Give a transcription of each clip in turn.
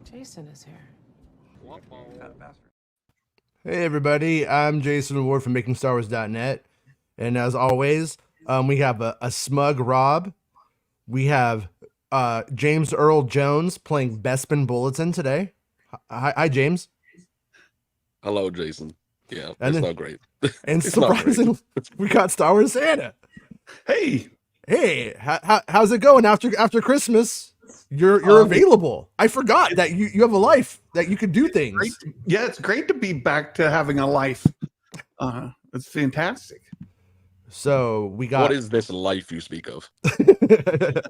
Jason is here. Hey everybody, I'm Jason Ward from MakingStarWars.net, and as always, we have a smug Rob. We have James Earl Jones playing Bespin Bulletin today. Hi, James. Hello, Jason. Yeah, And it's then- not great. And It's not great. surprisingly, we got Star Wars Santa. Hey, How's it going after Christmas? You're available. I forgot that you have a life, that you can do things. great. Yeah, it's great to be back to having a life. It's fantastic. So we got. What is this life you speak of?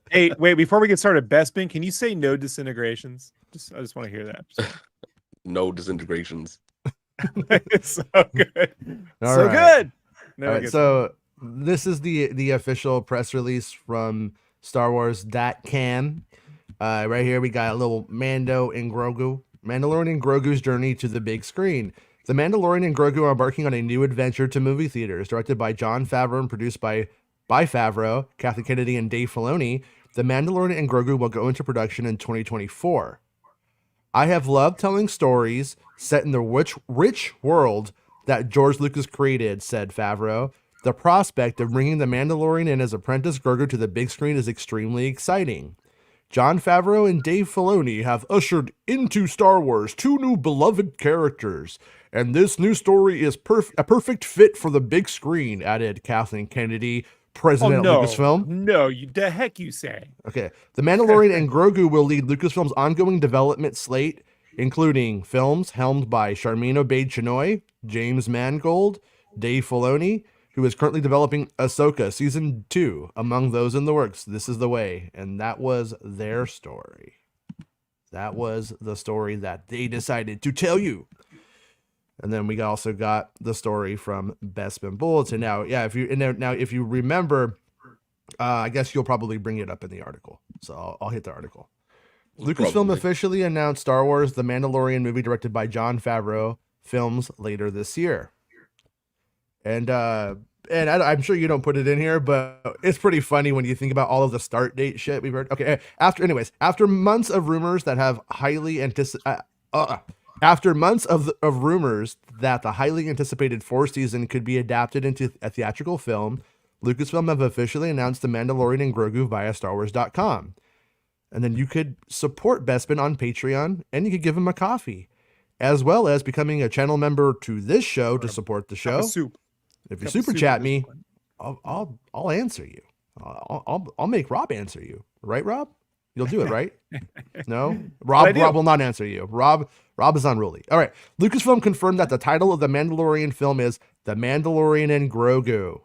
Hey, wait, before we get started, Bespin, can you say no disintegrations? I just want to hear that. No disintegrations. It's so good. All so right. good. All Never right, gets so this is the official press release from Star Wars.com. Right here we got a little Mandalorian and Grogu's journey to the big screen. The Mandalorian and Grogu are embarking on a new adventure to movie theaters, directed by Jon Favreau and produced by Favreau, Kathleen Kennedy, and Dave Filoni. The Mandalorian and Grogu will go into production in 2024. I have loved telling stories set in the rich world that George Lucas created, said Favreau. The prospect of bringing the Mandalorian and his apprentice Grogu to the big screen is extremely exciting. Jon Favreau and Dave Filoni have ushered into Star Wars two new beloved characters, and this new story is a perfect fit for the big screen, added Kathleen Kennedy, president of Lucasfilm. No, the heck you say. Okay. The Mandalorian and Grogu will lead Lucasfilm's ongoing development slate, including films helmed by Sharmeen Obaid-Chinoy, James Mangold, Dave Filoni, who is currently developing Ahsoka Season 2, among those in the works. This is the way. And that was their story. That was the story that they decided to tell you. And then we also got the story from Bespin Bulletin. Now, yeah, if you remember, I guess you'll probably bring it up in the article. So I'll hit the article. Lucasfilm Probably. officially announced Star Wars: The Mandalorian movie, directed by Jon Favreau, films later this year. And I'm sure you don't put it in here, but it's pretty funny when you think about all of the start date shit we've heard. Okay, after months of rumors that have highly after months of rumors that the highly anticipated 4th season could be adapted into a theatrical film, Lucasfilm have officially announced The Mandalorian and Grogu via StarWars.com. And then you could support Bespin on Patreon, and you could give him a coffee, as well as becoming a channel member to this show to support the show. Soup. If you Cup of super soup chat at me, this point. I'll answer you. I'll make Rob answer you, right, Rob? You'll do it, right? No, Rob will not answer you. Rob is unruly. All right. Lucasfilm confirmed that the title of the Mandalorian film is The Mandalorian and Grogu,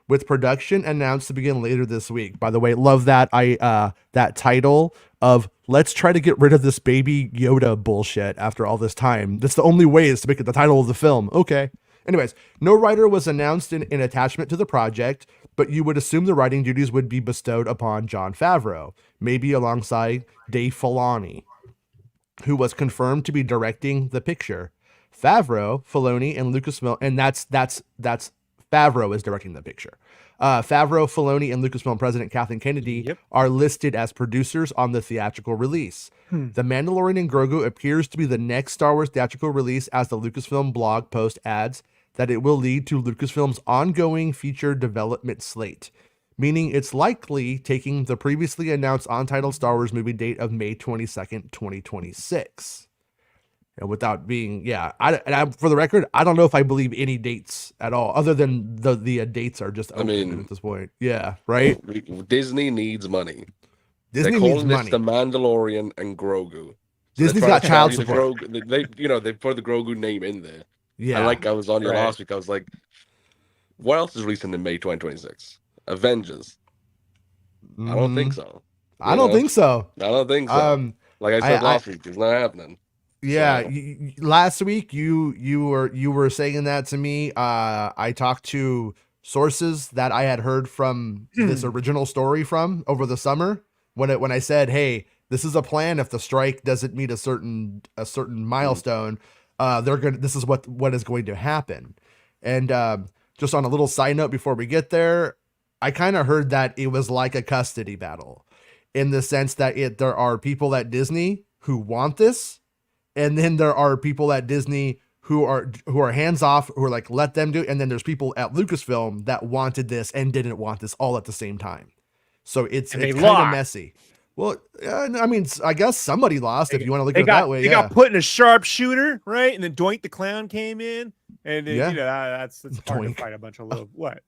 with production announced to begin later this week. By the way, love that that title of let's try to get rid of this baby Yoda bullshit after all this time. That's the only way is to make it the title of the film. Okay. Anyways, no writer was announced in attachment to the project, but you would assume the writing duties would be bestowed upon Jon Favreau, maybe alongside Dave Filoni, who was confirmed to be directing the picture. Favreau, Filoni, and Lucasfilm, and that's Favreau is directing the picture. Favreau, Filoni, and Lucasfilm president Kathleen Kennedy are listed as producers on the theatrical release. The Mandalorian and Grogu appears to be the next Star Wars theatrical release, as the Lucasfilm blog post adds that it will lead to Lucasfilm's ongoing feature development slate, meaning it's likely taking the previously announced Untitled Star Wars movie date of May 22nd, 2026. And without being, for the record, I don't know if I believe any dates at all, other than the dates are just open at this point. Yeah, right? Disney needs money. Disney They're needs calling this money. The Mandalorian and Grogu. So Disney's they're trying got to child carry the support. Grogu, they put the Grogu name in there. Yeah. And like I was on your Right. last week, I was like, what else is releasing in May 2026? Avengers. I don't think so. I don't think so. I don't think so. Like I said last week, it's not happening. Yeah, So- last week you were saying that to me. I talked to sources that I had heard from this original story from over the summer when I said, "Hey, this is a plan. If the strike doesn't meet a certain milestone, this is what is going to happen." And just on a little side note before we get there, I kind of heard that it was like a custody battle, in the sense that there are people at Disney who want this, and then there are people at Disney who are hands off, who are like, let them do it. And then there's people at Lucasfilm that wanted this and didn't want this all at the same time. So it's kind of messy. Well, I mean, I guess somebody lost if you want to look at it that way. They got put in a sharpshooter, right? And then Doink the Clown came in. And then, that's hard to fight a bunch of little, what?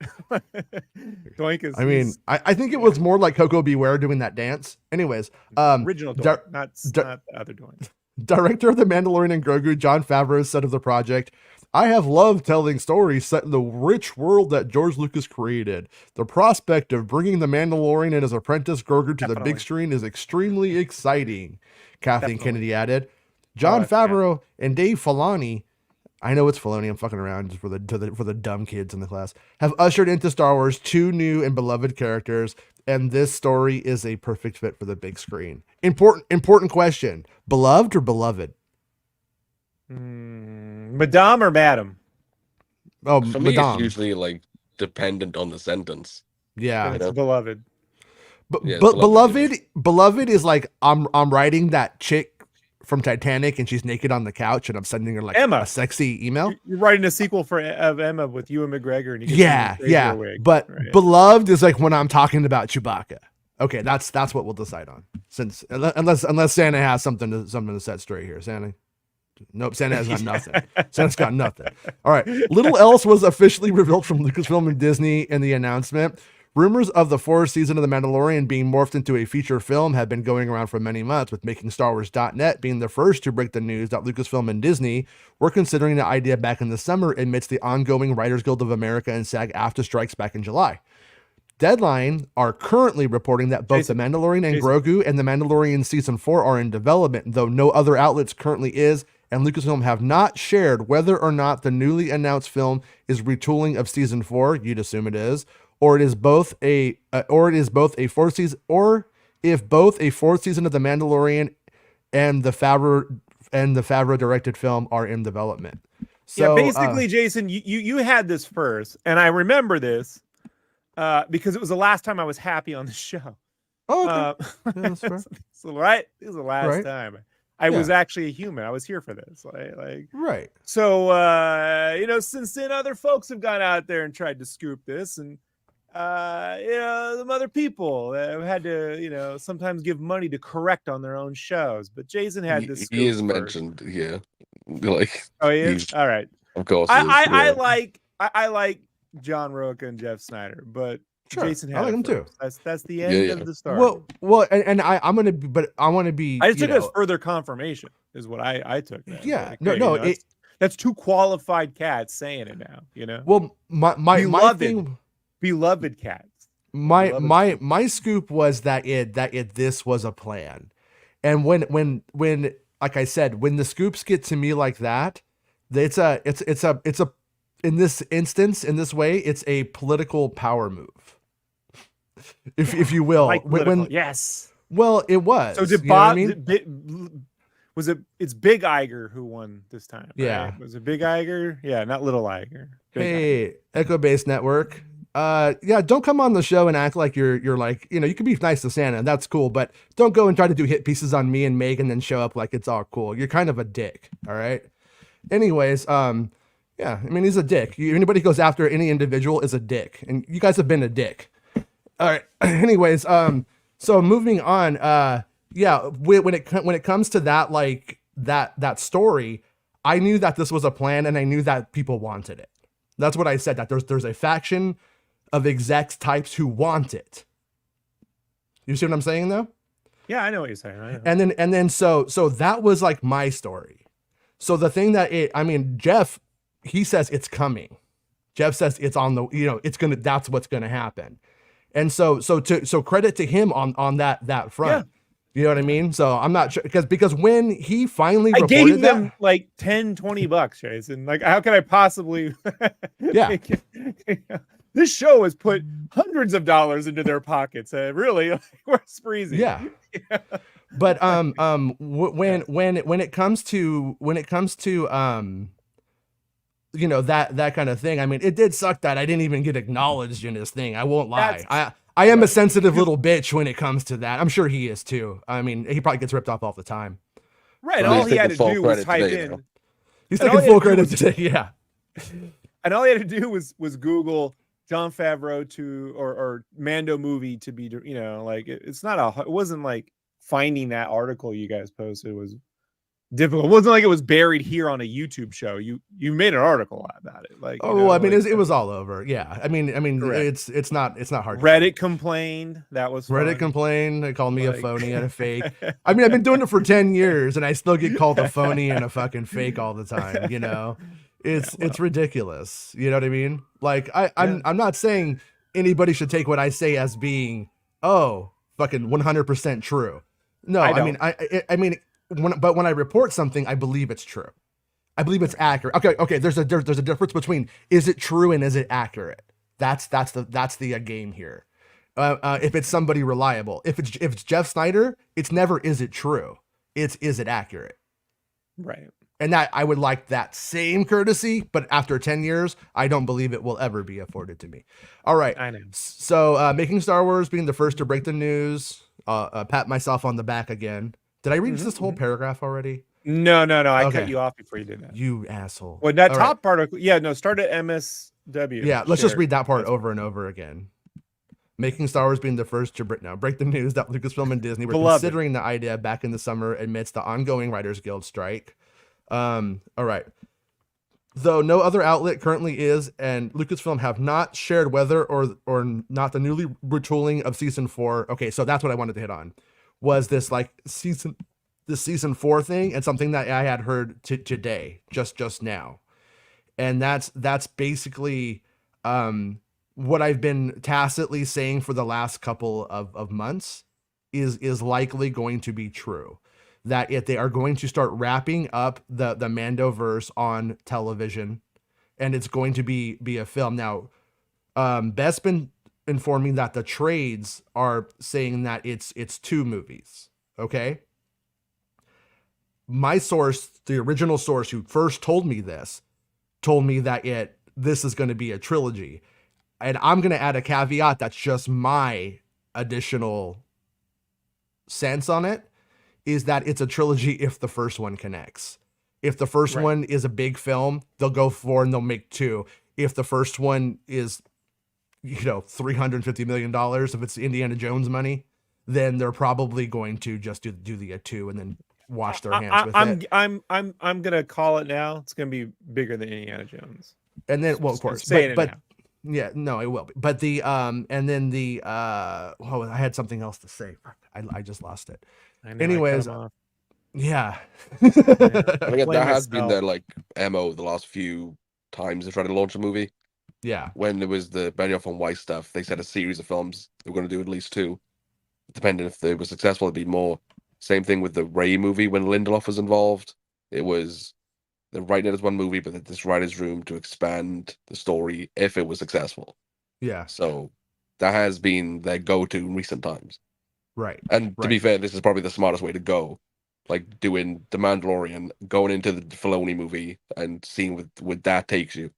Doink is. I mean, I think it was more like Coco Beware doing that dance. Anyways. Original Doink, not the other Doink. Director of The Mandalorian and Grogu, Jon Favreau, said of the project, I have loved telling stories set in the rich world that George Lucas created. The prospect of bringing The Mandalorian and his apprentice Grogu to the big screen is extremely exciting, Kathleen Kennedy added. Jon Favreau and Dave Filoni, I know it's Filoni, I'm fucking around just for the dumb kids in the class, have ushered into Star Wars 2 new and beloved characters, and this story is a perfect fit for the big screen. Important question. Beloved or beloved? Madame or madam? Oh, for me, Madame. it's usually like dependent on the sentence. Yeah, it's beloved. But beloved is like I'm writing that chick from Titanic and she's naked on the couch and I'm sending her like Emma. a sexy email. You're writing a sequel of Emma with Ewan McGregor and you get wig, but right? Beloved is like when I'm talking about Chewbacca. Okay, that's what we'll decide on. Since unless Santa has something to set straight here, Santa. Nope, Santa has got nothing. Santa's got nothing. All right. Little else was officially revealed from Lucasfilm and Disney in the announcement. Rumors of the 4th season of The Mandalorian being morphed into a feature film have been going around for many months, with MakingStarWars.net being the first to break the news that Lucasfilm and Disney were considering the idea back in the summer amidst the ongoing Writers Guild of America and SAG-AFTRA strikes back in July. Deadline are currently reporting that both The Mandalorian and Grogu and The Mandalorian Season 4 are in development, though no other outlets currently is, and Lucasfilm have not shared whether or not the newly announced film is retooling of Season 4, you'd assume it is, or it is both a fourth season, or if both a 4th season of The Mandalorian and the Favreau directed film are in development. So basically, Jason, you had this first, and I remember this because it was the last time I was happy on the show. Oh, okay. That's fair. So, right? This is the last time. I was actually a human. I was here for this. Right. So, since then, other folks have gone out there and tried to scoop this, and some other people have had to, sometimes give money to correct on their own shows. But Jason had this. He is mentioned, yeah. Like, oh, he is? All right. Of course. I like John Roca and Jeff Snyder, but sure, Jason had I like him too. That's the end of the story. Well, and I want to be. I just took it as further confirmation, is what I took. That. Yeah, like, that's two qualified cats saying it now. Well, my thing, beloved cats. My scoop was that this was a plan, and when like I said, when the scoops get to me like that, it's a in this instance, in this way, it's a political power move. If you will, yes. Well, it was. So did Bob? Was it? It's Big Iger who won this time. Right? Yeah. Was it Big Iger? Yeah, not Little Iger. Hey, Echo Base Network. Don't come on the show and act like you're like, you can be nice to Santa, and that's cool, but don't go and try to do hit pieces on me and Meg and then show up like it's all cool. You're kind of a dick. All right. Anyways, yeah, I mean, he's a dick. Anybody who goes after any individual is a dick, and you guys have been a dick. All right. Anyways, so moving on. When it comes to that, like that story, I knew that this was a plan, and I knew that people wanted it. That's what I said. That there's a faction of execs types who want it. You see what I'm saying, though? Yeah, I know what you're saying. And then so that was like my story. So the thing that Jeff, he says it's coming. Jeff says it's on the, that's what's gonna happen. And so credit to him on that front. Yeah. You know what I mean? So I'm not sure because when he finally reported gave them like $10-20, Jason. Like, how can I possibly? Yeah. This show has put hundreds of dollars into their pockets. Really, we're spreezy. Yeah. But when it comes to that kind of thing, I mean, it did suck that I didn't even get acknowledged in this thing. I won't lie. I am a sensitive little bitch when it comes to that. I'm sure he is too. I mean, he probably gets ripped off all the time. Right. But All he's he had taking to full do was credit type today, in. though. He's And taking all he full had to do credit was- today. Yeah. And all he had to do was Google Jon Favreau to or Mando movie to be, you know, like it's not it wasn't like finding that article you guys posted was difficult. It wasn't like it was buried here on a YouTube show. You made an article about it. Like, you Oh, know, I mean, like, it was all over. Yeah. I mean, Correct. it's not hard. to Reddit find. complained. That was Reddit fun. complained. They called me a Like- phony and a fake. I mean, I've been doing it for 10 years and I still get called a phony and a fucking fake all the time, you know? It's ridiculous. You know what I mean? Like I'm not saying anybody should take what I say as being, oh, fucking 100% true. No, I mean when I report something, I believe it's true. I believe it's accurate. Okay. There's a difference between is it true and is it accurate. That's the game here. If it's somebody reliable, if it's Jeff Snyder, it's never is it true. It's is it accurate. Right. And that I would like that same courtesy, but after 10 years, I don't believe it will ever be afforded to me. All right. I know. So Making Star Wars being the first to break the news, pat myself on the back again. Did I read this whole paragraph already? No. I Okay. cut you off before you did that. You asshole. Well, that All top part. Start at MSW. Yeah, let's just Share. read that part over and over again. Making Star Wars being the first to break the news that Lucasfilm and Disney were Beloved. considering the idea back in the summer amidst the ongoing Writers Guild strike. All right. Though no other outlet currently is, and Lucasfilm have not shared whether or not the newly retooling of season 4. Okay, so that's what I wanted to hit on. Was this like season 4 thing, and something that I had heard today, just now. And that's basically what I've been tacitly saying for the last couple of months is likely going to be true. That if they are going to start wrapping up the Mando-verse on television, and it's going to be a film. Now, Beth's been informing that the trades are saying that it's 2 movies. Okay. My source, the original source who first told me this, told me that this is going to be a trilogy. And I'm going to add a caveat that's just my additional sense on it, is that it's a trilogy if the first one connects. If the first one is a big film, they'll go for and they'll make 2. If the first one is, $350 million, if it's Indiana Jones money, then they're probably going to just do the 2 and then wash their hands with it. I'm gonna call it now. It's gonna be bigger than Indiana Jones. And then, well, of course, Saying it now. yeah, no, it will be. But the and then the I had something else to say. I just lost it. I know, Anyways, I cut him off. yeah. I think Blame that has been myself. their like MO the last few times they tried to launch a movie. Yeah. When there was the Benioff and Weiss stuff, they said a series of films. They were going to do at least 2. Depending if they were successful, it'd be more. Same thing with the Rey movie when Lindelof was involved. It was they're writing it as one movie, but this writer's room to expand the story if it was successful. Yeah. So that has been their go-to in recent times. Right. And to be fair, this is probably the smartest way to go. Like doing the Mandalorian, going into the Filoni movie and seeing what that takes you.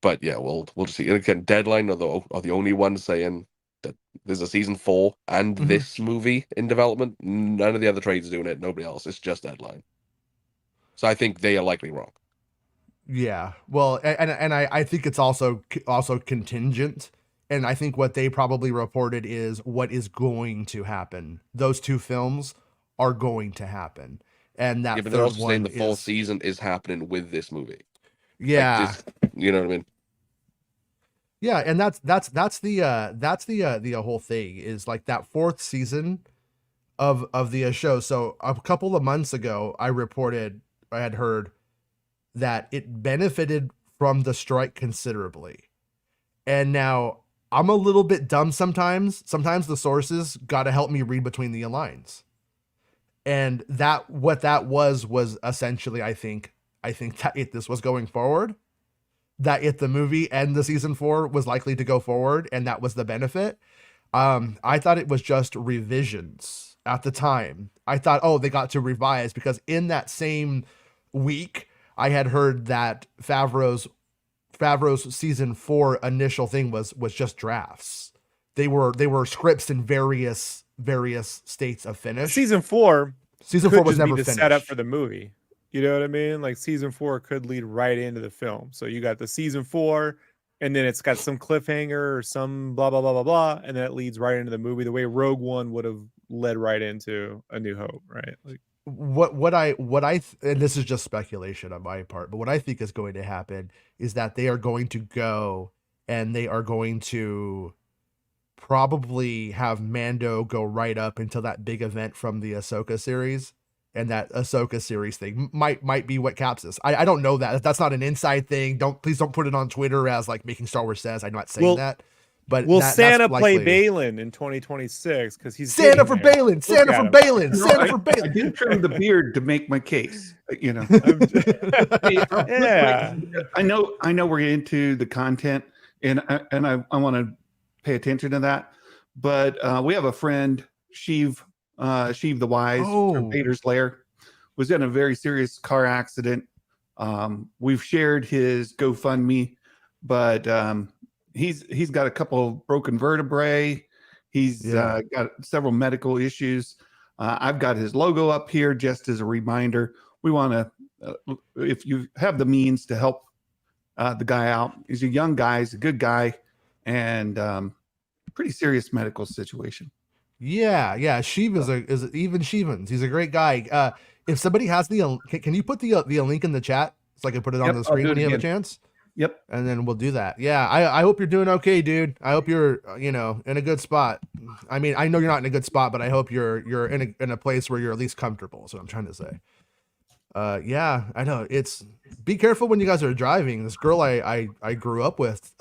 But yeah, we'll just see. Again, Deadline are the only ones saying that there's a season 4 and this movie in development. None of the other trades are doing it. Nobody else. It's just Deadline. So I think they are likely wrong. Yeah. Well, and I think it's also contingent. And I think what they probably reported is what is going to happen. Those 2 films are going to happen. And that But they're third also one saying the 4th is, season is happening with this movie. yeah. You know what I mean? Yeah, and that's the whole thing is like that 4th season of the show. So a couple of months ago, I had heard that it benefited from the strike considerably. And now I'm a little bit dumb sometimes. Sometimes the sources got to help me read between the lines. And what that was essentially, I think that if this was going forward, that if the movie and the season 4 was likely to go forward, and that was the benefit. I thought it was just revisions at the time. I thought, oh, they got to revise because in that same week, I had heard that Favreau's season 4 initial thing was just drafts. They were scripts in various states of finish. Season 4 Season could 4 was just never be the finished. setup for the movie. You know what I mean? Like season 4 could lead right into the film. So you got the season 4, and then it's got some cliffhanger or some blah blah blah blah blah, and then it leads right into the movie. The way Rogue One would have led right into A New Hope, right? Like and this is just speculation on my part, but what I think is going to happen is that they are going to go and they are going to probably have Mando go right up until that big event from the Ahsoka series, and that Ahsoka series thing might be what caps this. I don't know that. That's not an inside thing. Please don't put it on Twitter as like Making Star Wars says. I'm not saying that. But will Santa play Balin in 2026 because he's Santa for Balin, Santa for Balin, Santa for Balin. I did trim the beard to make my case. You know. Yeah. I know we're into the content, and I want to pay attention to that. But we have a friend, Sheev the Wise from Vader's Lair, was in a very serious car accident. We've shared his GoFundMe, but he's got a couple of broken vertebrae. He's got several medical issues. I've got his logo up here just as a reminder. We want to, if you have the means to help the guy out. He's a young guy. He's a good guy, and pretty serious medical situation. Yeah. Sheev is even Sheevens. He's a great guy. If somebody has can you put the link in the chat so I can put it on the screen when you have a chance? Yep. And then we'll do that. Yeah. I hope you're doing okay, dude. I hope you're, in a good spot. I mean, I know you're not in a good spot, but I hope you're in a place where you're at least comfortable. That's what I'm trying to say. Yeah, I know. Be careful when you guys are driving. This girl I grew up with,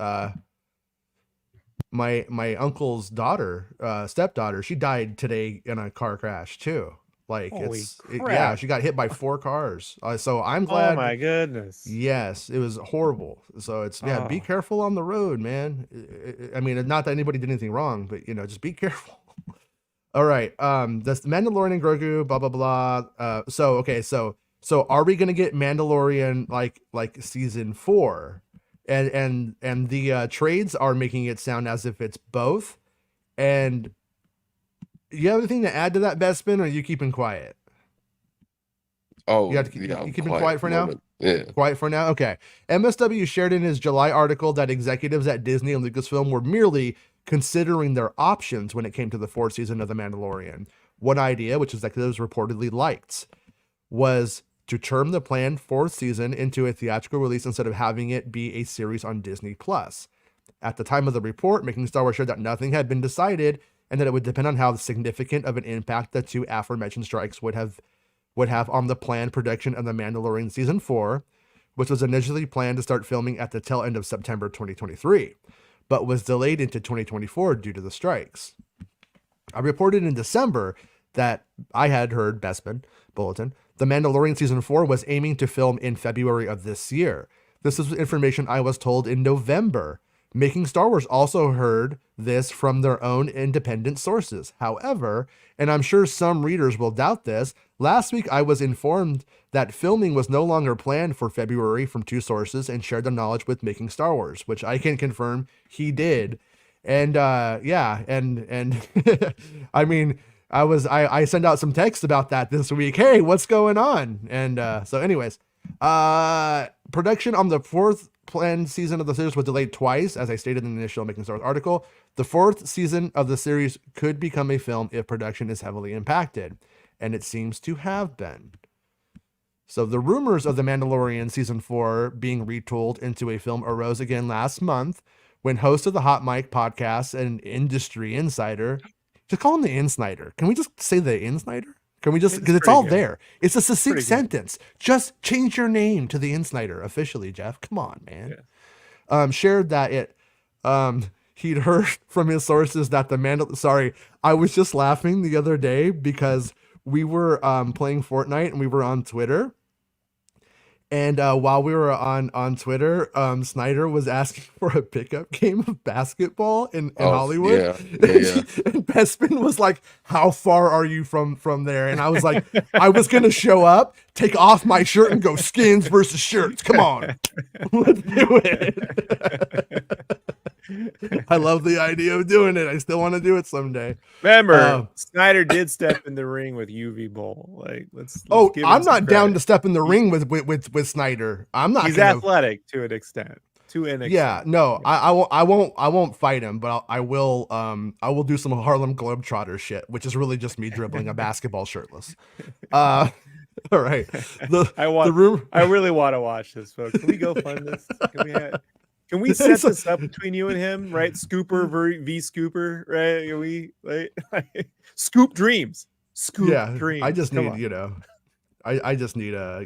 my uncle's daughter, stepdaughter, she died today in a car crash too. Like she got hit by 4 cars. So I'm glad. Oh my goodness. Yes, it was horrible. So be careful on the road, man. I mean, not that anybody did anything wrong, but just be careful. All right. That's the Mandalorian and Grogu, blah blah blah. So are we gonna get Mandalorian like season 4? And the trades are making it sound as if it's both. And you have anything to add to that, Bespin, or are you keeping quiet? Oh, you keeping quiet for now? Yeah. Quiet for now? Okay. MSW shared in his July article that executives at Disney and Lucasfilm were merely considering their options when it came to the 4th season of The Mandalorian. One idea, which executives reportedly liked, was to turn the planned 4th season into a theatrical release instead of having it be a series on Disney+. At the time of the report, Making Star Wars shared that nothing had been decided and that it would depend on how significant of an impact the 2 aforementioned strikes would have on the planned production of The Mandalorian Season 4, which was initially planned to start filming at the tail end of September 2023, but was delayed into 2024 due to the strikes. I reported in December that I had heard Bespin Bulletin, The Mandalorian Season 4 was aiming to film in February of this year. This is information I was told in November. Making Star Wars also heard this from their own independent sources. However, and I'm sure some readers will doubt this, last week I was informed that filming was no longer planned for February from 2 sources and shared the knowledge with Making Star Wars, which I can confirm he did. And and I mean, I sent out some text about that this week. Hey, what's going on? And so anyways, production on the 4th planned season of the series was delayed twice, as I stated in the initial Making Star Wars article. The 4th season of the series could become a film if production is heavily impacted, and it seems to have been. So the rumors of The Mandalorian Season 4 being retooled into a film arose again last month when host of the Hot Mic podcast and industry insider, just call him the Insnider. Can we just say the Insnider? Can we just, because it's all there. It's a succinct sentence. Just change your name to the Insnider officially, Jeff. Come on, man. Yeah. Shared that he'd heard from his sources that I was just laughing the other day because we were playing Fortnite and we were on Twitter. And while we were on Twitter, Snyder was asking for a pickup game of basketball in Hollywood. Yeah. And Bespin was like, how far are you from there? And I was like, I was going to show up, take off my shirt and go skins versus shirts. Come on. Let's do it. I love the idea of doing it. I still want to do it someday. Remember, Snyder did step in the ring with UV Bowl. Like, let's give him I'm some not down credit. to step in the ring with Snyder. I'm not. He's athletic to an extent. Yeah, no, I won't fight him, but I will do some Harlem Globetrotter shit, which is really just me dribbling a basketball shirtless. All right. I really want to watch this, folks. Can we go fund this? Can we set this up between you and him, right? Scooper v Scooper, right? Can we Scoop Dreams. Dreams. I just need, I just need I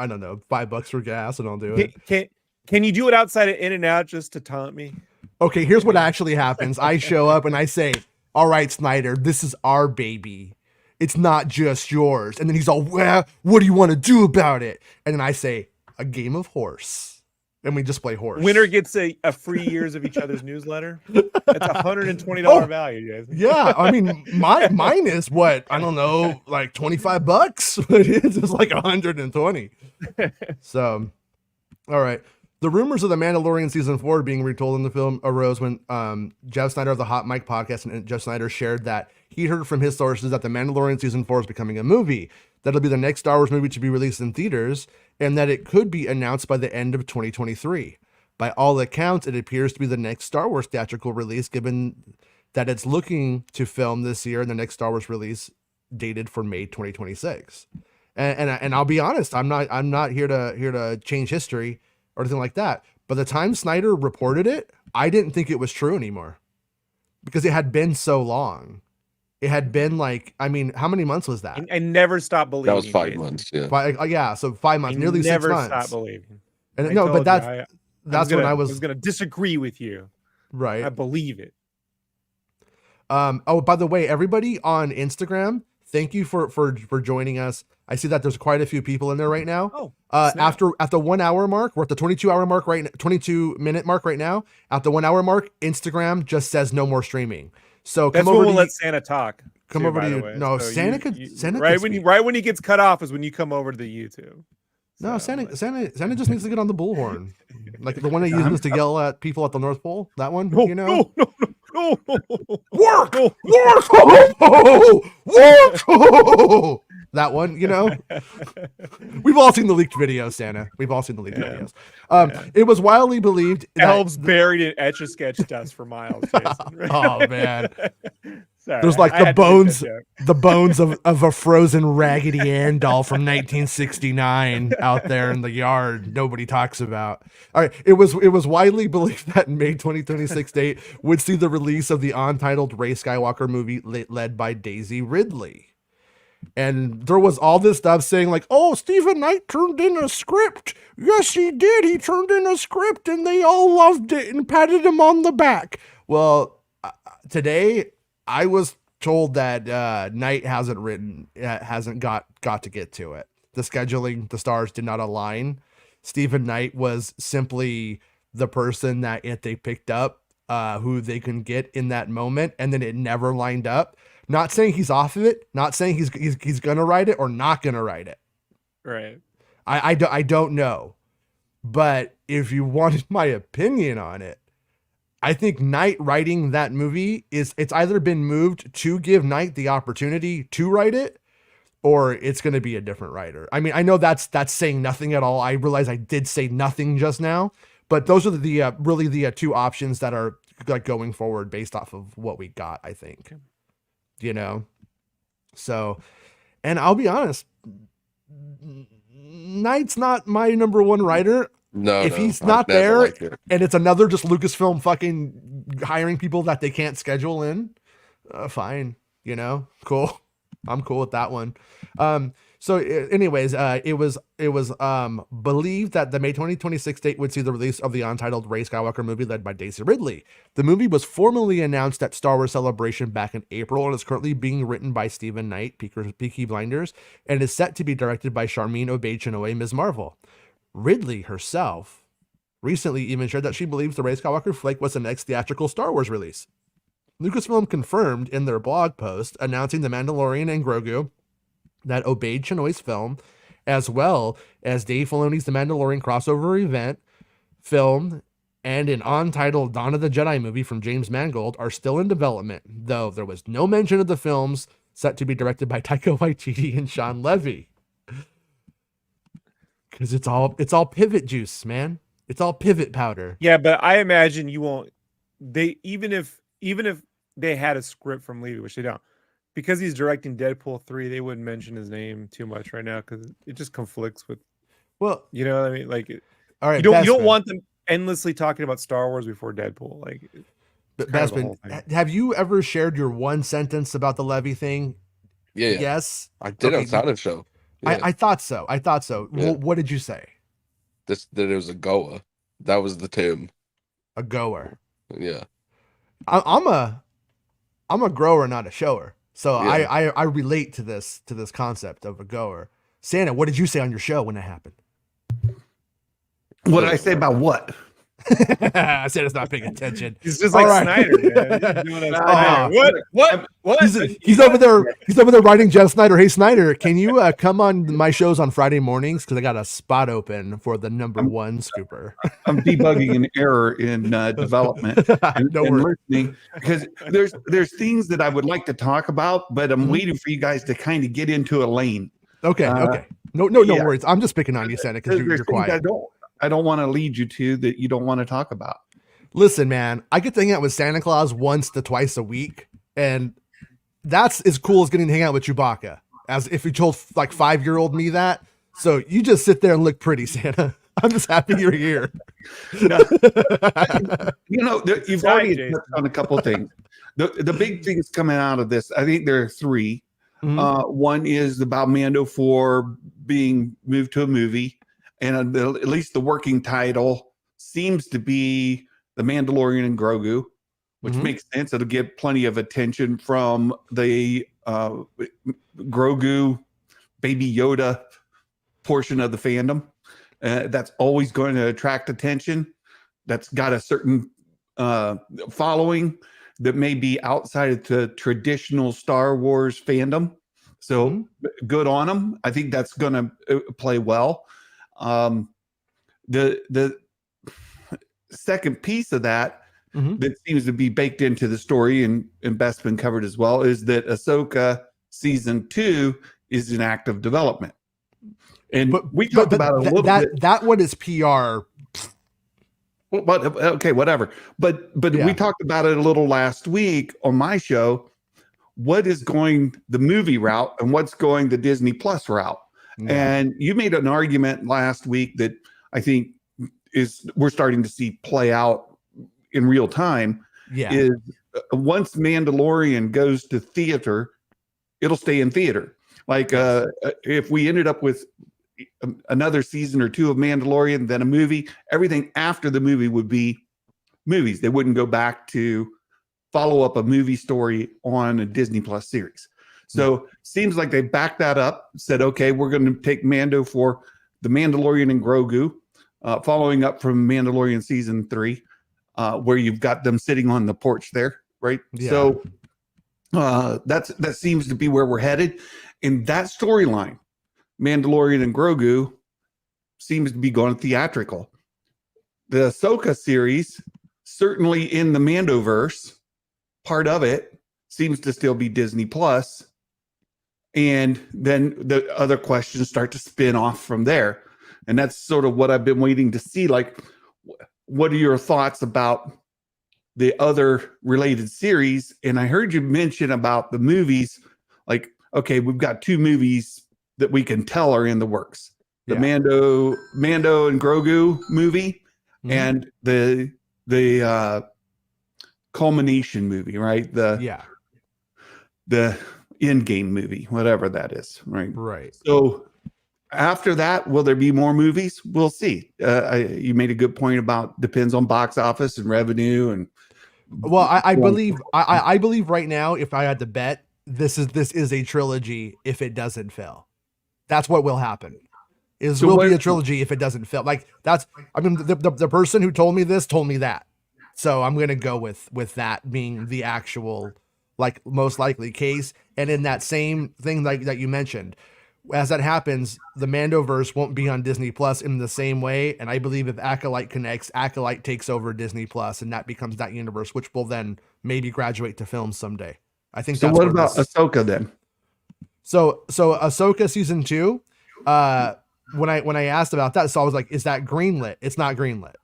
don't know, $5 for gas and I'll do it. Can you do it outside of In-N-Out just to taunt me? Okay, here's what actually happens. I show up and I say, all right, Snyder, this is our baby. It's not just yours. And then he's all, well, what do you want to do about it? And then I say, a game of horse. And we just play horse. Winner gets a free years of each other's newsletter. That's $120 value, guys. Yeah, I mean, mine is what? I don't know, like $25, but it's just like 120. So, all right. The rumors of The Mandalorian Season 4 being retold in the film arose when Jeff Snyder of the Hot Mic podcast and Jeff Snyder shared that he heard from his sources that The Mandalorian Season 4 is becoming a movie. That'll be the next Star Wars movie to be released in theaters, and that it could be announced by the end of 2023. By all accounts, it appears to be the next Star Wars theatrical release, given that it's looking to film this year and the next Star Wars release dated for May 2026. And I'll be honest, I'm not here to change history or anything like that. By the time Snyder reported it, I didn't think it was true anymore because it had been so long. It had been like, I mean, how many months was that? I never stopped believing. That was 5 months. Yeah. So 5 months, nearly 6 months. Never stopped believing. And no, but that's when I was going to disagree with you. Right. I believe it. Oh, by the way, everybody on Instagram, thank you for joining us. I see that there's quite a few people in there right now. At the 1 hour mark, we're at the 22-hour mark 22-minute mark right now. At the 1 hour mark, Instagram just says no more streaming. So that's when we'll let Santa talk. Come over to you. No, so Santa could right when he gets cut off is when you come over to the YouTube. So, no, Santa just needs to get on the bullhorn, like the one that uses to yell at people at the North Pole. That one, No. Work. That one, We've all seen the leaked videos, Santa. We've all seen the leaked videos. It was widely believed that elves buried in Etch-a-Sketch dust for miles. Jason. Oh man. Sorry, there's like the bones of a frozen Raggedy Ann doll from 1969 out there in the yard. Nobody talks about. All right, it was widely believed that May 2026 date would see the release of the Untitled Rey Skywalker movie led by Daisy Ridley. And there was all this stuff saying like, oh, Stephen Knight turned in a script. Yes, he did. He turned in a script and they all loved it and patted him on the back. Well, today I was told that Knight hasn't got to get to it. The scheduling, the stars did not align. Stephen Knight was simply the person that if they picked up who they can get in that moment, and then it never lined up. Not saying he's off of it. Not saying he's gonna write it or not gonna write it. Right. I don't know. But if you wanted my opinion on it, I think Knight writing that movie it's either been moved to give Knight the opportunity to write it, or it's going to be a different writer. I mean, I know that's saying nothing at all. I realize I did say nothing just now, but those are the really the two options that are like going forward based off of what we got, I think. So, and I'll be honest, Knight's not my number one writer. No, if he's not there and it's another just Lucasfilm fucking hiring people that they can't schedule in, fine, cool. I'm cool with that one. So anyways, it was believed that the May 2026 date would see the release of the Untitled Rey Skywalker movie led by Daisy Ridley. The movie was formally announced at Star Wars Celebration back in April and is currently being written by Stephen Knight, Peaky Blinders, and is set to be directed by Charmin Obaid-Chinoy, Ms. Marvel. Ridley herself recently even shared that she believes the Rey Skywalker flick was the next theatrical Star Wars release. Lucasfilm confirmed in their blog post announcing The Mandalorian and Grogu that Obaid-Chinoy's film, as well as Dave Filoni's The Mandalorian crossover event film, and an untitled Dawn of the Jedi movie from James Mangold are still in development, though there was no mention of the films set to be directed by Taika Waititi and Sean Levy. Because it's all pivot juice, man. It's all pivot powder. Yeah, but I imagine you won't. They even if they had a script from Levy, which they don't, because he's directing Deadpool 3, they wouldn't mention his name too much right now because it just conflicts with. Well, you know what I mean? Like, all right, you don't want them endlessly talking about Star Wars before Deadpool. Like, but Bassman, have you ever shared your one sentence about the Levy thing? Yeah. Yes, I did on Silent Show. Yeah. I thought so. Yeah. Well, what did you say? That it was a goer. That was the term. A goer. Yeah. I'm a grower, not a shower. So yeah. I relate to this concept of a goer. Santa, what did you say on your show when it happened? What did I say about what? Santa's not paying attention. He's just like Snyder, man. What? He's over there. He's over there writing Jeff Snyder. Hey Snyder, can you come on my shows on Friday mornings? Because I got a spot open for the number one scooper. I'm debugging an error in development and listening, because there's things that I would like to talk about, but I'm waiting for you guys to kind of get into a lane. Okay. No worries. I'm just picking on you, Santa, because you're quiet. I don't want to lead you to that you don't want to talk about. Listen, man, I get to hang out with Santa Claus once to twice a week, and that's as cool as getting to hang out with Chewbacca. As if you told like 5-year-old me that. So you just sit there and look pretty, Santa. I'm just happy you're here. No. You've already touched on a couple of things. The big things coming out of this, I think there are 3. Mm-hmm. One is about Mando 4 being moved to a movie. And at least the working title seems to be The Mandalorian and Grogu, which makes sense. It'll get plenty of attention from the Grogu, Baby Yoda portion of the fandom. That's always going to attract attention. That's got a certain following that may be outside of the traditional Star Wars fandom. So good on them. I think that's going to play well. The second piece of that that seems to be baked into the story and Beth's been covered as well is that Ahsoka season 2 is in active development. And we talked about it a little bit. That one is PR. But okay, whatever. But we talked about it a little last week on my show. What is going the movie route and what's going the Disney Plus route? And you made an argument last week that I think we're starting to see play out in real time. Yeah. Is once Mandalorian goes to theater, it'll stay in theater. Like if we ended up with another season or 2 of Mandalorian, then a movie, everything after the movie would be movies. They wouldn't go back to follow up a movie story on a Disney Plus series. So seems like they backed that up, said, okay, we're going to take Mando for The Mandalorian and Grogu, following up from Mandalorian season 3, where you've got them sitting on the porch there, right? Yeah. So that seems to be where we're headed. In that storyline, Mandalorian and Grogu seems to be going theatrical. The Ahsoka series, certainly in the Mando-verse, part of it seems to still be Disney Plus. And then the other questions start to spin off from there. And that's sort of what I've been waiting to see. Like, what are your thoughts about the other related series? And I heard you mention about the movies. Like, okay, we've got 2 movies that we can tell are in the works. The Mando and Grogu movie and the culmination movie, right? The Endgame movie, whatever that is, right? Right. So after that, will there be more movies? We'll see. You made a good point about depends on box office and revenue, and I believe right now, if I had to bet, this is a trilogy. If it doesn't fail, that's what will happen. Will be a trilogy if it doesn't fail. Like the person who told me this told me that, so I'm gonna go with that being the actual, like, most likely case. And in that same thing that you mentioned, as that happens, the Mando-verse won't be on Disney Plus in the same way. And I believe if Acolyte connects, Acolyte takes over Disney Plus, and that becomes that universe, which will then maybe graduate to film someday. I think. So that's what about Ahsoka then? So Ahsoka season 2, when I asked about that, so I was like, is that greenlit? It's not greenlit.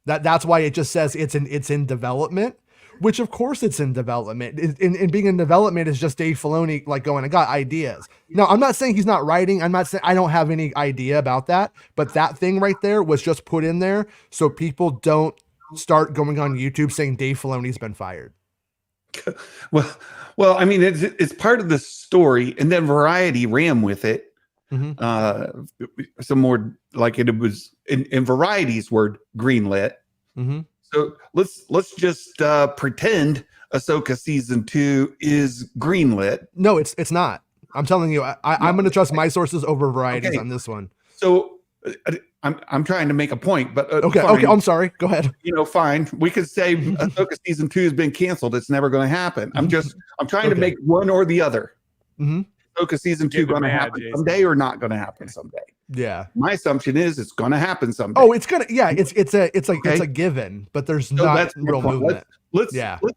That's why it just says it's in development, which of course it's in development. In being in development is just Dave Filoni like going, I got ideas. No, I'm not saying he's not writing. I'm not saying I don't have any idea about that, but that thing right there was just put in there so people don't start going on YouTube saying Dave Filoni's been fired. Well, I mean, it's part of the story, and then Variety ran with it. Mm-hmm. Some more like it was in Variety's word, greenlit. Mm-hmm. So let's just pretend Ahsoka season 2 is greenlit. No, it's not. I'm telling you, I'm going to trust my sources over Variety's on this one. So I'm trying to make a point, but okay, fine. I'm sorry. Go ahead. Fine. We could say Ahsoka season 2 has been canceled. It's never going to happen. I'm trying to make one or the other. Mm-hmm. Ahsoka season 2 going to happen someday or not going to happen someday? Yeah. My assumption is it's going to happen someday. Oh, it's gonna. Yeah, it's a given, but there's not real movement. Let's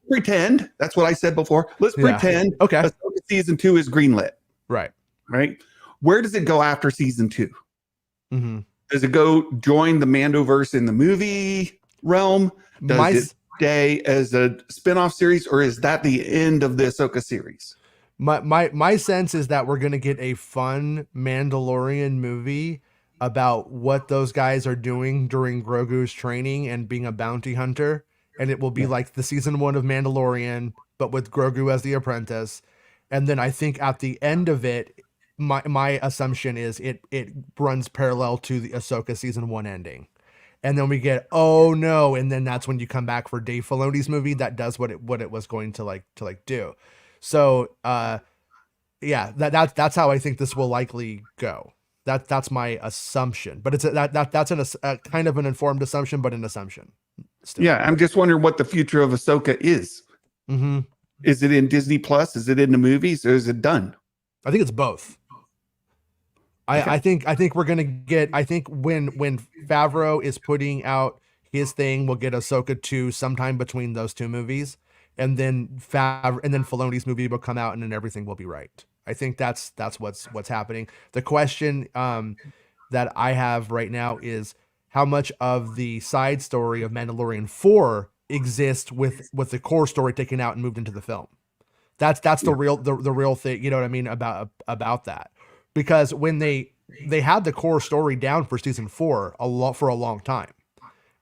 pretend. That's what I said before. Let's pretend. Okay. Ahsoka season 2 is greenlit. Right. Where does it go after season 2? Mm-hmm. Does it go join the Mando-verse in the movie realm? Does it stay as a spin-off series, or is that the end of the Ahsoka series? My sense is that we're gonna get a fun Mandalorian movie about what those guys are doing during Grogu's training and being a bounty hunter, and it will be like the season 1 of Mandalorian, but with Grogu as the apprentice. And then I think at the end of it, my assumption is it runs parallel to the Ahsoka season 1 ending. And then we get, oh no, and then that's when you come back for Dave Filoni's movie that does what it was going to do. So yeah, that's how I think this will likely go. That's my assumption, but it's that's a kind of an informed assumption, but an assumption. Still. Yeah, I'm just wondering what the future of Ahsoka is. Mm-hmm. Is it in Disney Plus? Is it in the movies, or is it done? I think it's both. Okay. I think we're gonna get. I think when Favreau is putting out his thing, we'll get Ahsoka 2 sometime between those two movies, and then Filoni's movie will come out, and then everything will be right. I think that's what's happening. The question that I have right now is how much of the side story of Mandalorian 4 exists with the core story taken out and moved into the film. That's the real thing. You know what I mean about that. Because when they had the core story down for season 4 for a long time.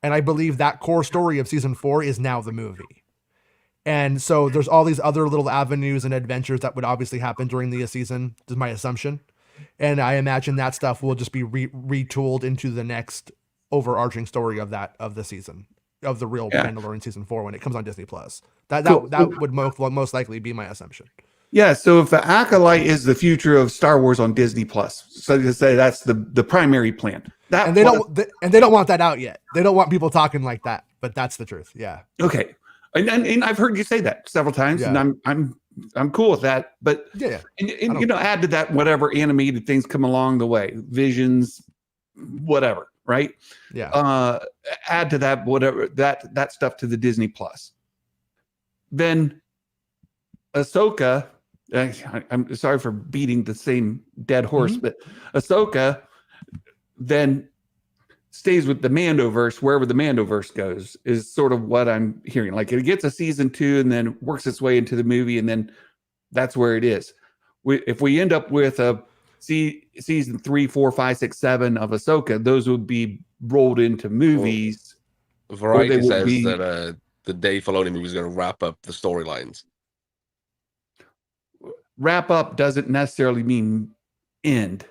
And I believe that core story of season 4 is now the movie. And so there's all these other little avenues and adventures that would obviously happen during the season, is my assumption. And I imagine that stuff will just be retooled into the next overarching story of the season, of the real Mandalorian season 4 when it comes on Disney Plus. That would most likely be my assumption. Yeah, so if the Acolyte is the future of Star Wars on Disney Plus, so to say that's the primary plan. They don't want that out yet. They don't want people talking like that, but that's the truth. Yeah. Okay. And I've heard you say that several times, and I'm cool with that. But and add to that whatever animated things come along the way, Visions, whatever, right? Yeah. Add to that whatever that stuff to the Disney Plus. Then Ahsoka. I'm sorry for beating the same dead horse, but Ahsoka then stays with the Mando-verse wherever the Mando-verse goes is sort of what I'm hearing. Like it gets a season 2 and then works its way into the movie, and then that's where it is. If we end up with a season 3, 4, 5, 6, 7 of Ahsoka, those would be rolled into movies. Variety says that the Dave Filoni movie is going to wrap up the storylines. Wrap up doesn't necessarily mean end,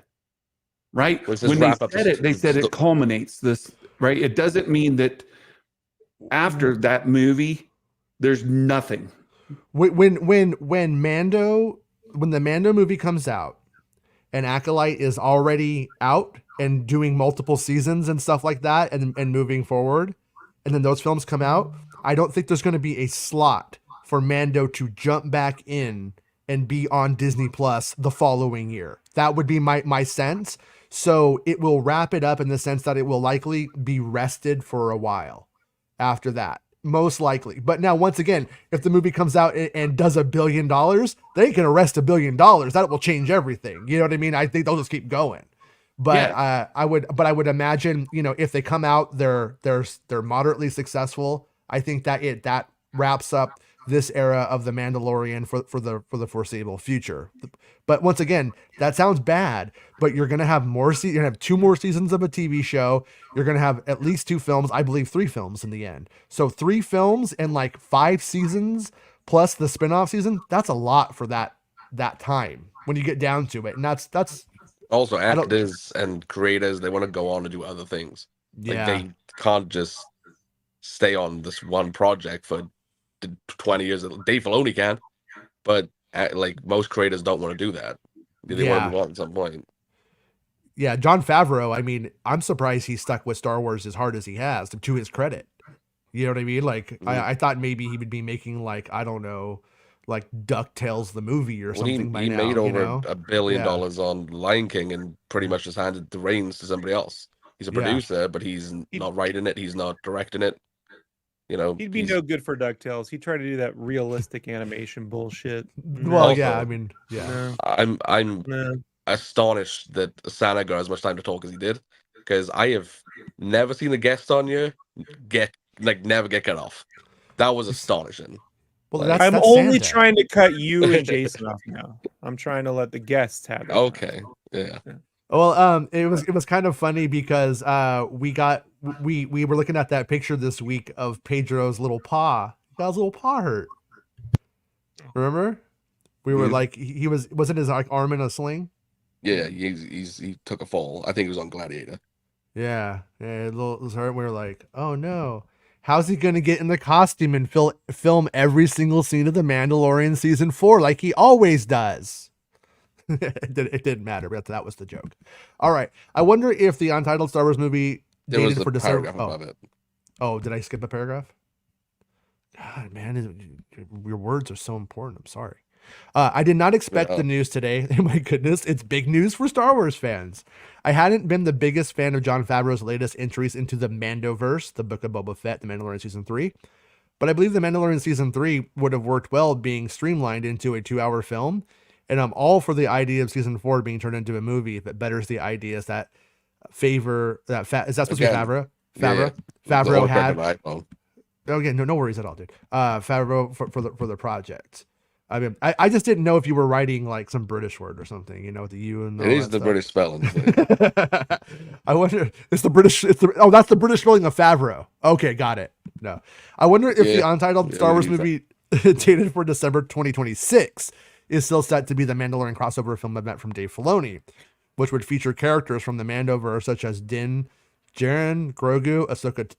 right? When they said it culminates this, right? It doesn't mean that after that movie, there's nothing. When the Mando movie comes out and Acolyte is already out and doing multiple seasons and stuff like that and moving forward, and then those films come out, I don't think there's going to be a slot for Mando to jump back in and be on Disney Plus the following year. That would be my sense. So it will wrap it up in the sense that it will likely be rested for a while after that. Most likely. But now, once again, if the movie comes out and does $1 billion, they can arrest $1 billion. That will change everything. You know what I mean? I think they'll just keep going. But I would imagine, if they come out, they're moderately successful. I think that wraps up this era of the Mandalorian for the foreseeable future. But once again, that sounds bad, but you're going to have you're going to have 2 more seasons of a TV show. You're going to have at least 2 films, I believe 3 films in the end. So 3 films and like 5 seasons plus the spinoff season. That's a lot for that time when you get down to it. And that's also actors and creators, they want to go on and do other things. Like they can't just stay on this one project for 20 years. Dave Filoni can, but like most creators don't want to do that. They want to move on at some point. Yeah, Jon Favreau, I mean, I'm surprised he stuck with Star Wars as hard as he has, to his credit. You know what I mean? Like, I thought maybe he would be making, like, I don't know, like DuckTales the movie or something by now. He made over $1 billion on Lion King and pretty much just handed the reins to somebody else. He's a producer, but he's not writing it. He's not directing it. He'd be no good for DuckTales. He tried to do that realistic animation bullshit. Well, also, I mean, I'm astonished that Santa got as much time to talk as he did, because I have never seen a guest on you never get cut off. That was astonishing. Well, I'm only trying to cut you and Jason off now. I'm trying to let the guests have it. Okay, yeah. Well, it was kind of funny because we were looking at that picture this week of Pedro's little paw. He got his little paw hurt. Remember? We were like, wasn't his like arm in a sling? Yeah, he took a fall. I think it was on Gladiator. Yeah, it was hurt. We were like, oh no, how's he gonna get in the costume and film every single scene of The Mandalorian season 4 like he always does? It didn't matter, but that was the joke. All right. I wonder if the Untitled Star Wars movie dated for December. Above it. Oh, did I skip a paragraph? God, man, your words are so important. I'm sorry. I did not expect the news today. My goodness, it's big news for Star Wars fans. I hadn't been the biggest fan of Jon Favreau's latest entries into the Mando-verse, the Book of Boba Fett, The Mandalorian Season 3. But I believe The Mandalorian Season 3 would have worked well being streamlined into a 2-hour film. And I'm all for the idea of season 4 being turned into a movie if it betters the ideas that is that supposed to be Favreau? Favreau had. Okay, no worries at all, dude. Favreau for the project. I mean, I just didn't know if you were writing like some British word or something, with the U and all it is that the stuff. British spelling. I wonder. That's the British spelling of Favreau. Okay, got it. No, I wonder if the Untitled Star Wars movie dated for December 2026. Is still set to be the Mandalorian crossover film event from Dave Filoni, which would feature characters from the Mando-verse such as Din, Djarin, Grogu, Ahsoka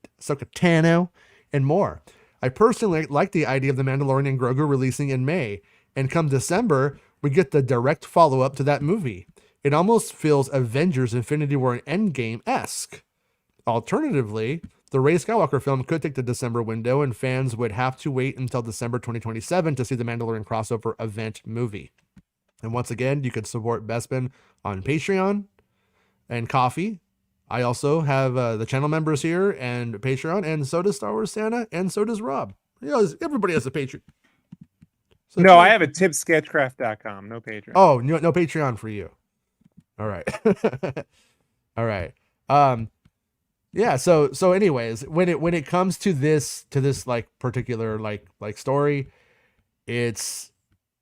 Tano, and more. I personally like the idea of the Mandalorian and Grogu releasing in May, and come December, we get the direct follow-up to that movie. It almost feels Avengers Infinity War and Endgame-esque. Alternatively, the Rey Skywalker film could take the December window, and fans would have to wait until December 2027 to see the Mandalorian crossover event movie. And once again, you can support Bespin on Patreon and Coffee. I also have the channel members here and Patreon, and so does Star Wars Santa, and so does Rob. Everybody has a Patreon. So no, I have a tipsketchcraft.com. No Patreon. Oh, no Patreon for you. All right. All right. Yeah, so anyways, when it comes to this like particular like story, it's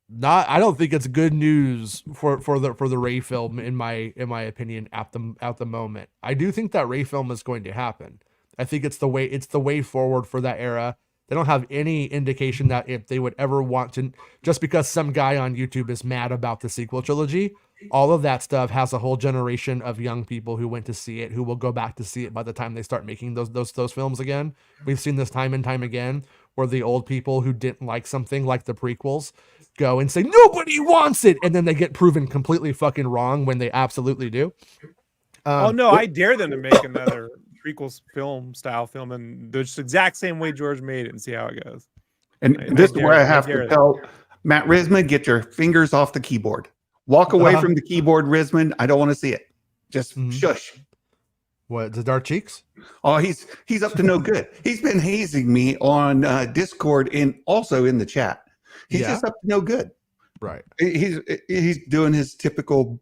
not, I don't think it's good news for the Rey film in my opinion at the moment. I do think that Rey film is going to happen. I think it's the way forward for that era. They don't have any indication that if they would ever want to, just because some guy on YouTube is mad about the sequel trilogy, all of that stuff has a whole generation of young people who went to see it, who will go back to see it by the time they start making those films again. We've seen this time and time again, where the old people who didn't like something like the prequels go and say, nobody wants it. And then they get proven completely fucking wrong when they absolutely do. I dare them to make another prequels style film in the exact same way George made it and see how it goes. And this is where I have to tell Matt Risma, get your fingers off the keyboard. Walk away from the keyboard, Risman. I don't want to see it. Just shush. What, the dark cheeks? Oh, he's up to no good. He's been hazing me on Discord and also in the chat. He's just up to no good. Right. He's doing his typical.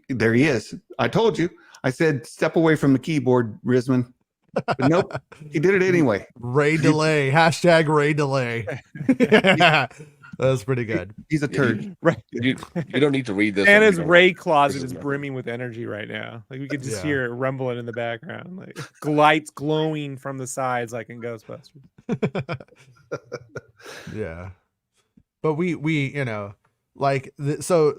There he is. I told you. I said step away from the keyboard, Risman. But nope, he did it anyway. Ray delay. Hashtag Ray delay. That's pretty good. He's a turd. Right. You don't need to read this. And his Ray closet is brimming with energy right now. Like we could just Yeah. hear it rumbling in the background, like lights glowing from the sides, like in Ghostbusters. Yeah, but we like so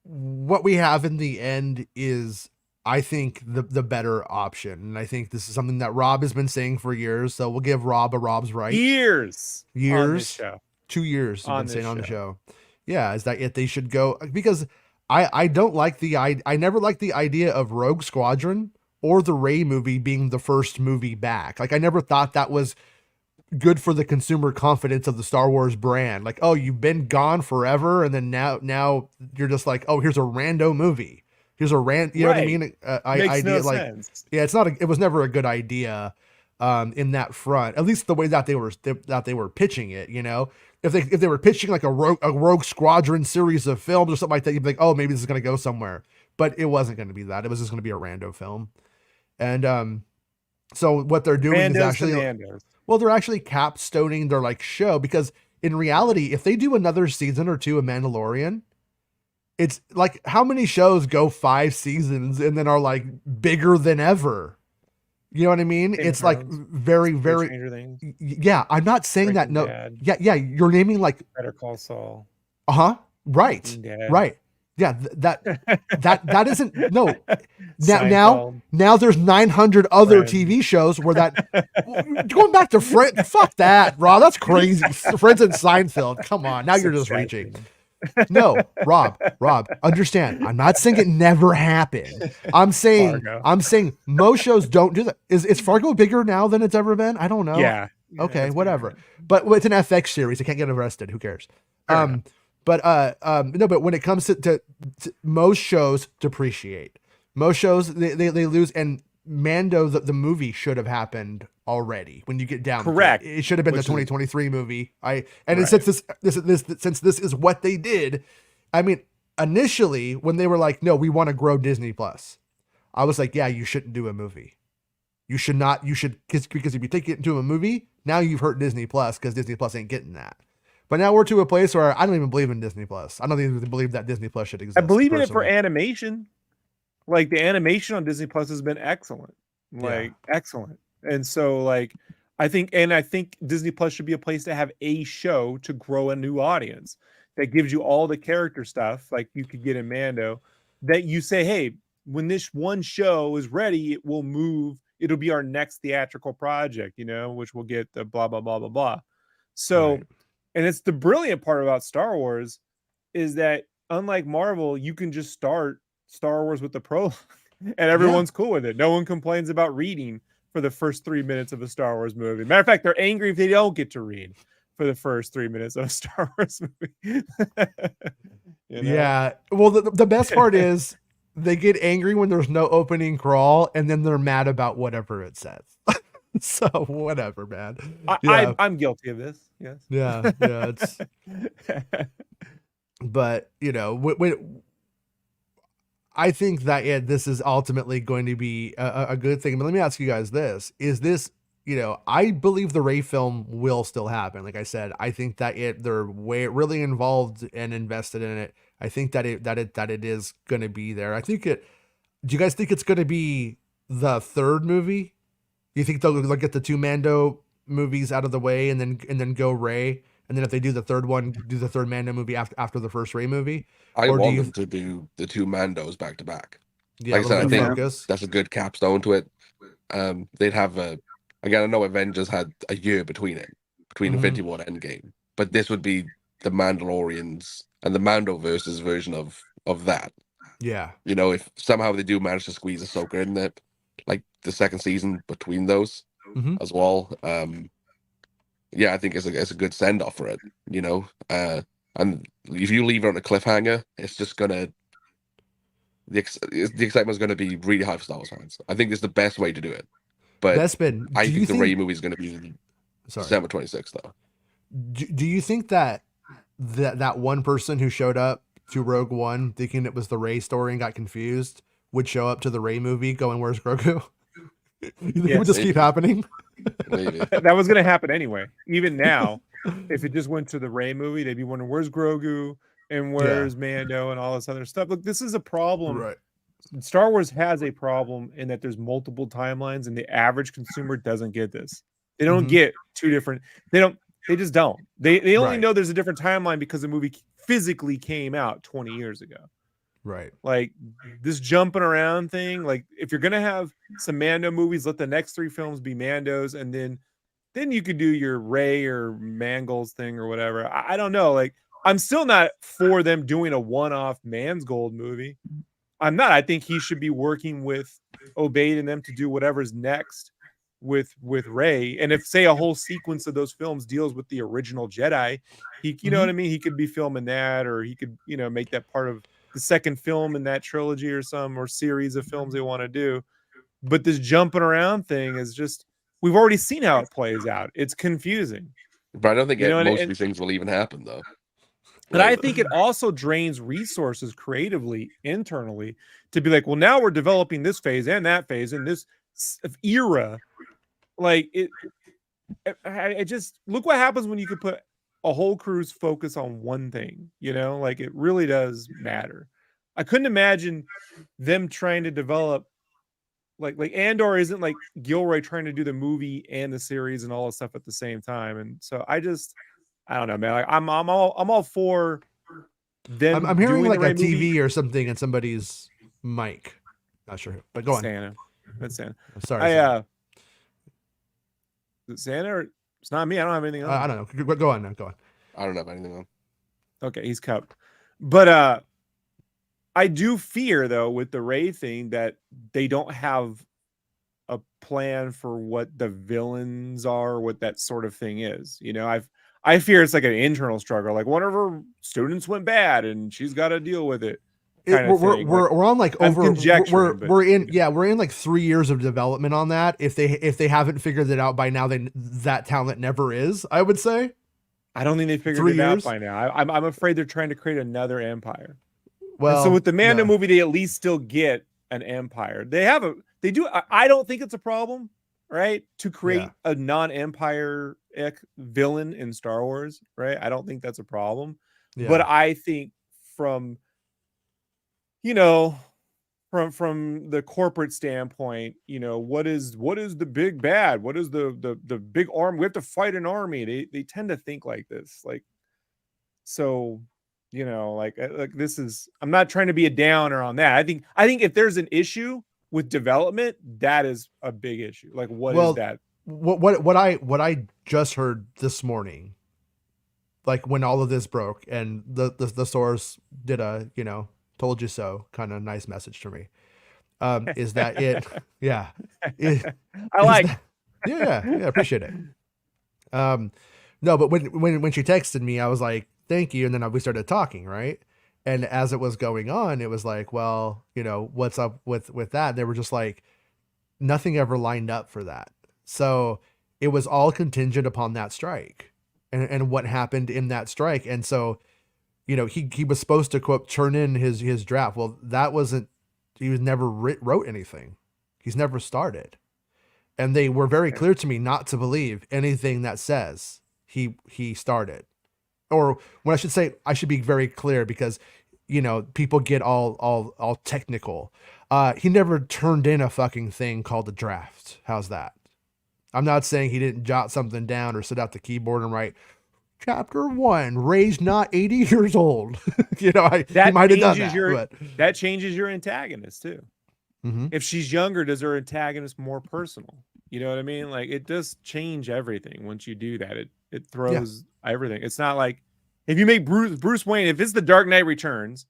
what we have in the end is, I think, the better option, and I think this is something that Rob has been saying for years. So we'll give Rob a Rob's right. Years on this show. 2 years On been this saying on the show. show. Yeah, is that they should go, because I don't like I never liked the idea of Rogue Squadron or the Rey movie being the first movie back. Like I never thought that was good for the consumer confidence of the Star Wars brand. Like, oh, you've been gone forever, and then now you're just like, oh, here's a rando movie. Here's a you know what I mean? Makes idea no like sense. yeah, it was never a good idea in that front. At least the way that they were pitching it, you know. If they were pitching like a Rogue Squadron series of films or something like that, you'd be like, oh, maybe this is gonna go somewhere. But it wasn't gonna be that. It was just gonna be a rando film. And so what they're doing is actually they're actually capstoning their like show, because in reality, if they do another season or two of Mandalorian, it's like, how many shows go 5 seasons and then are like bigger than ever? You know what I mean? It's like very, very, yeah. I'm not saying that. No. Bad. Yeah. You're naming like Better Call Saul. Right. Right. Yeah. That isn't, no. Now there's 900 other TV shows where that going back to Friends. Fuck that, Rob. That's crazy. Friends and Seinfeld. Come on. Now you're just reaching. No, Rob, understand. I'm not saying it never happened. I'm saying most shows don't do that. Is Fargo bigger now than it's ever been? I don't know. Yeah. Okay, whatever. But it's an FX series. They can't get arrested. Who cares? No, but when it comes to most shows depreciate. Most shows they lose, and Mando the movie should have happened already. When you get down, correct, it should have been the 2023 movie. Since this is what they did, I mean, initially when they were like, no, we want to grow Disney Plus, I was like, yeah, you shouldn't do a movie. You should not. You should, because if you take it into a movie, now you've hurt Disney Plus, because Disney Plus ain't getting that. But now we're to a place where I don't even believe in Disney Plus. I don't even believe that Disney Plus should exist. I believe in it for animation. Like the animation on Disney Plus has been excellent. Excellent. And so I think Disney Plus should be a place to have a show to grow a new audience that gives you all the character stuff like you could get in Mando, that you say, hey, when this one show is ready, it will move. It'll be our next theatrical project, you know, which will get the blah, blah, blah, blah, blah. So, right. And it's the brilliant part about Star Wars is that unlike Marvel, you can just start Star Wars with the prologue and everyone's cool with it. No one complains about reading for the first 3 minutes of a Star Wars movie. Matter of fact, they're angry if they don't get to read for the first 3 minutes of a Star Wars movie. You know? Yeah. Well, the best part is they get angry when there's no opening crawl, and then they're mad about whatever it says. So whatever, man. I'm guilty of this. Yes. Yeah. It's. But you know, I think that this is ultimately going to be a good thing. But let me ask you guys this: is this, you know, I believe the Rey film will still happen. Like I said, I think that they're really involved and invested in it. I think that it is going to be there. I think it. Do you guys think it's going to be the third movie? You think they'll get the 2 Mando movies out of the way and then go Rey, and then if they do the third one, do the third Mando movie after the first Rey movie? I want them to do the 2 Mandos back to back. Yeah, like I said, I think that's a good capstone to it. They'd have again, I know Avengers had a year between Infinity War and Endgame, but this would be the Mandalorians and the Mando-verse version of that. Yeah. You know, if somehow they do manage to squeeze Ahsoka in there, like the second season between those as well. Yeah, I think it's a good send off for it. You know, And if you leave it on a cliffhanger, it's just gonna the excitement is gonna be really high for Star Wars fans. I think it's the best way to do it. But Bespin, I do you think the think? Rey movie is gonna be Sorry. December 26th, though. Do you think that that one person who showed up to Rogue One thinking it was the Rey story and got confused would show up to the Rey movie going, "Where's Grogu?" You think it would Yes. just keep happening? Maybe. That was going to happen anyway. Even now, if it just went to the Rey movie, they'd be wondering where's Grogu and where's Mando and all this other stuff. Look, this is a problem. Right. Star Wars has a problem in that there's multiple timelines, and the average consumer doesn't get this. They don't get two different. They just don't. They only know there's a different timeline because the movie physically came out 20 years ago. Right. Like this jumping around thing. Like if you're gonna have some Mando movies, let the next 3 films be Mandos, and then you could do your Rey or Mangles thing or whatever. I don't know. Like I'm still not for them doing a one-off Man's Gold movie. I'm not. I think he should be working with Obaid and them to do whatever's next with Rey. And if say a whole sequence of those films deals with the original Jedi, he you know what I mean? He could be filming that, or he could, make that part of the second film in that trilogy or series of films they want to do. But this jumping around thing is just, we've already seen how it plays out. It's confusing. But I don't think most of these things will even happen, though. But I think it also drains resources creatively, internally, to be like, well, now we're developing this phase and that phase in this era. Like I just look what happens when you could put a whole crew's focus on one thing, like it really does matter. I couldn't imagine them trying to develop like Andor isn't like Gilroy trying to do the movie and the series and all this stuff at the same time. And so I don't know, man. Like I'm all for them. I'm hearing like a TV movie or something in somebody's mic. Not sure who, but go on. Santa. That's Santa. Sorry. Is it Santa or it's not me? I don't have anything on. I don't know. Go on now. Go on. I don't have anything on. Okay, he's cupped. But I do fear though with the Rey thing that they don't have a plan for what the villains are, what that sort of thing is. I fear it's like an internal struggle. Like one of her students went bad and she's got to deal with it. We're on like over we're in yeah. We're in like 3 years of development on that. If they haven't figured it out by now, then that talent never is, I would say. I don't think they figured it out by now. I'm afraid they're trying to create another empire. Well, and so with the Mando movie, they at least still get an empire. They do. I don't think it's a problem, right? To create a non-empire villain in Star Wars, right? I don't think that's a problem. Yeah. But I think from the corporate standpoint, what is the big bad? What is the big army? We have to fight an army. They tend to think like this, like so. Like this is. I'm not trying to be a downer on that. I think if there's an issue with development, that is a big issue. Like what is that? What I just heard this morning, like when all of this broke and the source did a told you so kind of nice message to me, is that appreciate it. No, but when she texted me, I was like, thank you, and then we started talking, right? And as it was going on, it was like, well, what's up with that? They were just like, nothing ever lined up for that. So it was all contingent upon that strike and what happened in that strike. And so, he was supposed to, quote, turn in his draft. Well, that wasn't, he was never wrote anything. He's never started. And they were very clear to me not to believe anything that says he started. Or when I should be very clear because, people get all technical. He never turned in a fucking thing called the draft. How's that? I'm not saying he didn't jot something down or sit at the keyboard and write Chapter 1, Rey's not 80 years old. He might have done that. That changes your antagonist too. Mm-hmm. If she's younger, does her antagonist more personal? You know what I mean? Like it does change everything once you do that. It throws everything. It's not like if you make Bruce Wayne, if it's the Dark Knight Returns,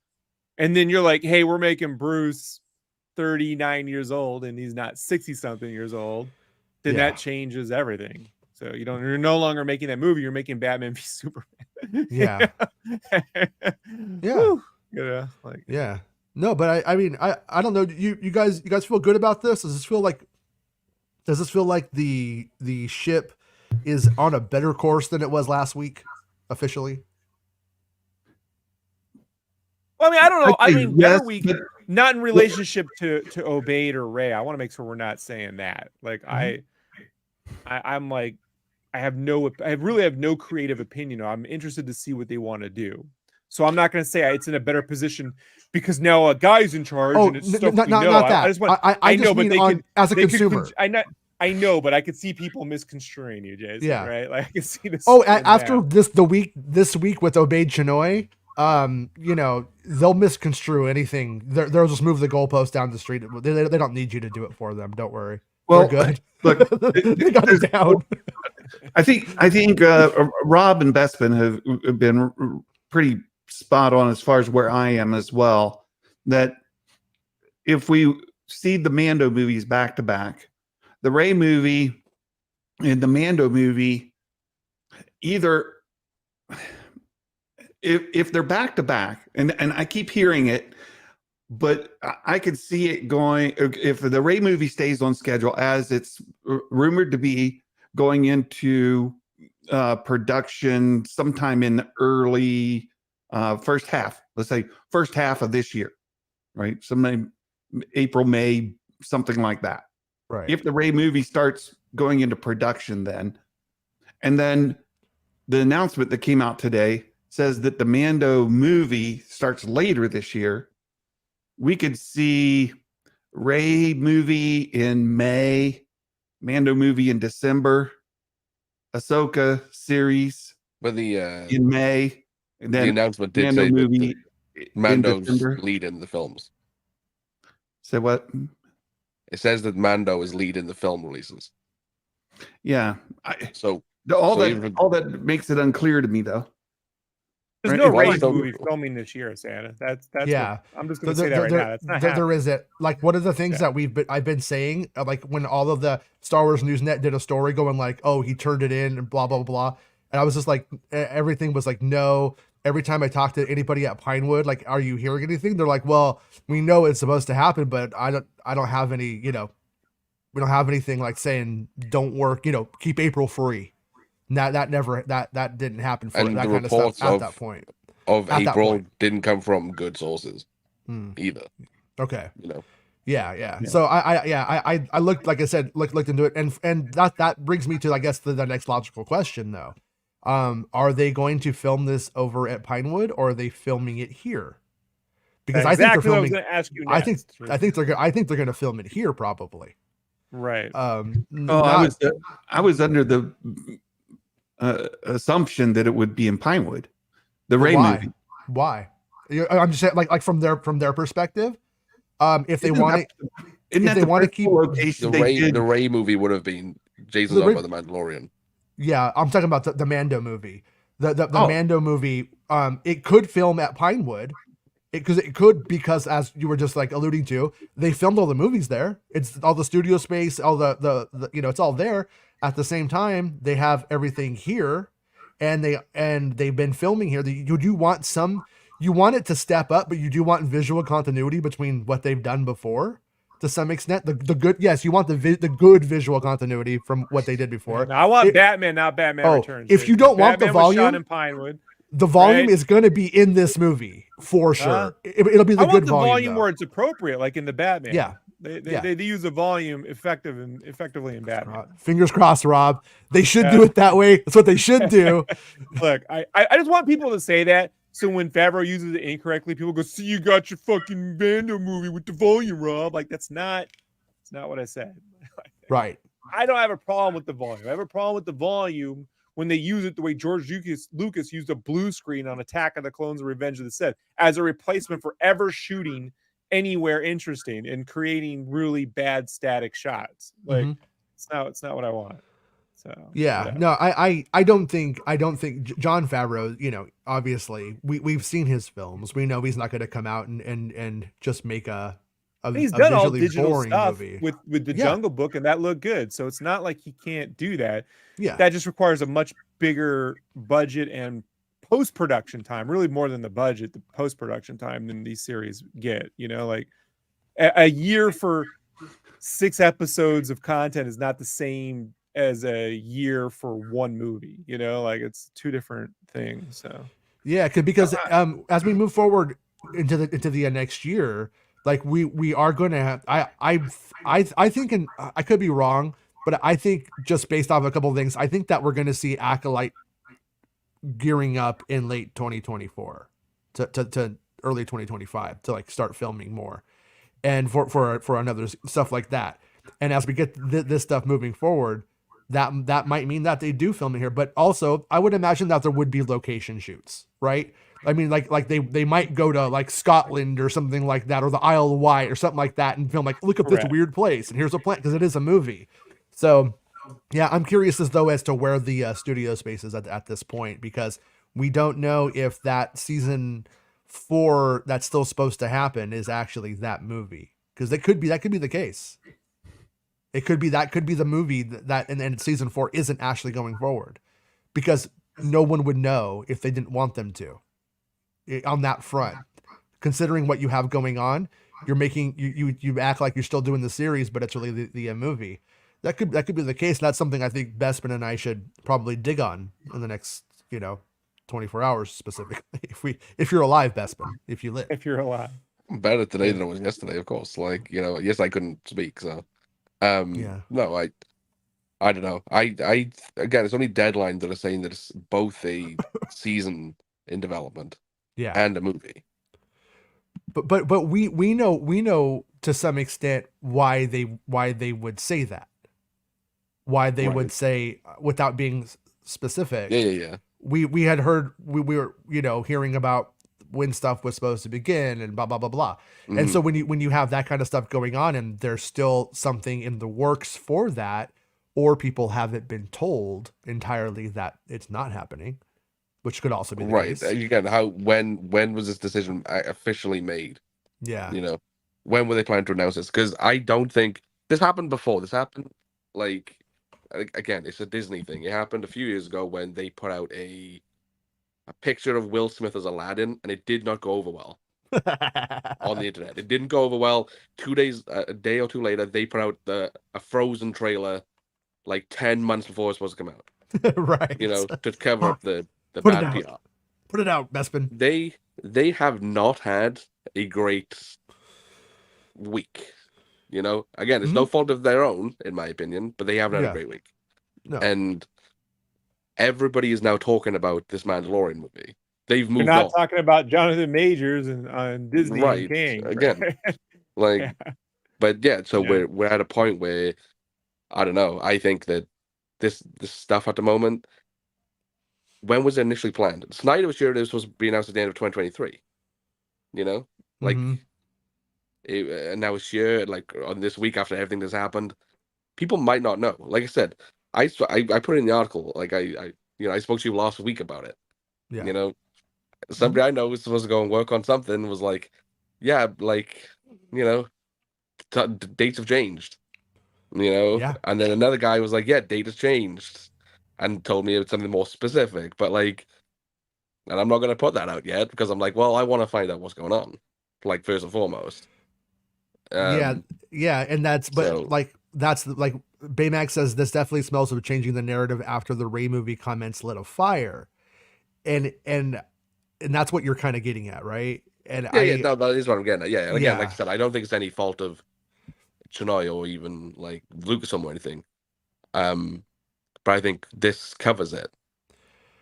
and then you're like, hey, we're making Bruce 39 years old and he's not 60 something years old, then that changes everything. So you're no longer making that movie. You're making Batman v Superman. Yeah. Yeah. Whew. You know, like Yeah. No, but I mean, I don't know. You guys feel good about this? Does this feel like the ship is on a better course than it was last week officially? Well, I mean, I don't know. I mean, yes, better week, not in relationship to Obaid or Ray. I want to make sure we're not saying that. Like I'm like, I really have no creative opinion. I'm interested to see what they want to do. So I'm not going to say it's in a better position because now a guy's in charge and it's stuff we know. Not that. I just want. I know, but they can as a consumer. I know, but I could see people misconstruing you, Jason. Yeah. Right. Like I can see this. Oh, after this week with Obaid Chinoy, you know, they'll misconstrue anything. They'll just move the goalpost down the street. They don't need you to do it for them. Don't worry. Well, they're good. Look, they got it down. I think Rob and Bespin have been pretty spot on as far as where I am as well. That if we see the Mando movies back to back, the Rey movie and the Mando movie, either if they're back to back, and I keep hearing it, but I could see it going, if the Rey movie stays on schedule as it's rumored to be, going into production sometime in early first half, let's say first half of this year, right? Sometime April, May, something like that. Right. If the Rey movie starts going into production then, and then the announcement that came out today says that the Mando movie starts later this year, we could see Rey movie in May, Mando movie in December, Ahsoka series But in May, and the then announcement did Mando say that movie Mando's in December. lead in the films. Say what? It says that Mando is lead in the film releases. Yeah. So All So that even- all that makes it unclear to me, though. There's Right, no why Rey don't- movie filming this year, Santa. That's Yeah. I'm just going to say that right now. That's not happening. There isn't. Like, one of the things that I've been saying, like when all of the Star Wars Newsnet did a story going like, oh, he turned it in and blah blah blah, and I was just like, everything was like, no. Every time I talk to anybody at Pinewood, like, are you hearing anything? They're like, well, we know it's supposed to happen, but I don't have any, you know, we don't have anything like saying don't work, you know, keep April free. That never that didn't happen for And that the kind of stuff reports at of- that point. of At that April point. didn't come from good sources either. Okay. You know, Yeah. So I looked, like I said, looked into it, and that brings me to, I guess, the next logical question though. Are they going to film this over at Pinewood, or are they filming it here? Because That's I think exactly they're what I was filming. going to ask you I next. think they're going to film it here probably. Right. I was under the assumption that it would be in Pinewood, the Rey movie. Why? I'm just saying, like from their perspective. If they want to, if they want to keep location, the Rey movie would have been Jason's over the Mandalorian. Yeah, I'm talking about the Mando movie. The Oh. Mando movie. It could film at Pinewood. Because as you were just like alluding to, they filmed all the movies there. It's all the studio space, all the you know, it's all there. At the same time, they have everything here, and they've been filming here. You want it to step up, but you do want visual continuity between what they've done before to some extent. The good, yes, you want the good visual continuity from what they did before. Now, I want Batman, not Batman Returns. If you don't want the Batman was shot volume, in Pinewood. the volume Right? is going to be in this movie for sure. It'll be the I good want the volume, volume though. where it's appropriate, like in the Batman. Yeah. They use the volume effectively in Batman. Fingers crossed, Rob. They should do it that way. That's what they should do. Look, I just want people to say that, so when Favreau uses it incorrectly, people go, "See, you got your fucking Mando movie with the volume, Rob." Like it's not what I said. Right. I don't have a problem with the volume. I have a problem with the volume when they use it the way George Lucas used a blue screen on Attack of the Clones and Revenge of the Sith as a replacement for ever shooting anywhere interesting and creating really bad static shots. Like it's not what I want. So yeah. No, I don't think Jon Favreau, you know, obviously we've seen his films. We know he's not going to come out and just make a He's done all visually digital boring stuff movie. with the Yeah. Jungle Book, and that looked good. So it's not like he can't do that. Yeah. That just requires a much bigger budget and post-production time, really more than the budget, the post-production time than these series get. You know, like a year for 6 episodes of content is not the same as a year for one movie. You know, like it's 2 different things. So Yeah, because as we move forward into the next year, like we are going to have I think, and I could be wrong, but I think just based off a couple of things, I think that we're going to see Acolyte gearing up in late 2024 to early 2025 to like start filming more, and for another stuff like that. And as we get this stuff moving forward, that might mean that they do film it here, but also I would imagine that there would be location shoots, right? I mean, like they might go to like Scotland or something like that, or the Isle of Wight or something like that, and film like, look at this weird place, and here's a plant, because it is a movie. So yeah, I'm curious as to where the studio space is at this point, because we don't know if that season 4 that's still supposed to happen is actually that movie, because that could be the case. It could be the movie that and season 4 isn't actually going forward, because no one would know if they didn't want them to on that front. Considering what you have going on, you're making you act like you're still doing the series, but it's really the movie. That could be the case. And that's something I think Bespin and I should probably dig on in the next 24 hours specifically. If you're alive, Bespin, if you live. if you're alive. I'm better today than I was yesterday, of course. Like, yes, I couldn't speak, so no, I don't know. I again, it's only Deadline that are saying that it's both a season in development, and a movie. But we know to some extent why they would say that. Why they would say, without being specific. Yeah. We had heard, we were hearing about when stuff was supposed to begin and blah blah blah blah. Mm-hmm. And so when you have that kind of stuff going on, and there's still something in the works for that, or people haven't been told entirely that it's not happening, which could also be the case. Again, when was this decision officially made? Yeah. When were they planning to announce this? Because I don't think this happened before. This happened, like, again, it's a Disney thing. It happened a few years ago when they put out a picture of Will Smith as Aladdin, and it did not go over well on the internet. It didn't go over well. 2 days, a day or two later, they put out a Frozen trailer like 10 months before it was supposed to come out. Right. To cover up the bad PR. Put it out, Bespin. They have not had a great week. Again, it's no fault of their own, in my opinion, but they haven't had a great week. No. And everybody is now talking about this Mandalorian movie. They've moved on. You're not talking about Jonathan Majors and Disney and King. Again. But yeah, so we're at a point where, I don't know, I think that this stuff at the moment, when was it initially planned? Snyder was sure it was supposed to be announced at the end of 2023. Like, and now it's here, like, on this week after everything that's happened, people might not know. Like I said, I put it in the article, like I spoke to you last week about it. Yeah. Somebody I know was supposed to go and work on something was like, yeah, like, dates have changed. Yeah. And then another guy was like, yeah, date has changed, and told me it's something more specific. But like, and I'm not going to put that out yet, because I'm like, well, I want to find out what's going on, like, first and foremost. Yeah, and that's like Baymax says, this definitely smells of changing the narrative after the Rey movie comments lit a fire, and that's what you're kind of getting at, right? And no, that is what I'm getting at. Yeah, and again, like I said, I don't think it's any fault of Chennai or even like Lucasfilm or anything. But I think this covers it.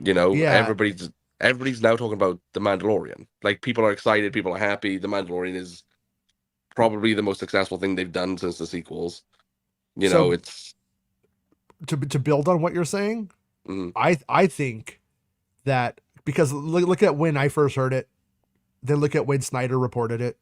Everybody's now talking about the Mandalorian. Like, people are excited, people are happy. The Mandalorian is probably the most successful thing they've done since the sequels. It's to build on what you're saying. Mm-hmm. I think that, because look at when I first heard it, then look at when Snyder reported it.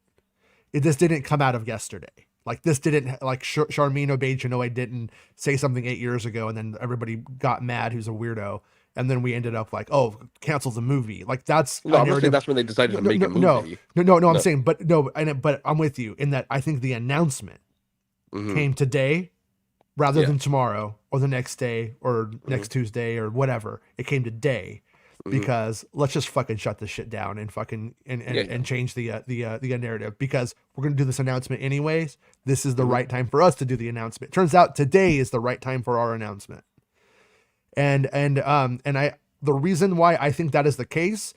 This didn't come out of yesterday. Like, this didn't, like, Charmin Obaid-Chinoy didn't say something 8 years ago and then everybody got mad who's a weirdo and then we ended up like, oh, cancel the movie. Like that's No, a I'm not saying narrative. that's when they decided to make a No, movie. I'm saying, but I'm with you in that I think the announcement came today rather than tomorrow or the next day or next Tuesday or whatever. It came today because let's just fucking shut this shit down and fucking and change the narrative, because we're gonna do this announcement anyways. This is the right time for us to do the announcement. Turns out today is the right time for our announcement. And the reason why I think that is the case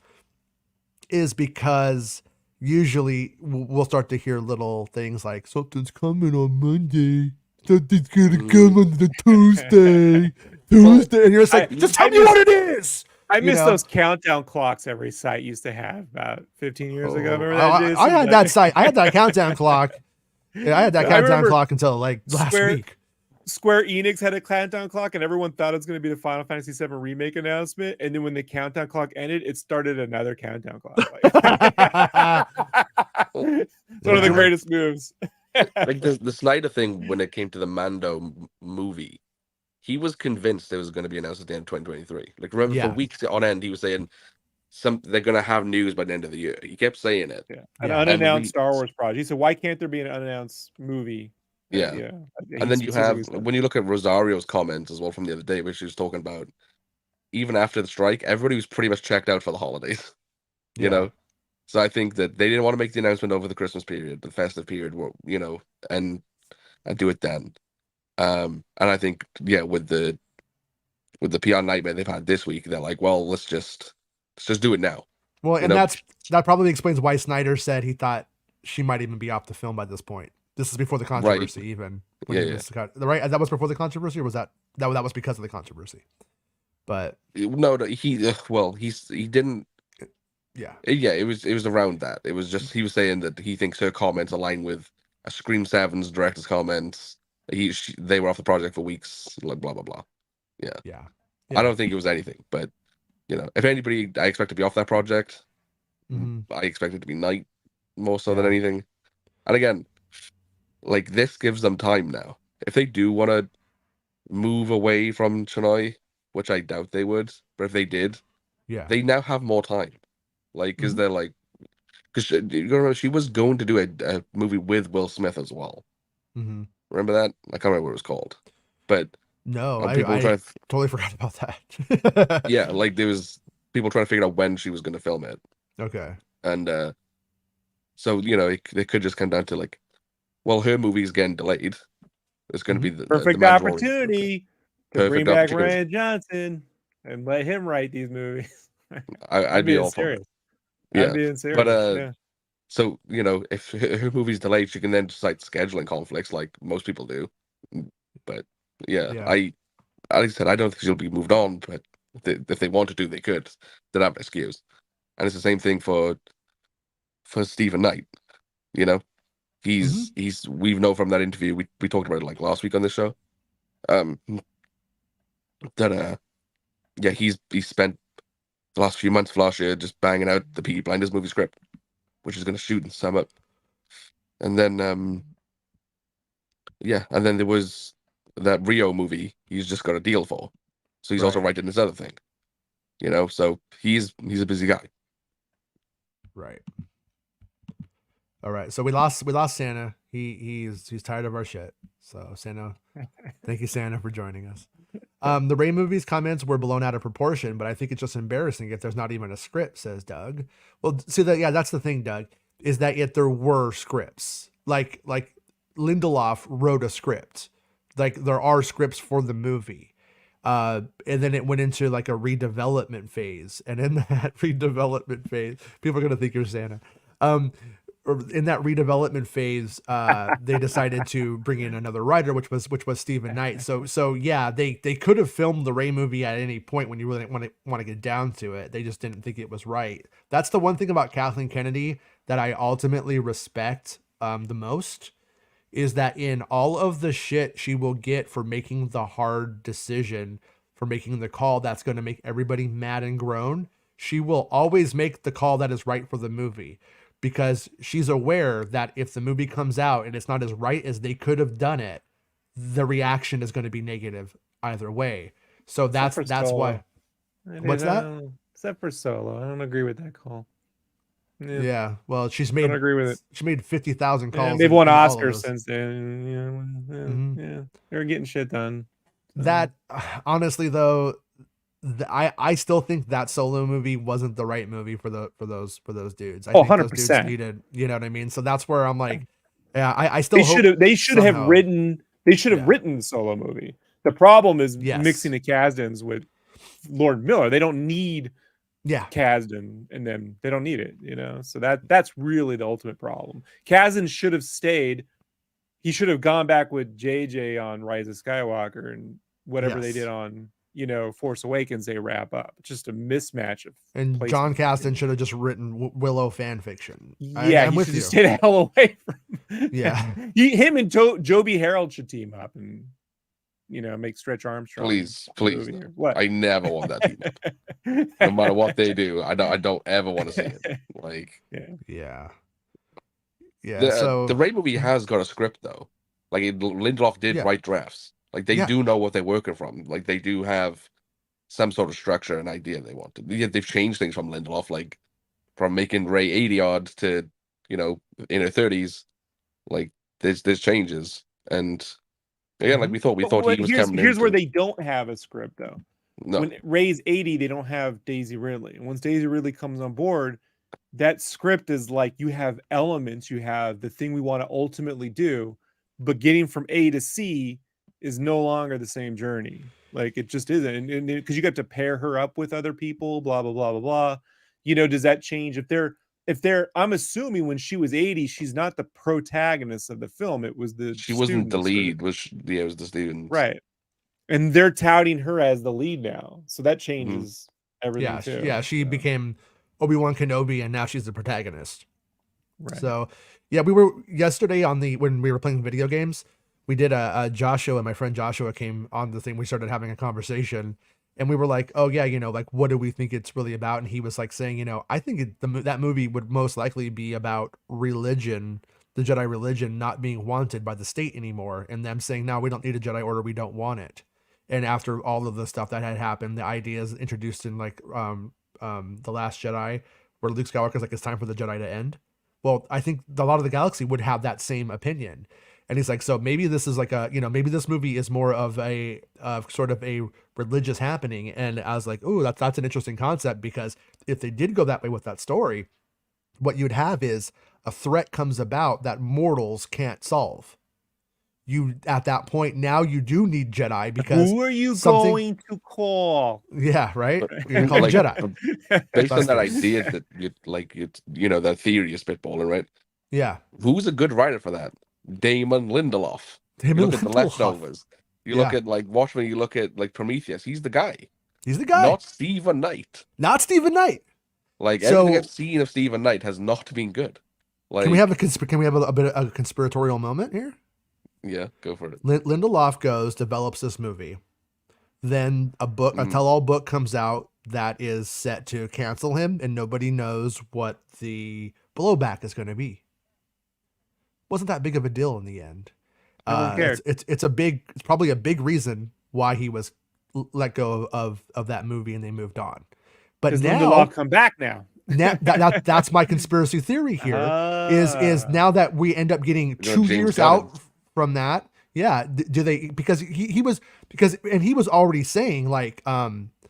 is because usually we'll start to hear little things like something's coming on Monday, something's gonna come on the Tuesday, and you're just like, just tell me what it is. I miss those countdown clocks every site used to have about 15 years ago. Remember that? I had that site. I had that countdown clock. Yeah, I had that countdown clock until like last week. Square Enix had a countdown clock, and everyone thought it was going to be the Final Fantasy VII remake announcement. And then when the countdown clock ended, it started another countdown clock. It's one of the greatest moves. Like the Snyder thing, when it came to the Mando movie, he was convinced it was going to be announced at the end of 2023. Like, remember, for weeks on end, he was saying they're going to have news by the end of the year. He kept saying it. Yeah. An unannounced Star Wars project. He said, "Why can't there be an unannounced movie?" Yeah. And then you have, when you look at Rosario's comments as well from the other day, which she was talking about, even after the strike, everybody was pretty much checked out for the holidays. You know? So I think that they didn't want to make the announcement over the Christmas period, the festive period, and do it then. And I think, with the PR nightmare they've had this week, they're like, well, let's just do it now. Well, and that probably explains why Snyder said he thought she might even be off the film by this point. This is before the controversy, even. Right? That was before the controversy, or was that was because of the controversy? But no, he didn't. Yeah, it was around that. It was just, he was saying that he thinks her comments align with a Scream 7's director's comments. They were off the project for weeks, like blah blah blah. Yeah. I don't think it was anything, but if anybody, I expect to be off that project. I expect it to be Night more so than anything. And again, like, this gives them time now. If they do want to move away from Chennai, which I doubt they would, but if they did, they now have more time. Like, because they're like, because she was going to do a movie with Will Smith as well. Remember that? I can't remember what it was called, but no, I totally forgot about that. Yeah, like there was people trying to figure out when she was going to film it. Okay, and so it could just come down to like, well, her movie's getting delayed. It's going to be the perfect opportunity to bring back Rian Johnson and let him write these movies. I'd be all for it. Yeah, being serious. But so if her movie's delayed, she can then cite scheduling conflicts like most people do. But like I said, I don't think she'll be moved on. But if they want to do, they could. They don't have an excuse. And it's the same thing for Stephen Knight. We've known from that interview, we talked about it like last week on this show, that he's spent the last few months of last year just banging out the Peaky Blinders movie script, which is going to shoot and sum up. And then and then there was that Rio movie he's just got a deal for, so he's also writing this other thing. So he's a busy guy. Right. All right, so we lost Santa. He's tired of our shit. So Santa, thank you, Santa, for joining us. The Rey movie's comments were blown out of proportion, but I think it's just embarrassing if there's not even a script, says Doug. Well, see that's the thing, Doug, is that yet there were scripts. Like Lindelof wrote a script. Like there are scripts for the movie. And then it went into like a redevelopment phase. And in that redevelopment phase, people are gonna think you're Santa. In that redevelopment phase, they decided to bring in another writer, which was Stephen Knight. So yeah, they could have filmed the Rey movie at any point when you really want to get down to it. They just didn't think it was right. That's the one thing about Kathleen Kennedy that I ultimately respect the most, is that in all of the shit she will get for making the hard decision, for making the call that's going to make everybody mad and groan, she will always make the call that is right for the movie. Because she's aware that if the movie comes out and it's not as right as they could have done it, the reaction is going to be negative either way. So that's why. What's that? Except for Solo, I don't agree with that call. Yeah. Well, don't agree with it. She made 50,000 Yeah, calls. they've won in all of Oscars those. since then. Yeah, they're getting shit done. So. That honestly, though, I still think that Solo movie wasn't the right movie for those dudes. I think 100%. those dudes needed, you know what I mean? So that's where I'm like, yeah, I still they should have written the Solo movie. The problem is mixing the Kasdans with Lord Miller. They don't need Kasdan and them. They don't need it, you know. So that's really the ultimate problem. Kasdan should have stayed. He should have gone back with JJ on Rise of Skywalker and whatever they did on, you know, Force Awakens. They wrap up. Just a mismatch of. And John Kasdan should have just written Willow fan fiction. Yeah, he should just stay the hell away from. Yeah, him and Joby Harold should team up and, you know, make Stretch Armstrong. Please. What? I never want that team up. No matter what they do, I don't ever want to see it. Like, yeah. So the Rey movie has got a script though. Like Lindelof did write drafts. Like they do know what they're working from. Like they do have some sort of structure and idea they want to. Yeah, they've changed things from Lindelof, like from making Rey 80 odd to, you know, in her 30s. Like there's changes, and like we thought he was coming. Here's where they don't have a script though. No. When Rey's 80, they don't have Daisy Ridley. And once Daisy Ridley comes on board, that script is like you have elements, you have the thing we want to ultimately do, but getting from A to C is no longer the same journey. Like it just isn't, because you got to pair her up with other people, blah blah blah blah blah. You know, does that change if they're? I'm assuming when she was 80, she's not the protagonist of the film. It was she wasn't the lead. It was the students, right? And they're touting her as the lead now, so that changes everything too. Yeah, she became Obi-Wan Kenobi, and now she's the protagonist. Right. So, yeah, we were yesterday when we were playing video games, we did Joshua, and my friend Joshua came on the thing. We started having a conversation, and we were like, oh yeah, you know, like what do we think it's really about? And he was like saying, you know, I think that movie would most likely be about religion, the Jedi religion not being wanted by the state anymore, and them saying, no, we don't need a Jedi Order, we don't want it. And after all of the stuff that had happened, the ideas introduced in like The Last Jedi, where Luke Skywalker's like, it's time for the Jedi to end. Well, I think a lot of the galaxy would have that same opinion. And he's like, so maybe this is like maybe this movie is more of a sort of a religious happening. And I was like, oh, that's an interesting concept, because if they did go that way with that story, what you'd have is a threat comes about that mortals can't solve. You at that point now you do need Jedi, because who are you going to call? Yeah, right. You're gonna call like, Jedi. Based on that idea that that theory is spitballing, right? Yeah. Who's a good writer for that? Damon Lindelof. You look at The Leftovers. You look at like Watchmen. You look at like Prometheus. He's the guy. Not Stephen Knight. Like everything I've seen of Stephen Knight has not been good. Like, can we have a bit of a conspiratorial moment here? Yeah, go for it. Lindelof develops this movie. Then a tell-all book comes out that is set to cancel him, and nobody knows what the blowback is going to be. Wasn't that big of a deal in the end. It's probably a big reason why he was let go of that movie and they moved on. But now Lindelof come back now. That's my conspiracy theory here. Is now that we end up getting 2 years out from that. Yeah. Do they, because he was already saying like,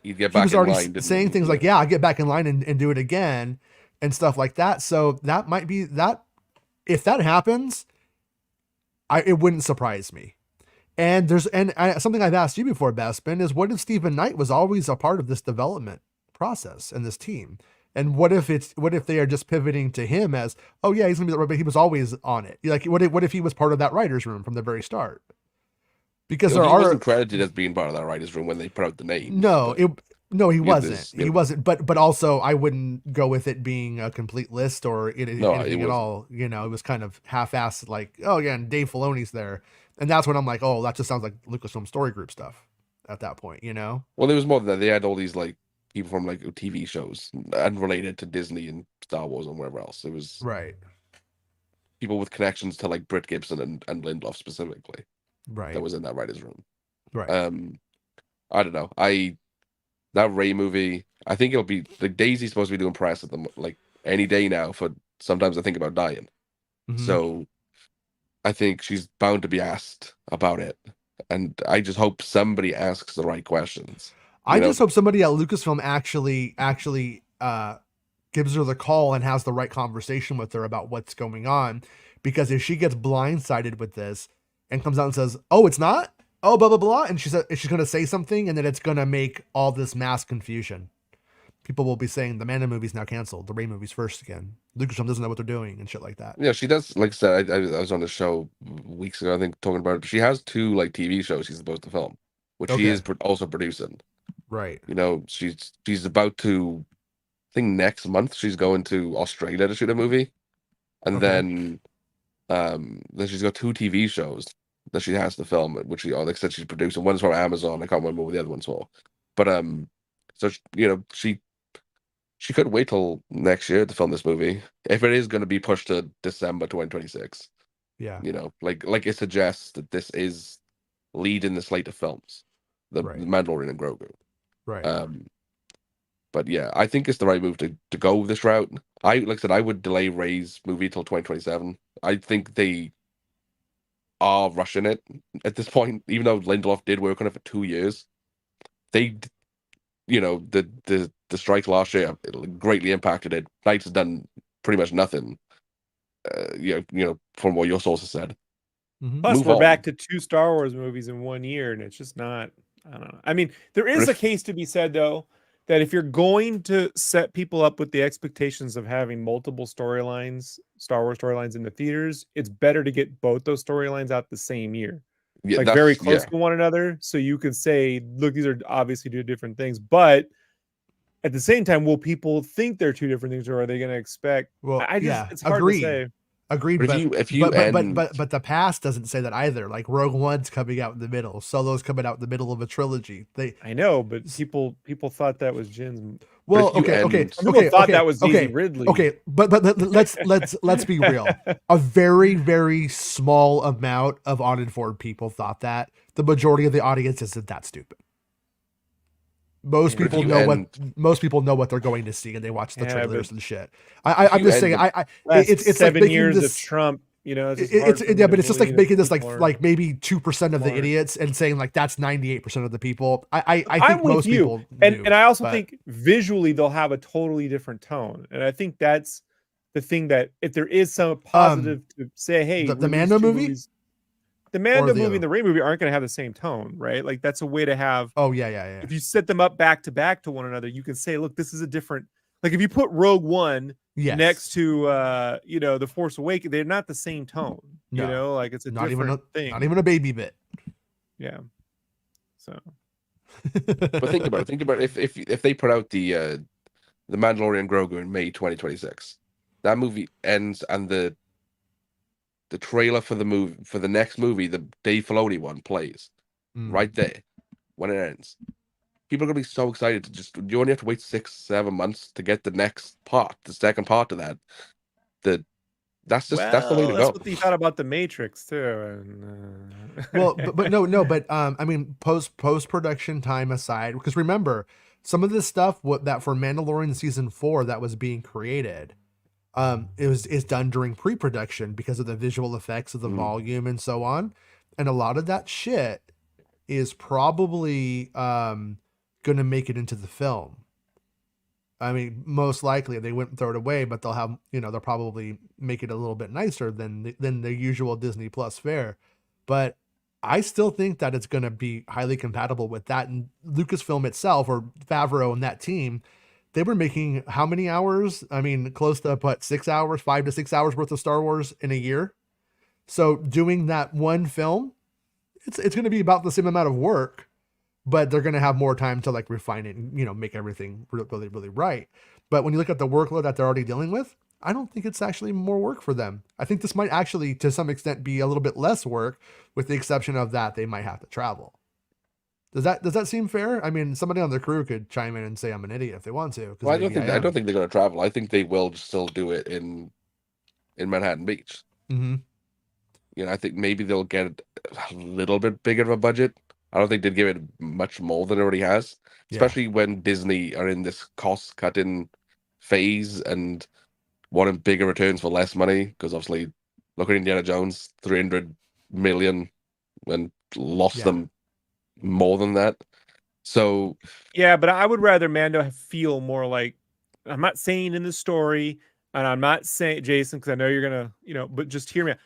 he'd get back in line, saying things like, yeah, I'll get back in line and do it again and stuff like that. So that might be that. If that happens, it wouldn't surprise me. And something I've asked you before, Bespin, is what if Stephen Knight was always a part of this development process and this team? And what if they are just pivoting to him as, oh yeah, he's gonna be the, but he was always on it. Like what if he was part of that writer's room from the very start? Because he wasn't credited as being part of that writer's room when they put out the name. No, he wasn't. He wasn't. But also, I wouldn't go with it being a complete list or anything at all. You know, it was kind of half-assed. Like, oh yeah, and Dave Filoni's there, and that's when I'm like, oh, that just sounds like Lucasfilm Story Group stuff. At that point, you know. Well, there was more than that. They had all these like people from like TV shows unrelated to Disney and Star Wars and wherever else. It was right. People with connections to like Britt Gibson and Lindelof specifically. Right. That was in that writer's room. Right. I don't know. that Rey movie, I think it'll be like Daisy's supposed to be doing press at them like any day now. For sometimes I think about dying. Mhm. So I think she's bound to be asked about it, and I just hope somebody asks the right questions. I just hope somebody at Lucasfilm actually gives her the call and has the right conversation with her about what's going on. Because if she gets blindsided with this and comes out and says, "Oh, it's not," oh, blah blah blah, and she's going to say something, and then it's going to make all this mass confusion. People will be saying the Mando movie's now canceled, the Rey movie's first again. Lucasfilm doesn't know what they're doing and shit like that. Yeah, she does. Like I said, I was on the show weeks ago, I think, talking about it. She has 2 like TV shows she's supposed to film, which she is also producing. Right. You know, she's about to. I think next month she's going to Australia to shoot a movie, and then she's got 2 TV shows that she has to film, which she, like I said, she's producing. One's for Amazon. I can't remember what the other one's for, but so you know, she could wait till next year to film this movie if it is going to be pushed to December 2026. Yeah. You know, like it suggests that this is leading the slate of films, the Mandalorian and Grogu. Right. But yeah, I think it's the right move to go this route. Like I said, I would delay Rey's movie till 2027. I think they are rushing it at this point, even though Lindelof did work on it for 2 years. They, you know, the strike last year greatly impacted it. Knights has done pretty much nothing. You know, from what your sources said. Plus, we're back to 2 Star Wars movies in 1 year, and it's just not. I don't know. I mean, there is a case to be said though, that if you're going to set people up with the expectations of having multiple storylines, Star Wars storylines in the theaters, it's better to get both those storylines out the same year. Yeah, like very close to one another. So you can say, look, these are obviously 2 different things. But at the same time, will people think they're 2 different things, or are they going to expect? Well, it's hard to say. Agreed, but but the past doesn't say that either. Like Rogue One's coming out in the middle, Solo's coming out in the middle of a trilogy. I know, but people thought that was Jin's. Well, okay. People thought that was Daisy Ridley. Okay, but let's be real. A very very small amount of uninformed people thought that. The majority of the audience isn't that stupid. Most people know what they're going to see, and they watch the trailers and shit. I'm just saying, it's 7 like years this, of Trump. You know, but it's just like making this like maybe 2% of the idiots and saying like that's 98% of the people. I think most people and I also think visually they'll have a totally different tone, and I think that's the thing that if there is some positive to say, hey, the Mando movie. The Mando movie and the Rey movie aren't going to have the same tone, right? Like that's a way to have. Oh yeah. If you set them up back to back to one another, you can say, look, this is a different. Like if you put Rogue One next to you know, The Force Awakens, they're not the same tone. No. You know, like it's a different thing. Not even a baby bit. Yeah. So. But think about it. If they put out the Mandalorian and Grogu in May 2026, that movie ends and the trailer for the next movie, the Dave Filoni one, plays right there when it ends. People are gonna be so excited to you only have to wait 6-7 months to get the next part, the second part of that. That's the way to go. That's what they thought about the Matrix too. And, well, but I mean, post production time aside, because remember some of this stuff that for Mandalorian season 4 that was being created. Is done during pre-production because of the visual effects of the volume and so on, and a lot of that shit is probably gonna make it into the film. I mean, most likely they wouldn't throw it away, but they'll have, you know, they'll probably make it a little bit nicer than the usual Disney Plus fare. But I still think that it's gonna be highly compatible with that, and Lucasfilm itself or Favreau and that team. They were making how many hours? I mean, close to 6 hours, 5 to 6 hours worth of Star Wars in a year. So doing that one film, it's going to be about the same amount of work, but they're going to have more time to like refine it and, you know, make everything really, really right. But when you look at the workload that they're already dealing with, I don't think it's actually more work for them. I think this might actually, to some extent, be a little bit less work, with the exception of that they might have to travel. Does that seem fair? I mean, somebody on the crew could chime in and say I'm an idiot if they want to. Well, I don't think they're going to travel. I think they will still do it in Manhattan Beach. Mm-hmm. You know, I think maybe they'll get a little bit bigger of a budget. I don't think they'd give it much more than it already has. especially when Disney are in this cost cutting phase and wanting bigger returns for less money. Because obviously, look at Indiana Jones, 300 million, and lost them more than that. So yeah, but I would rather Mando feel more like, I'm not saying in the story, and I'm not saying Jason, because I know you're gonna, but just hear me out.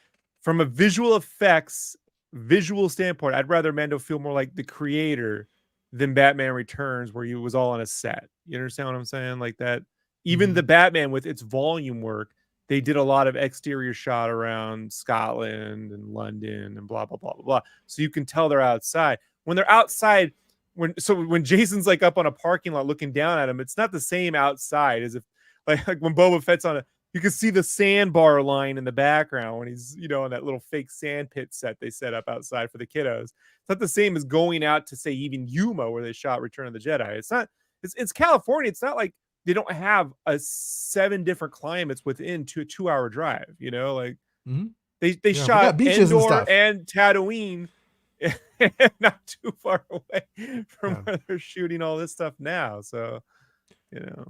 From a visual effects, visual standpoint, I'd rather Mando feel more like the creator than Batman Returns, where he was all on a set. You understand what I'm saying? Like that. Even the Batman with its volume work, they did a lot of exterior shot around Scotland and London and blah blah blah blah blah. So you can tell they're outside. When they're outside, when Jason's like up on a parking lot looking down at him, it's not the same outside as if like when Boba Fett's on you can see the sandbar line in the background when he's, on that little fake sand pit set they set up outside for the kiddos. It's not the same as going out to say even Yuma where they shot Return of the Jedi. It's not, it's California. It's not like they don't have 7 different climates within a 2-hour drive, like they shot Endor and Tatooine not too far away from where they're shooting all this stuff now. So,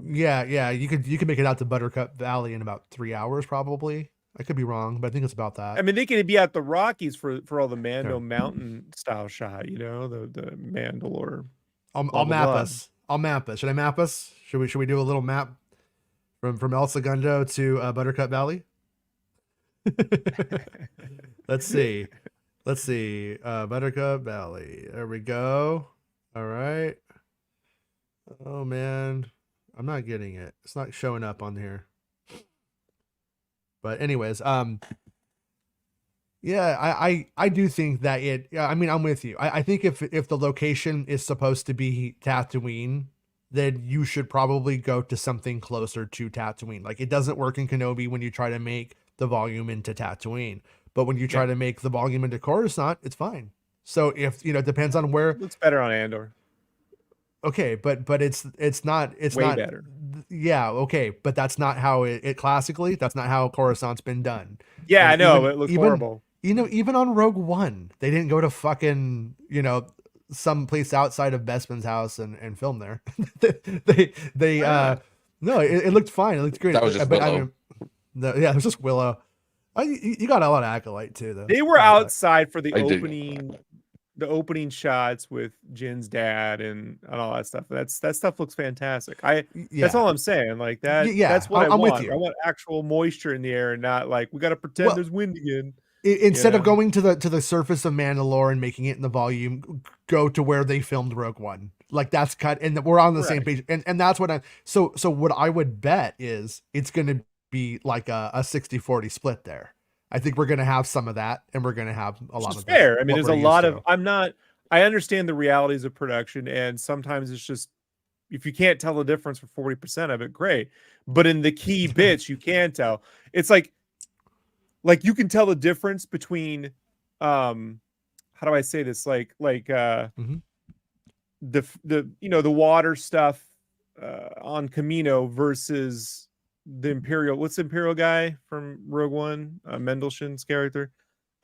Yeah, you could make it out to Buttercup Valley in about 3 hours, probably. I could be wrong, but I think it's about that. I mean, they could be at the Rockies for all the Mando mountain style shot, the Mandalore. I'll map us. I'll map us. Should I map us? Should we do a little map from El Segundo to Buttercup Valley? Let's see. Buttercup Valley. There we go. All right. Oh man, I'm not getting it. It's not showing up on here. But anyways, yeah, I do think that I mean, I'm with you. I think if the location is supposed to be Tatooine, then you should probably go to something closer to Tatooine. Like, it doesn't work in Kenobi when you try to make the volume into Tatooine, but when you try to make the volume into Coruscant, it's fine. So if it depends on where. It looks better on Andor. Okay, but it's not way better. Yeah, okay, but that's not how it classically. That's not how Coruscant's been done. Yeah, I know, but it looks horrible. Even on Rogue One, they didn't go to fucking some place outside of Bespin's house and film there. they no, it looked fine. It looked great. That was just Willow. It was just Willow. You got a lot of Acolyte too, though. They were outside for the opening. The opening shots with Jin's dad and all that stuff. That stuff looks fantastic. That's all I'm saying. Like that. Yeah, that's what I want. I want actual moisture in the air and not like we got to pretend there's wind again. Instead of going to the surface of Mandalore and making it in the volume, go to where they filmed Rogue One. Like, that's cut, and we're on the same page. And that's what so what I would bet is it's going to be like a 60-40 split there. I think we're going to have some of that, and we're going to have a lot of fair. I mean, there's a lot of. I understand the realities of production, and sometimes it's just if you can't tell the difference for 40% of it, great. But in the key bits, you can tell. It's like you can tell the difference between, how do I say this? Like the water stuff on Camino versus the Imperial. What's the Imperial guy from Rogue One? Mendelsohn's character,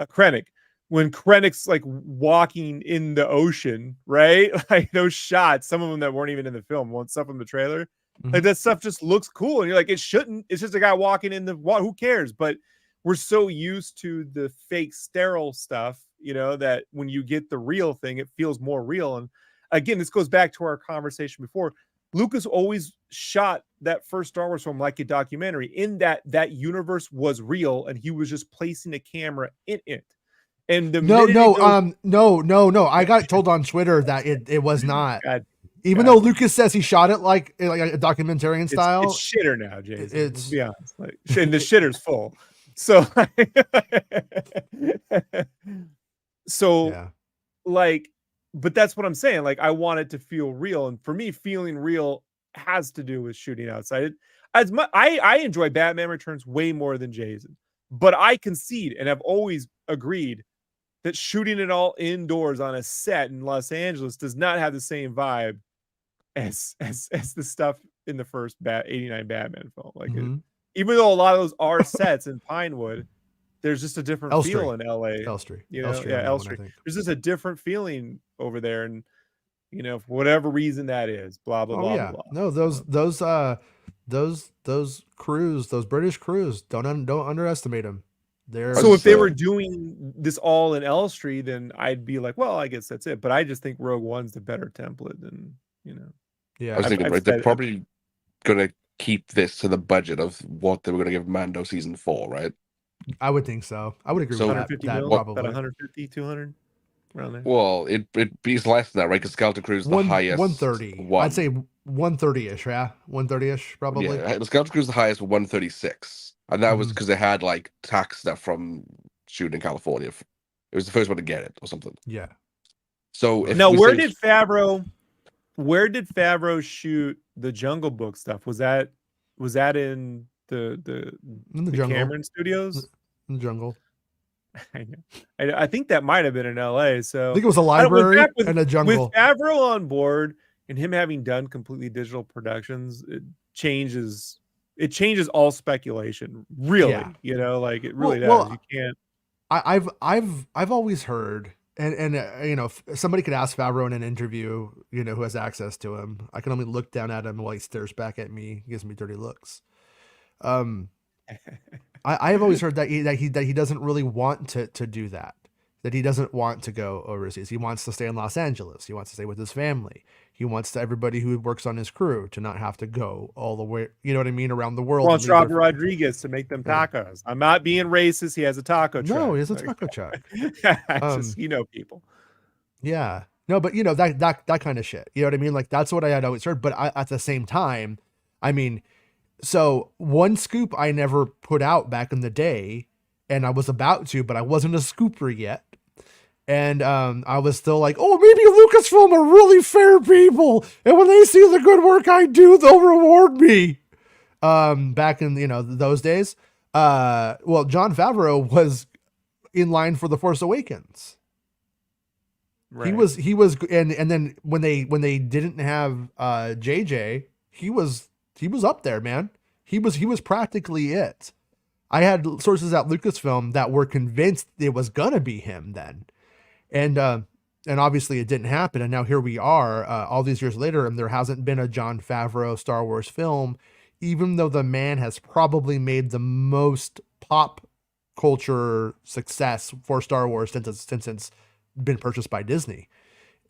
Krennic. When Krennic's like walking in the ocean, right? Like those shots, some of them that weren't even in the film, stuff from the trailer, like that stuff just looks cool. And you're like, it shouldn't. It's just a guy walking in the water. Who cares? But we're so used to the fake sterile stuff, that when you get the real thing, it feels more real. And again, this goes back to our conversation before. Lucas always shot that first Star Wars film like a documentary, in that universe was real, and he was just placing a camera in it. And no. I got told on Twitter that it was not. Even God. Though Lucas says he shot it like a documentarian style. It's shitter now, Jason. Let's be honest. And the shitter's full. So, but that's what I'm saying. Like, I want it to feel real, and for me, feeling real has to do with shooting outside. I enjoy Batman Returns way more than Jason, but I concede and have always agreed that shooting it all indoors on a set in Los Angeles does not have the same vibe as the stuff in the first 89 Batman film. Like, even though a lot of those are sets in Pinewood, there's just a different feel in LA. Elstree. Elstree. There's just a different feeling over there. And You know, for whatever reason that is. Blah blah Oh blah yeah, blah. no, those crews, those British crews, don't underestimate them. They're So if they were So- doing this all in Elstree, then I'd be like, well, I guess that's it. But I just think Rogue One's the better template than, you know. yeah. I was thinking, I've right, they're said- probably gonna keep this to the budget of what they were gonna give Mando season 4, right? I would think so. I would agree So with that. 150 That mil, probably. about 150, 200, around there. Well, it is less than that, right? Because Skeleton Crew is the highest. 130. one. I'd say 130ish. Yeah, 130ish probably. Yeah, the Skeleton Crew is the highest with 136, and that was Mhm. because they had like tax stuff from shooting in California. It was the first one to get it or something. Yeah. So if Now, we where say- did Favreau shoot the Jungle Book stuff? Was that in the In the jungle. Cameron Studios? In the jungle. I know. I think that might have been in LA. So I think it was a I don't- with library Fa- with- and a jungle. With Favreau on board and him having done completely digital productions, it changes all speculation. Really, Yeah. you know, like it really Well, does. You can't. I've always heard, and you know, if somebody could ask Favreau in an interview, you know, who has access to him. I can only look down at him while he stares back at me, gives me dirty looks. I have always heard that he doesn't really want to do that. That he doesn't want to go overseas. He wants to stay in Los Angeles. He wants to stay with his family. He wants everybody who works on his crew to not have to go all the way, you know what I mean, around the world. Wants and leave Robert their- Rodriguez to make them Yeah. tacos. I'm not being racist. He has a taco truck. No, he has a taco truck. It's just, you know, people. Yeah. No, but you know, that kind of shit. You know what I mean? Like that's what I had always heard. But at the same time, I mean, so one scoop I never put out back in the day, and I was about to, but I wasn't a scooper yet. And I was still like, oh, maybe Lucasfilm are really fair people, and when they see the good work I do, they'll reward me. Back in, you know, those days. Well, Jon Favreau was in line for The Force Awakens. Right. He was, and then when they didn't have JJ, he was up there, man. He was practically it. I had sources at Lucasfilm that were convinced it was gonna be him then, and obviously it didn't happen. And now here we are, all these years later, and there hasn't been a Jon Favreau Star Wars film, even though the man has probably made the most pop culture success for Star Wars since it's been purchased by Disney.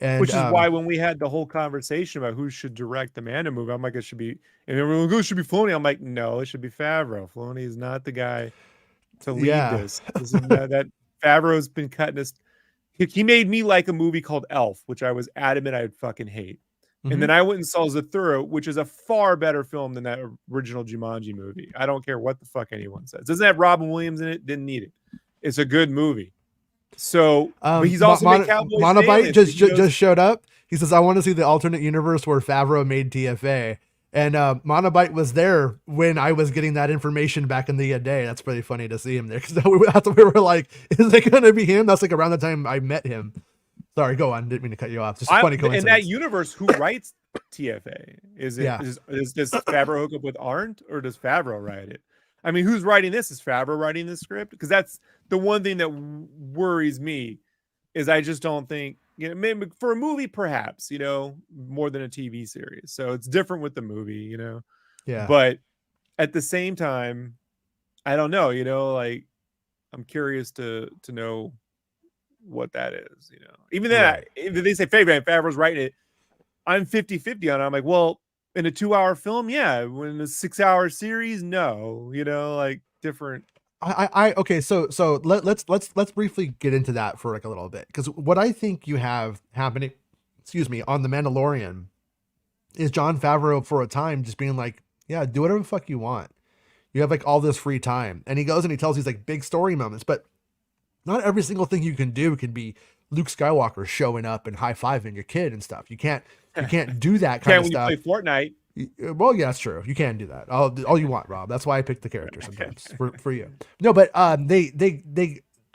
And which is why when we had the whole conversation about who should direct the Mando movie, I'm like, it should be, and everyone goes, it should be Filoni. I'm like, no, it should be Favreau. Filoni is not the guy to lead this. This is that Favreau's been cutting us. He made me like a movie called Elf, which I was adamant I'd fucking hate. And then I went and saw Zathura, which is a far better film than that original Jumanji movie. I don't care what the fuck anyone says. Doesn't have Robin Williams in it? Didn't need it. It's a good movie. So, but he's also made Cowboys and Monobite Aliens. just showed up. He says, I want to see the alternate universe where Favreau made TFA. And Monobite was there when I was getting that information back in the day. That's pretty funny to see him there. Because we were like, is it going to be him? That's like around the time I met him. Sorry, go on. Didn't mean to cut you off. Just a funny coincidence. In that universe, who writes TFA? Does Favreau hook up with Arndt, or does Favreau write it? I mean, who's writing this? Is Favreau writing this script? Because that's the one thing that worries me, is I just don't think, you know, maybe for a movie, perhaps, you know, more than a TV series. So it's different with the movie, you know. Yeah. But at the same time, I don't know, you know, like I'm curious to know what that is, you know. Even then, Right. if they say Favreau's writing it, I'm 50-50 on it. I'm like, well, in a 2-hour film, yeah. When a 6-hour series, no, you know, like different. Okay, so let's briefly get into that for like a little bit, because what I think you have happening, on The Mandalorian, is Jon Favreau for a time just being like, yeah, do whatever the fuck you want. You have like all this free time, and he goes and he tells these like big story moments, but not every single thing you can do can be Luke Skywalker showing up and high-fiving your kid and stuff. You can't do that kind of When stuff. you play Fortnite. Well, yeah, that's true. You can do that. All you want, Rob. That's why I picked the character sometimes for you. No, but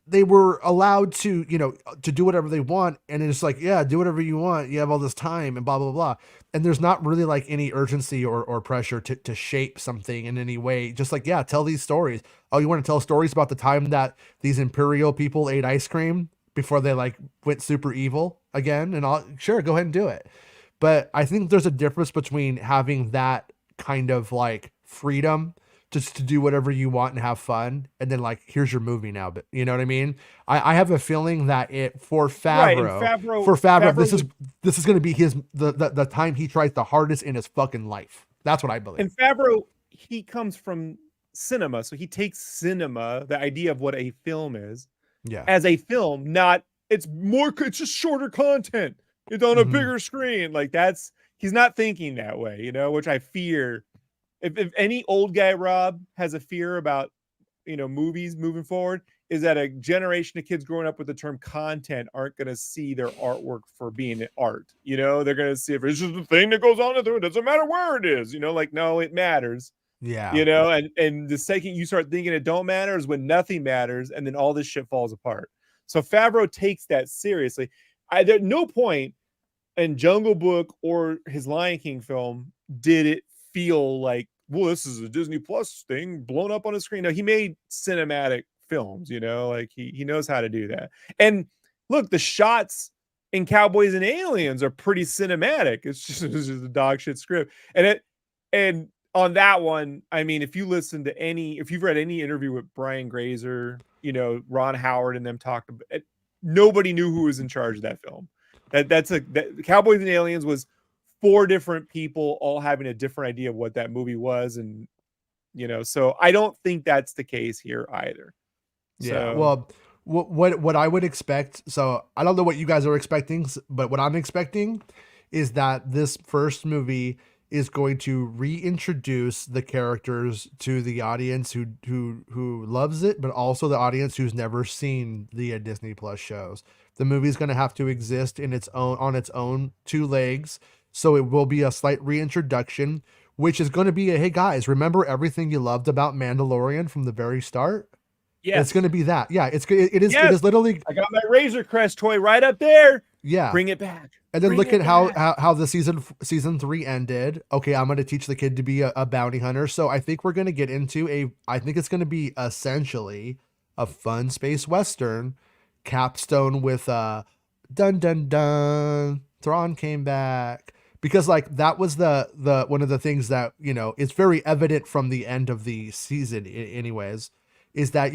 they were allowed to, you know, to do whatever they want, and it's like, yeah, do whatever you want. You have all this time and blah blah blah. And there's not really like any urgency or pressure to shape something in any way. Just like, yeah, tell these stories. Oh, you want to tell stories about the time that these Imperial people ate ice cream? before they like went super evil again. And I'll sure go ahead and do it. But I think there's a difference between having that kind of like freedom just to do whatever you want and have fun, and then like here's your movie now. But you know what I mean? I have a feeling that it for Right, and Favreau, Favreau this is going to be his the time he tries the hardest in his fucking life. That's what I believe. And Favreau, he comes from cinema, so he takes cinema, the idea of what a film is, Yeah. as a film, not it's just shorter content. It's on a bigger screen. Like he's not thinking that way, you know, which I fear. If any old guy, Rob, has a fear about, you know, movies moving forward, is that a generation of kids growing up with the term content aren't going to see their artwork for being an art. You know, they're going to see if it's just the thing that goes on, it doesn't matter where it is, you know, like, no, it matters. Yeah. You know, and the second you start thinking it don't matter is when nothing matters, and then all this shit falls apart. So Favreau takes that seriously. At no point in Jungle Book or his Lion King film did it feel like, well, this is a Disney Plus thing blown up on a screen. No, he made cinematic films, you know, like he knows how to do that. And look, the shots in Cowboys and Aliens are pretty cinematic. It's just a dog shit script. And on that one, I mean, if you've read any interview with Brian Grazer, you know, Ron Howard and them talked about it, nobody knew who was in charge of that film. That Cowboys and Aliens was 4 different people all having a different idea of what that movie was. And, you know, so I don't think that's the case here either. Yeah. So, Well, what I would expect, so I don't know what you guys are expecting, but what I'm expecting is that this first movie is going to reintroduce the characters to the audience who loves it, but also the audience who's never seen the Disney Plus shows. The movie's going to have to exist on its own 2 legs. So it will be a slight reintroduction, which is going to be hey guys, remember everything you loved about Mandalorian from the very start? yes. It's going to be that. Yeah, it is literally. I got my Razor Crest toy right up there. Yeah. Bring it back. And then Bring look it at how back. the season 3 ended. Okay, I'm going to teach the kid to be a bounty hunter. So I think we're going to get into I think it's going to be essentially a fun space Western capstone with dun dun dun. Thrawn came back. Because like that was the one of the things that, you know, it's very evident from the end of the season anyways, is that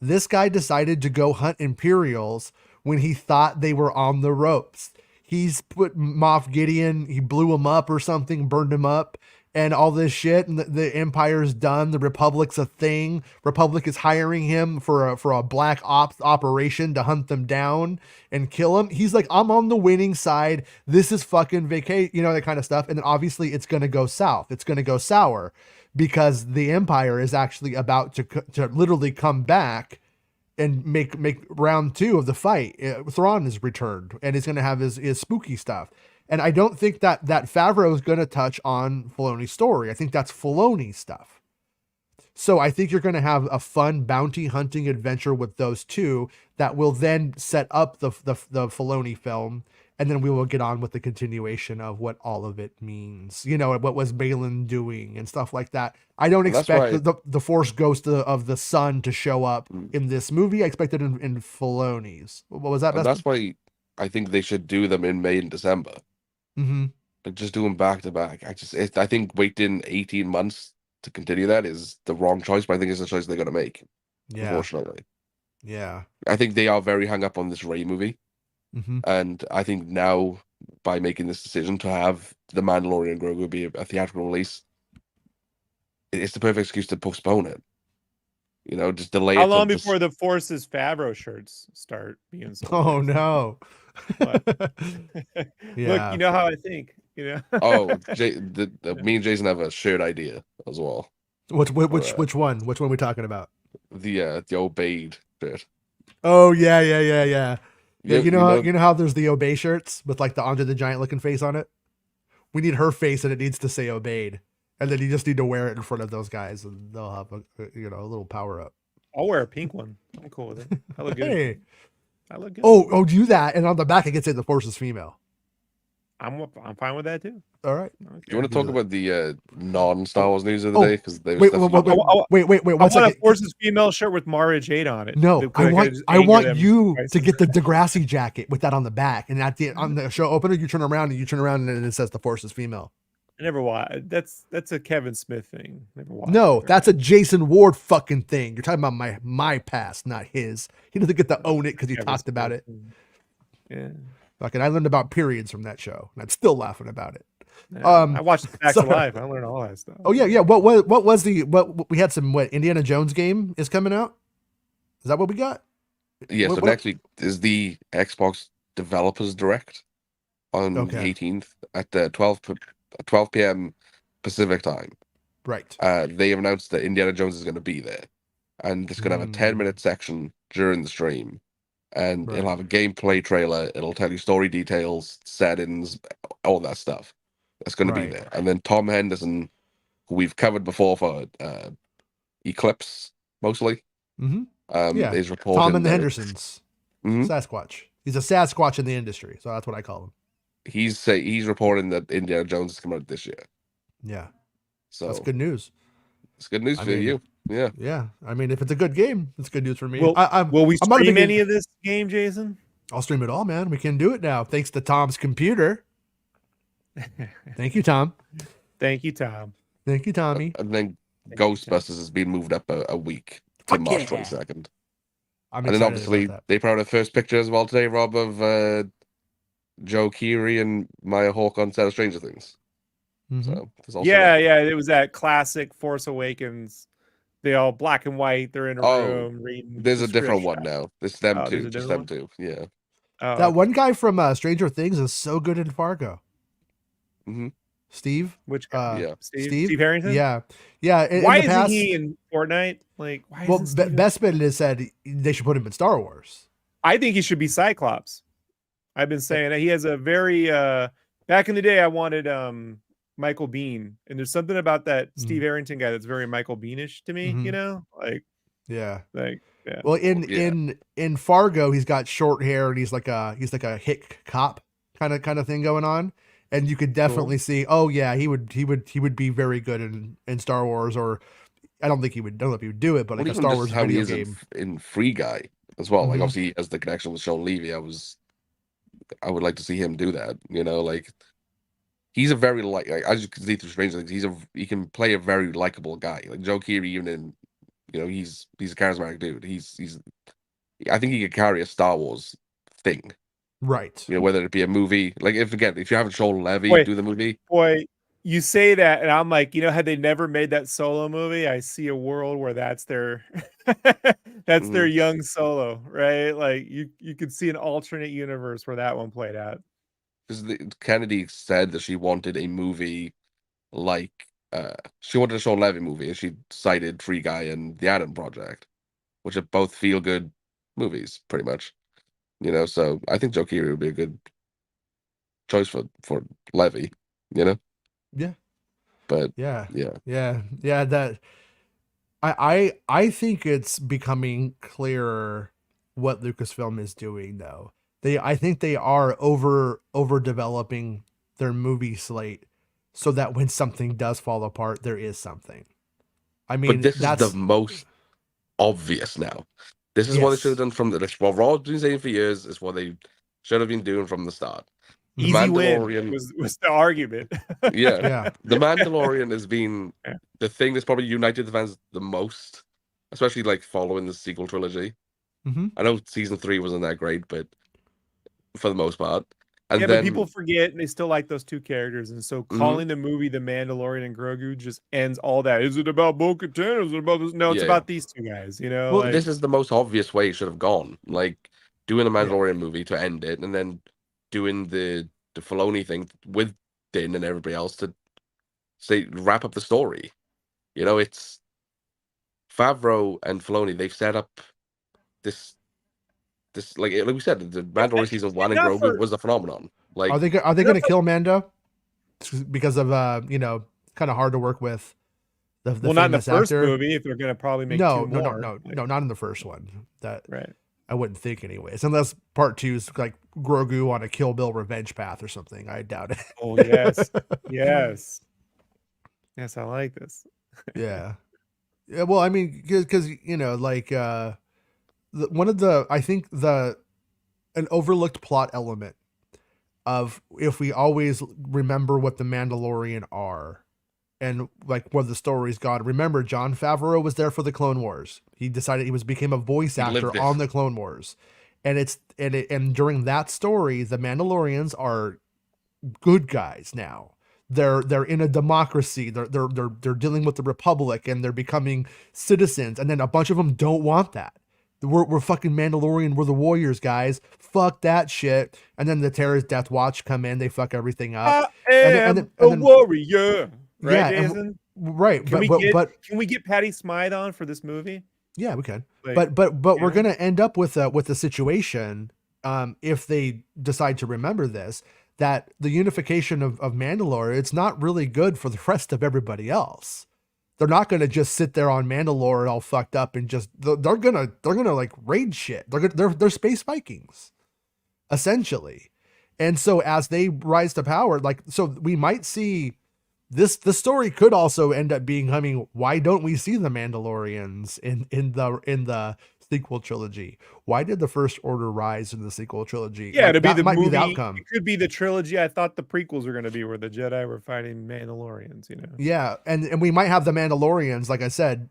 this guy decided to go hunt Imperials when he thought they were on the ropes. He's put Moff Gideon, he blew him up or something, burned him up, and all this shit. And the Empire's done. The Republic's a thing. Republic is hiring him for a black ops operation to hunt them down and kill him. He's like, I'm on the winning side. This is fucking vacation, you know, that kind of stuff. And then obviously it's going to go south. It's going to go sour because the Empire is actually about to literally come back and make round 2 of the fight. Thrawn is returned and he's going to have his spooky stuff. And I don't think that Favreau is going to touch on Filoni's story. I think that's Filoni stuff. So I think you're going to have a fun bounty hunting adventure with those 2 that will then set up the Filoni film. And then we will get on with the continuation of what all of it means. You know, what was Balin doing and stuff like that. I don't expect the Force Ghost of the Sun to show up in this movie. I expect it in Filoni's. What was that? That's why I think they should do them in May and December. Mm-hmm. Like just do them back to back. I think waiting 18 months to continue that is the wrong choice, but I think it's the choice they're going to make. Yeah. Unfortunately. Yeah. I think they are very hung up on this Rey movie. Mm-hmm. And I think now, by making this decision to have The Mandalorian and Grogu be a theatrical release, it's the perfect excuse to postpone it. You know, just delay it. How long before the Force's Favreau shirts start being sold? Oh, no. Yeah. Look, you know how I think, you know? Oh, me and Jason have a shared idea as well. Which one? Which one are we talking about? The Obeyed shirt. Oh, yeah. Yeah, you know how there's the Obey shirts with like the Andre the Giant looking face on it? We need her face and it needs to say Obeyed. And then you just need to wear it in front of those guys and they'll have a little power up. I'll wear a pink one. I'm cool with it. I look good. Hey. I look good. Oh, do that. And on the back, it gets in the Force is female. I'm fine with that too. All right. Do you want to talk about the non-Star Wars news of the Oh, day? Because there was Wait, stuff wait, you- wait, I one want second. a Forces female shirt with Mara Jade on it. No, Could I just want anger them you twice to as get the much? Degrassi jacket with that on the back, and on the show opener, you turn around and it says the Force is female. I never watched. That's a Kevin Smith thing. Never watched. No, it, that's a Jason Ward fucking thing. You're talking about my past, not his. He doesn't get to own it because he Kevin talked about it. Smith thing. Yeah. Fucking, I learned about periods from that show, and I'm still laughing about it. I watched Facts of sorry. Life. I learned all that stuff. Oh yeah. What was the we had some Indiana Jones game is coming out? Is that what we got? Yeah, so What- next week is the Xbox Developers Direct on the Okay. 18th at 12 p.m. Pacific time. Right. They have announced that Indiana Jones is going to be there, and it's going to have a 10-minute section during the stream, and Right. it'll have a gameplay trailer. It'll tell you story details, settings, all that stuff. That's going to be Right. there. And then Tom Henderson, who we've covered before for Eclipse, mostly, Yeah. is reporting. Tom and the that- Hendersons. Mhm. Sasquatch. He's a Sasquatch in the industry, so that's what I call him. He's reporting that Indiana Jones is coming out this year. Yeah, So that's good news. it's good news I for mean, you. Yeah. Yeah, I mean, if it's a good game, it's good news for me. Will we I'm not a stream big- any of this game, Jason? I'll stream it all, man. We can do it now, thanks to Tom's computer. Thank you, Tom. Thank you, Tom. Thank you, Tommy. And then Thank you, Ghostbusters has been moved up a week to Fuck March yeah. 22nd. I'm And then excited obviously about that. they put out a first picture as well today, Rob, of Joe Keery and Maya Hawke on set of Stranger Things. Mhm. So there's also Yeah, that. yeah. It was that classic Force Awakens. They all black and white. They're in a Oh, room reading. There's the a different script. one now. It's them Oh, there's two, a just them different two. Yeah. Oh, That one guy from Stranger Things is so good in Fargo. hmm Steve. which guy? Yeah. Steve Harrington. Yeah, yeah. Why in the isn't past, he in Fortnite? Like, why Well, isn't Steve in- Bespin has said they should put him in Star Wars. I think he should be Cyclops. I've been saying that he has a very back in the day I wanted Michael Bean, and there's something about that Steve Harrington guy that's very Michael Beanish to me, you know? Yeah. Yeah. Well, Yeah. in Fargo, he's got short hair and he's like a hick cop kind of thing going on, and you could definitely see. Oh yeah, he would be very good in Star Wars, or I don't know if he would do it, but Well, like a even Star just Wars how he video is game. in Free Guy as well. Like Mhm. obviously as the connection with Sean Levy, I would like to see him do that. You know, like he's a very like as you can see through Stranger Things, he can play a very likable guy. Like Joe Keery, even in he's a charismatic dude. I think he could carry a Star Wars thing. Right. Whether it be a movie, like if you have Sean Levy Wait. do the movie, Boy, you say that, and I'm like, had they never made that Solo movie, I see a world where that's their their young Solo, right? Like you could see an alternate universe where that one played out. because Kennedy said that she wanted a movie like she wanted a Sean Levy movie, and she cited Free Guy and The Adam Project, which are both feel good movies, pretty much. So I think Joe Keery would be a good choice for Levy. Yeah. But Yeah. yeah. That I think it's becoming clearer what Lucasfilm is doing, though. I think they are over developing their movie slate so that when something does fall apart, there is something. I mean, But this is the most obvious now. This is what they Yes. should have done from the. What Rob's been saying for years is what they should have been doing from the start. The Easy win Mandalorian was the argument. Yeah. Yeah. The Mandalorian has been the thing that's probably united the fans the most, especially like following the sequel trilogy. Mhm. I know season 3 wasn't that great, but for the most part. And Yeah, then but people forget and they still like those two characters. And so calling the movie The Mandalorian and Grogu just ends all that. Is it about Bo-Katan? Is it about this? No, it's Yeah, about these two guys, well, this is the most obvious way it should have gone. Like doing a Mandalorian movie to end it, and then doing the Filoni thing with Din and everybody else to say wrap up the story. It's Favreau and Filoni. They've set up this like we said, the Mandalorian season 1 and enough Grogu for- was a phenomenon. Like Are they going to kill Mando because of kind of hard to work with the well, not in the famous first actor? movie if they're going to probably make No, two no, more. no, not in the first one. That Right. I wouldn't think anyways, unless part 2 is like Grogu on a Kill Bill revenge path or something. I doubt it. Oh yes, yes, yes. I like this. Yeah. Yeah. Well, I mean, because like one of the I think an overlooked plot element of if we always remember what the Mandalorian are and like where the story's gone. Remember, Jon Favreau was there for the Clone Wars. He decided became a voice actor on the Clone Wars. And during that story, the Mandalorians are good guys now. They're in a democracy. They're dealing with the Republic and they're becoming citizens. And then a bunch of them don't want that. We're fucking Mandalorian. We're the warriors, guys. Fuck that shit. And then the terrorist Death Watch come in. They fuck everything up. I am a warrior. Right, yeah, Jason? Right. Can we get Patty Smythe on for this movie? Yeah, we can. Like, but we're gonna end up with a situation, if they decide to remember this, that the unification of Mandalore, it's not really good for the rest of everybody else. They're not gonna just sit there on Mandalore all fucked up and just they're gonna like raid shit. They're space Vikings, essentially. And so as they rise to power, like so we might see. The story could also end up being, I mean, why don't we see the Mandalorians in the sequel trilogy? Why did the First Order rise in the sequel trilogy? Yeah, like, to be the might movie. Be the outcome. It could be the trilogy. I thought the prequels were going to be where the Jedi were fighting Mandalorians. Yeah, and we might have the Mandalorians, like I said,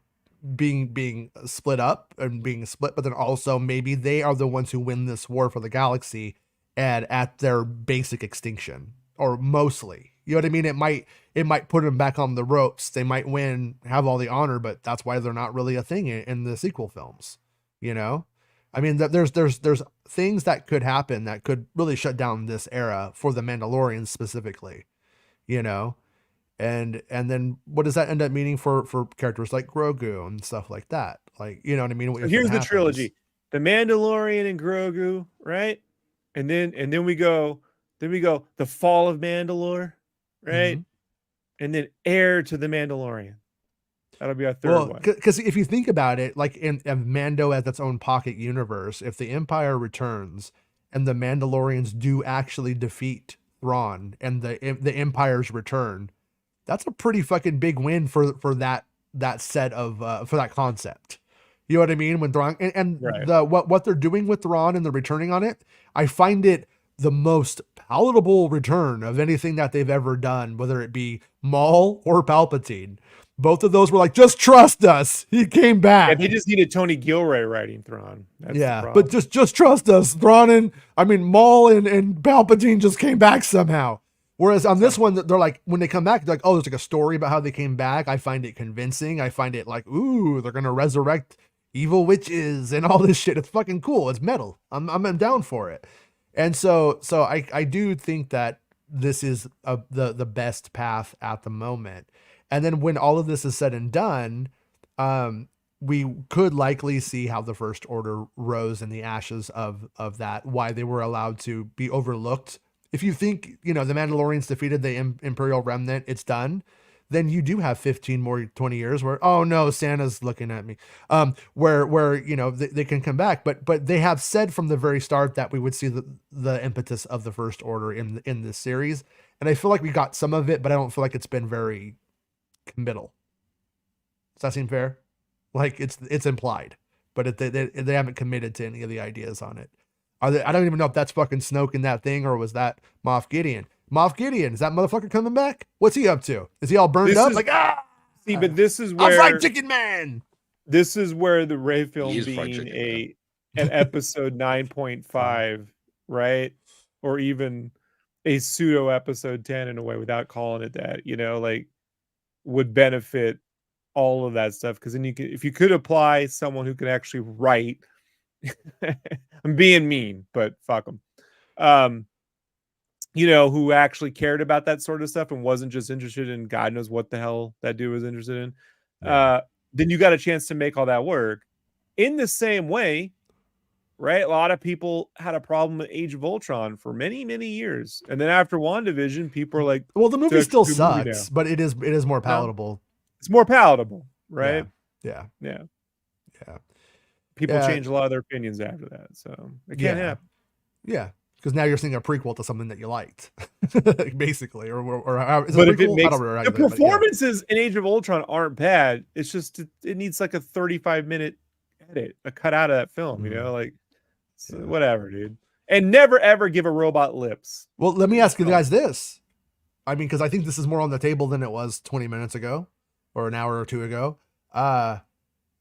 being split up and being split, but then also maybe they are the ones who win this war for the galaxy and at their basic extinction, or mostly. You know what I mean? It might put them back on the ropes. They might win, have all the honor, but that's why they're not really a thing in the sequel films. I mean, there's things that could happen that could really shut down this era for the Mandalorians specifically. And then what does that end up meaning for characters like Grogu and stuff like that? Like, you know what I mean? So here's the trilogy: The Mandalorian and Grogu, right? And then we go the Fall of Mandalore. Right. Mm-hmm. And then heir to the Mandalorian. That'll be our third one. Because if you think about it, like in Mando as its own pocket universe, if the Empire returns and the Mandalorians do actually defeat Thrawn and the Empire's return, that's a pretty fucking big win for that set of for that concept. You know what I mean? When Thrawn and right. what they're doing with Thrawn and the returning on it, I find it the most palatable return of anything that they've ever done, whether it be Maul or Palpatine. Both of those were like, just trust us. He came back. Yeah, they just needed Tony Gilroy writing Thrawn. That's but just trust us. Thrawn Maul and Palpatine just came back somehow. Whereas on this one, they're like, when they come back, they're like, oh, there's like a story about how they came back. I find it convincing. I find it like, ooh, they're gonna resurrect evil witches and all this shit. It's fucking cool. It's metal. I'm down for it. And so I do think that this is the best path at the moment. And then when all of this is said and done, we could likely see how the First Order rose in the ashes of that, why they were allowed to be overlooked. If you think, the Mandalorians defeated the Imperial Remnant, it's done. Then you do have 15 more 20 years where, oh no, Santa's looking at me. Where they can come back, but they have said from the very start that we would see the impetus of the First Order in this series, and I feel like we got some of it, but I don't feel like it's been very committal. Does that seem fair? Like it's implied, but they haven't committed to any of the ideas on it. I don't even know if that's fucking Snoke in that thing or was that Moff Gideon. Moff Gideon, is that motherfucker coming back? What's he up to? Is he all burned up? See, but this is where I'm fried chicken man. This is where the Rey film being an episode 9.5, right? Or even a pseudo episode 10 in a way without calling it that, would benefit all of that stuff. Because then if you could apply someone who can actually write, I'm being mean, but fuck them. Who actually cared about that sort of stuff and wasn't just interested in God knows what the hell that dude was interested in, then you got a chance to make all that work. In the same way, right? A lot of people had a problem with Age of Ultron for many, many years. And then after WandaVision, people are like, well, the movie still sucks, but it is more palatable. It's more palatable, right? Yeah. people change a lot of their opinions after that. So it can't happen. Yeah. Because now you're seeing a prequel to something that you liked, basically, or is but it if it makes the performances in Age of Ultron aren't bad, it's just it needs like a 35-minute edit, a cut out of that film, you know, like whatever, dude. And never ever give a robot lips. Well, let me ask you guys this. I mean, because I think this is more on the table than it was 20 minutes ago, or an hour or two ago.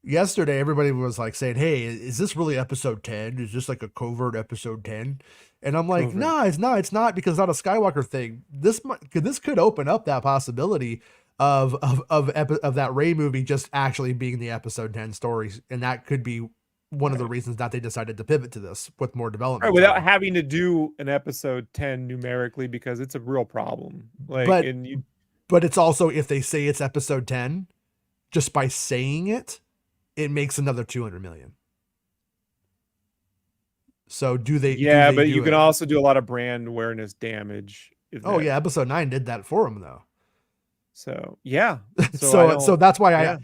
Yesterday, everybody was like saying, "Hey, is this really episode 10? Is this like a covert episode 10?" And I'm like, "No, it's not. It's not, because it's not a Skywalker thing. This could open up that possibility of that Rey movie just actually being the episode 10 stories, and that could be one of the reasons that they decided to pivot to this with more development, right, without having to do an episode 10 numerically, because it's a real problem. Like, but it's also, if they say it's episode 10, just by saying it, it makes another 200 million. So do they? Yeah, but you can also do a lot of brand awareness damage. Yeah, episode 9 did that for them, though. So yeah, so that's why I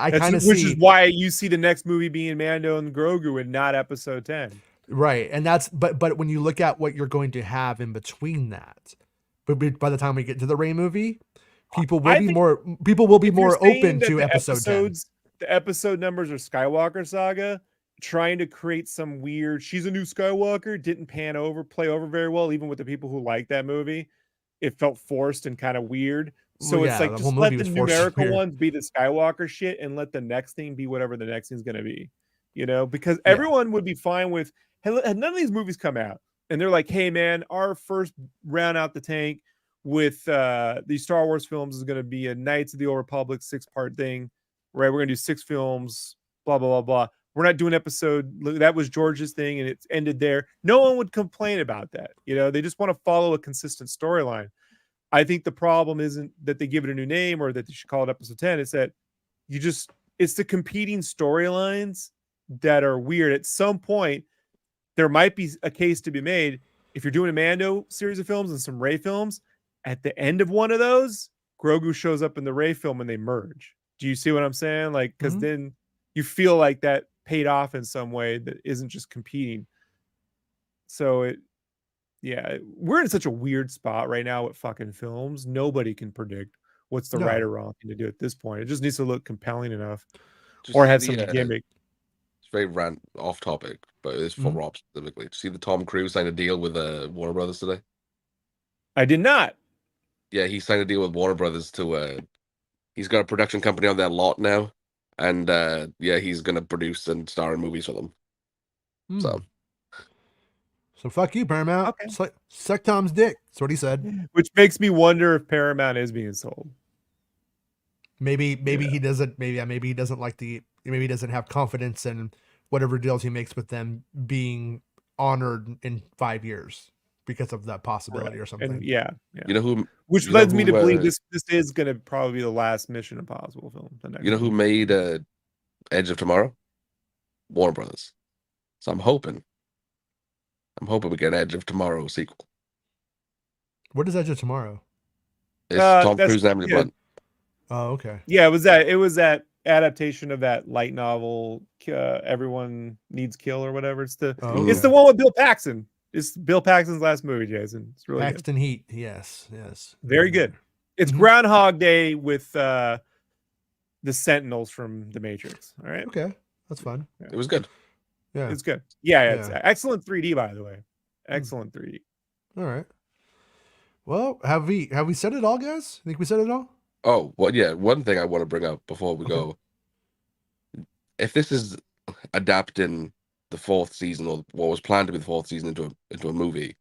kind of see, which is why you see the next movie being Mando and Grogu and not episode 10. Right, and that's but when you look at what you're going to have in between that, but by the time we people to the Rey movie, people will be more open to episode 10. The episode numbers are Skywalker Saga. Trying to create some weird, she's a new Skywalker, didn't play over very well, even with the people who like that movie. It felt forced and kind of weird. So it's like, just let the numerical ones be the Skywalker shit and let the next thing be whatever the next thing's going to be, you know, because everyone would be fine with, had none of these movies come out and they're like, hey man, our first round out the tank with these Star Wars films is going to be a Knights of the Old Republic 6-part thing, right? We're going to do 6 films, blah, blah, blah, blah. We're not doing episode. That was George's thing, and it's ended there. No one would complain about that. You know, they just want to follow a consistent storyline. I think the problem isn't that they give it a new name or that they should call it episode 10. It's that it's the competing storylines that are weird. At some point, there might be a case to be made. If you're doing a Mando series of films and some Rey films, at the end of one of those, Grogu shows up in the Rey film and they merge. Do you see what I'm saying? Like, because then you feel like that paid off in some way that isn't just competing. So we're in such a weird spot right now with fucking films. Nobody can predict what's the right or wrong thing to do at this point. It just needs to look compelling enough or have some gimmick. It's very off topic, but it's for Rob specifically. Did you see the Tom Cruise signed a deal with Warner Brothers today? I did not. Yeah, he signed a deal with Warner Brothers to he's got a production company on their lot now. And he's gonna produce and star in movies for them. So fuck you, Paramount. Okay. Suck Tom's dick. That's what he said. Which makes me wonder if Paramount is being sold. Maybe he doesn't. Maybe he doesn't like maybe he doesn't have confidence in whatever deals he makes with them being honored in 5 years because of that possibility or something. And you know who? Which leads me to believe this is going to probably be the last Mission Impossible film. You know who made Edge of Tomorrow? Warner Brothers. So I'm hoping we get an Edge of Tomorrow sequel. What is Edge of Tomorrow? It's Tom Cruise and Emily Blunt. Oh, okay. Yeah, it was that adaptation of that light novel, Everyone Needs Kill or whatever. It's the one with Bill Paxton. It's Bill Paxton's last movie, Jason. It's really Paxton good. Heat. Yes. Very good. It's Groundhog Day with the Sentinels from The Matrix. All right. Okay, that's fun. It was good. Yeah, it's good. Yeah, it's excellent 3D, by the way. Excellent 3D. All right. Well, have we said it all, guys? I think we said it all. Oh, well, yeah. One thing I want to bring up before we go: if this is adapting the 4th season, or what was planned to be the 4th season, into a movie,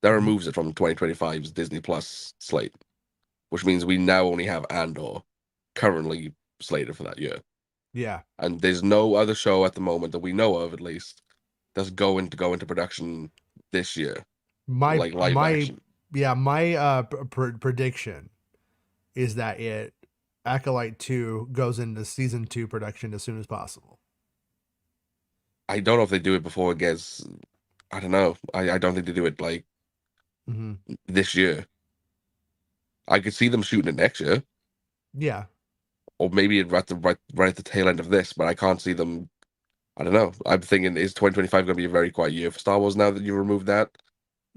that removes it from 2025's Disney Plus slate, which means we now only have Andor currently slated for that year. Yeah, and there's no other show at the moment that we know of, at least, that's going to go into production this year. My prediction is that Acolyte 2 goes into season 2 production as soon as possible. I don't know if they do it before it gets. I don't know. I don't think they do it like this year. I could see them shooting it next year. Yeah. Or maybe right at the tail end of this, but I can't see them. I don't know. I'm thinking, is 2025 going to be a very quiet year for Star Wars now that you removed that?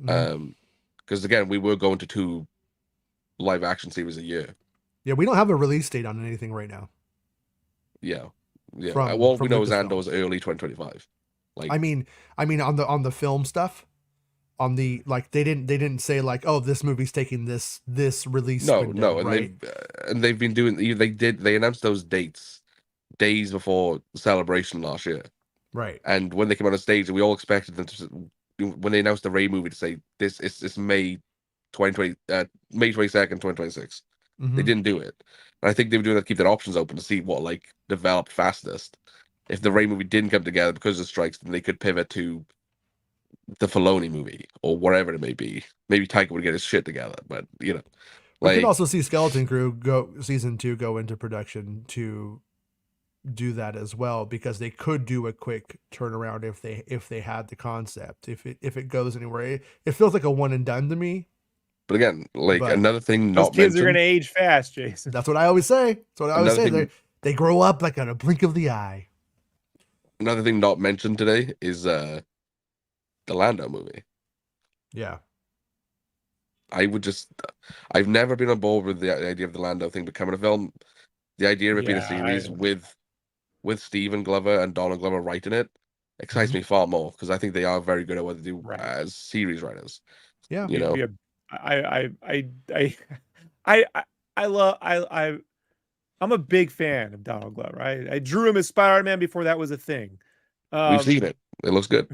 Mhm. Because again, we were going to 2 live action series a year. Yeah, we don't have a release date on anything right now. Yeah, yeah. From We know is Andor's early 2025. Like, I mean on the film stuff, on the like they didn't say like, oh, this movie's taking this release window, and right? they've been doing. They announced those dates days before Celebration last year. Right. And when they came on the stage, we all expected them to, when they announced the Rey movie, to say this is May 2020, May 22nd, 2026. Mm-hmm. They didn't do it. And I think they were doing that to keep their options open to see what like developed fastest. If the Rey movie didn't come together because of strikes, then they could pivot to the Filoni movie or whatever it may be. Maybe Taika would get his shit together, but you know, We like, could also see Skeleton Crew season 2 go into production to do that as well, because they could do a quick turnaround if they had the concept. If it goes anywhere, it feels like a one and done to me. But again, like, But another thing Those not kids are mentioned. going to age fast, Jason. That's what I always say. That's what I always Another say. thing- They grow up like on a blink of the eye. Another thing not mentioned today is the Lando movie. Yeah. I've never been on board with the idea of the Lando thing becoming a film. The idea of it being a series with Stephen Glover and Donald Glover writing it excites me far more, because I think they are very good at what they do as series writers. Yeah. You know, I'm a big fan of Donald Glover. I drew him as Spider-Man before that was a thing. we've seen it. It looks good.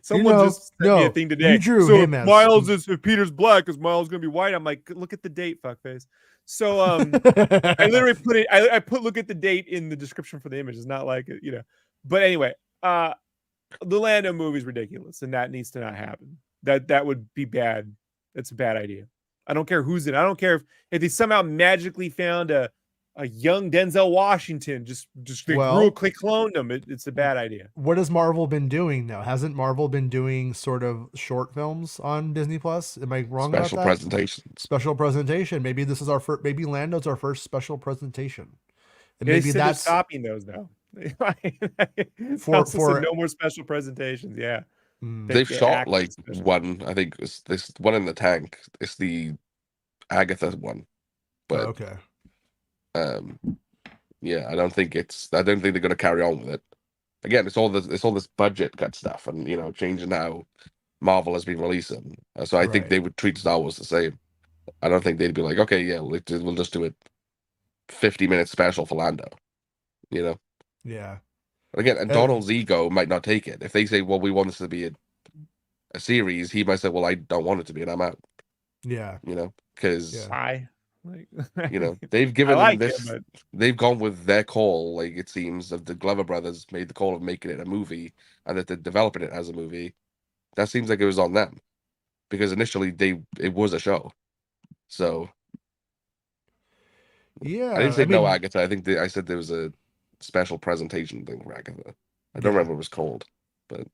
Someone just sent me a thing today. You drew so him as Miles is, if Peter's black, is Miles gonna be white? I'm like, look at the date, fuckface. So I literally put it. I put look at the date in the description for the image. It's not like, you know. But anyway, the Lando movie is ridiculous, and that needs to not happen. That would be bad. That's a bad idea. I don't care who's in. I don't care if they somehow magically found a young Denzel Washington, just real quick cloned him. It's a bad idea. What has Marvel been doing now? Hasn't Marvel been doing sort of short films on Disney Plus? Am I wrong about that? Special presentation. Maybe this is our first. Maybe Lando's our first special presentation. And maybe that's stopping those now. for no more special presentations. Yeah, they've shot like one. I think it's this one in the tank. It's the Agatha one. But okay. Yeah, I don't think they're going to carry on with it. Again, it's all this budget cut stuff, and you know, changing how Marvel has been releasing. So I think they would treat Star Wars the same. I don't think they'd be like, okay, yeah, we'll just do it 50-minute special for Lando. You know? Yeah. Again, and Donald's ego might not take it. If they say, well, we want this to be a series, he might say, well, I don't want it to be, and I'm out. Yeah. You know, because like, you know, they've given them this. They've gone with their call. Like, it seems of the Glover brothers made the call of making it a movie, and that they're developing it as a movie. That seems like it was on them, because initially it was a show. So yeah, I didn't say no Agatha. I think I said there was a special presentation thing for Agatha. I don't remember what it was called, but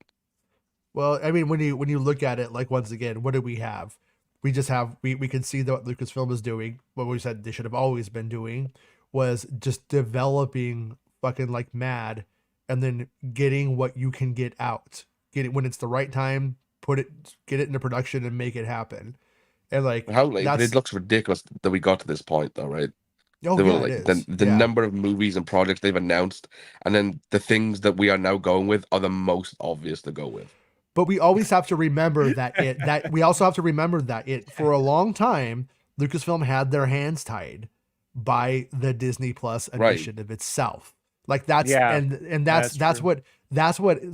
well, I mean, when you look at it, like, once again, what do we have? We just have we can see that what Lucasfilm is doing, what we said they should have always been doing, was just developing fucking like mad, and then getting what you can get out. Get it when it's the right time, get it into production and make it happen. And like, it looks ridiculous that we got to this point though, right? Oh, yeah, it is. The number of movies and projects they've announced, and then the things that we are now going with are the most obvious to go with. But we always have to remember that we also have to remember that for a long time, Lucasfilm had their hands tied by the Disney Plus initiative itself. Like that's that's what.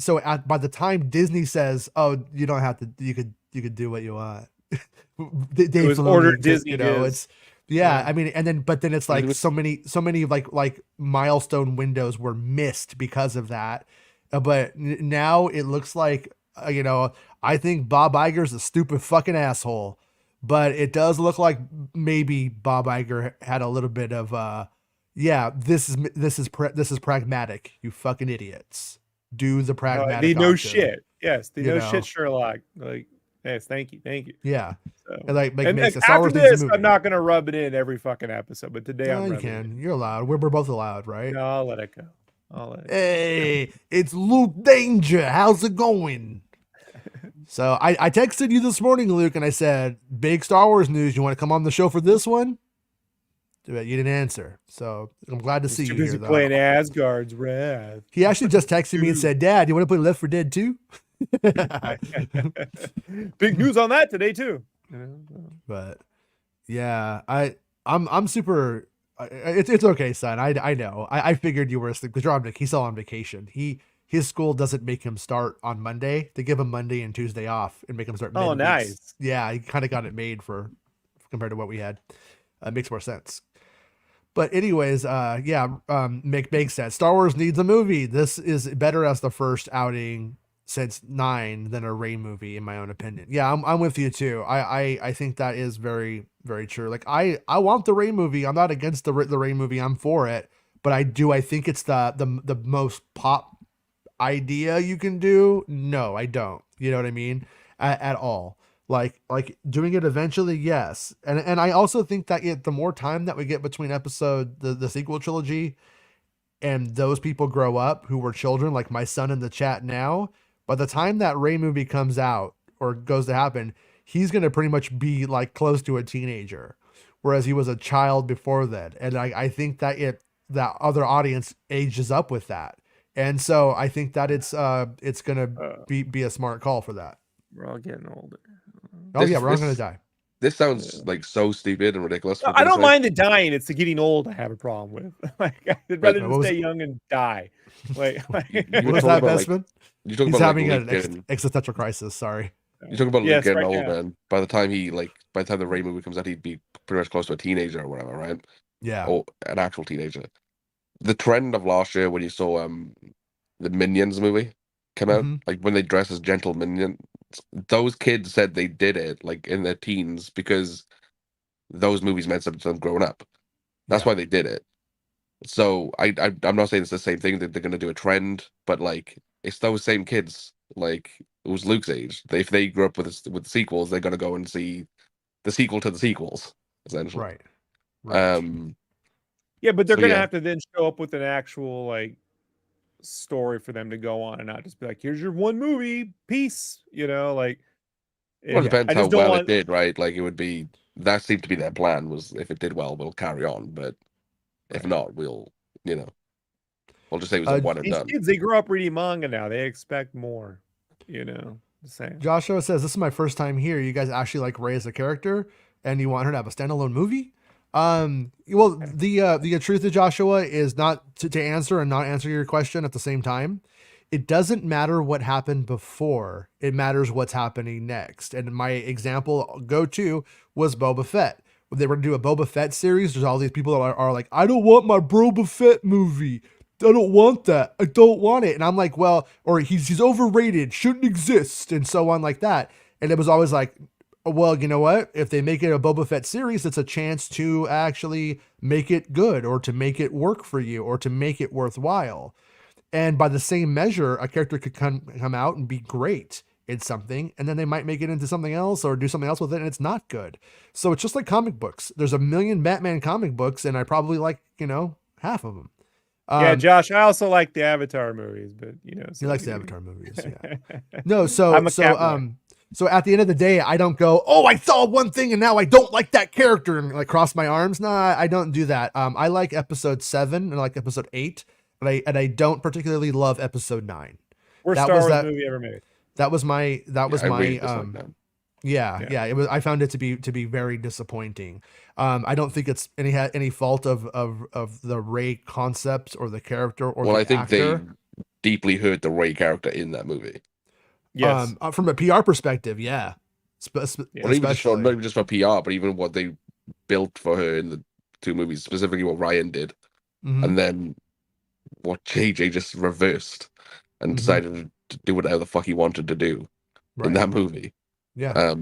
So by the time Disney says, "Oh, you don't have to," you could do what you want. It was ordered Disney. You know, it's. Yeah, I mean, but then it's like so many like milestone windows were missed because of that. But now it looks like, you know, I think Bob Iger's a stupid fucking asshole, but it does look like maybe Bob Iger had a little bit of this is pragmatic. You fucking idiots, do the pragmatic. They know shit. Yes, they know shit. Sherlock, like. Yes, thank you. Yeah, so, and like makes after this, I'm not gonna rub it in every fucking episode, but today I'm. You can. You're allowed. We're both allowed, right? No, I'll let it go. Hey, it's Luke Danger. How's it going? So I texted you this morning, Luke, and I said, big Star Wars news. You want to come on the show for this one? You didn't answer. So I'm glad to see you here, though. Playing Asgard's Wrath. He actually just texted me and said, Dad, you want to play Left 4 Dead 2? Big news on that today, too. But yeah, I'm super. It's okay, son. I know. I figured you were asleep because he's still on vacation. His school doesn't make him start on Monday. They give him Monday and Tuesday off and make him start. Oh, nice. Yeah, he kind of got it made for compared to what we had. Makes more sense. But anyways, Make sense. Star Wars needs a movie. This is better as the first outing since 9 than a Rey movie, in my own opinion. Yeah, I'm with you too. I think that is very, very true. Like I want the Rey movie. I'm not against the Rey movie. I'm for it. But I think it's the most pop idea you can do. No, I don't. You know what I mean? At all. Like doing it eventually, yes. And I also think that the more time that we get between the sequel trilogy and those people grow up who were children, like my son in the chat now, by the time that Rey movie comes out or goes to happen, he's going to pretty much be like close to a teenager, whereas he was a child before then. And I think that that other audience ages up with that. And so I think that it's going to be a smart call for that. We're all getting older. We're all going to die. This sounds like so stupid and ridiculous. No, I don't mind the dying. It's the getting old I have a problem with. Like I'd rather stay young and die. Like what was that, Bestman? You talk He's about having an existential crisis. Sorry. You talk about Luke getting older, and by the time the Rey movie comes out, he'd be pretty much close to a teenager or whatever, right? Yeah. Or an actual teenager. The trend of last year when you saw the Minions movie come out, like when they dress as gentle minions, those kids said they did it like in their teens because those movies meant something to them growing up. That's why they did it. So I'm not saying it's the same thing that they're going to do a trend, but like it's those same kids. Like it was Luke's age. If they grew up with the sequels, they're going to go and see the sequel to the sequels, essentially. Right. Yeah, but they're going to have to then show up with an actual like story for them to go on and not just be like, here's your one movie, peace. You know, like. Well, it depends how well it did, right? Like it would be. That seemed to be their plan. Was if it did well, we'll carry on. But if not, we'll just say it was a one and done. These kids, they grow up reading manga now. They expect more. The same. Joshua says, "This is my first time here. You guys actually like Rey as a character, and you want her to have a standalone movie?" Well, the truth of Joshua is not to answer and not answer your question at the same time. It doesn't matter what happened before. It matters what's happening next. And my example go-to was Boba Fett. When they were going to do a Boba Fett series, there's all these people that are like, I don't want my Boba Fett movie. I don't want that. I don't want it. And I'm like, well, or he's overrated, shouldn't exist, and so on like that. And it was always like, well, you know what? If they make it a Boba Fett series, it's a chance to actually make it good or to make it work for you or to make it worthwhile. And by the same measure, a character could come out and be great in something, and then they might make it into something else or do something else with it, and it's not good. So it's just like comic books. There's a million Batman comic books, and I probably like, half of them. Yeah, Josh, I also like the Avatar movies, but he likes the Avatar movies. Yeah. No, so at the end of the day, I don't go, oh, I saw one thing and now I don't like that character and like cross my arms. No, I don't do that. I like episode 7 and I like episode 8. And I don't particularly love episode 9. Worst Star Wars movie ever made. That was my it was. I found it to be very disappointing. I don't think it's any fault of the Rey concept or the character or the actor. They deeply hurt the Rey character in that movie. Yes. From a PR perspective, yeah. Not even just for PR, but even what they built for her in the 2 movies, specifically what Ryan did, and then what JJ just reversed and decided to do whatever the fuck he wanted to do in that movie. Yeah.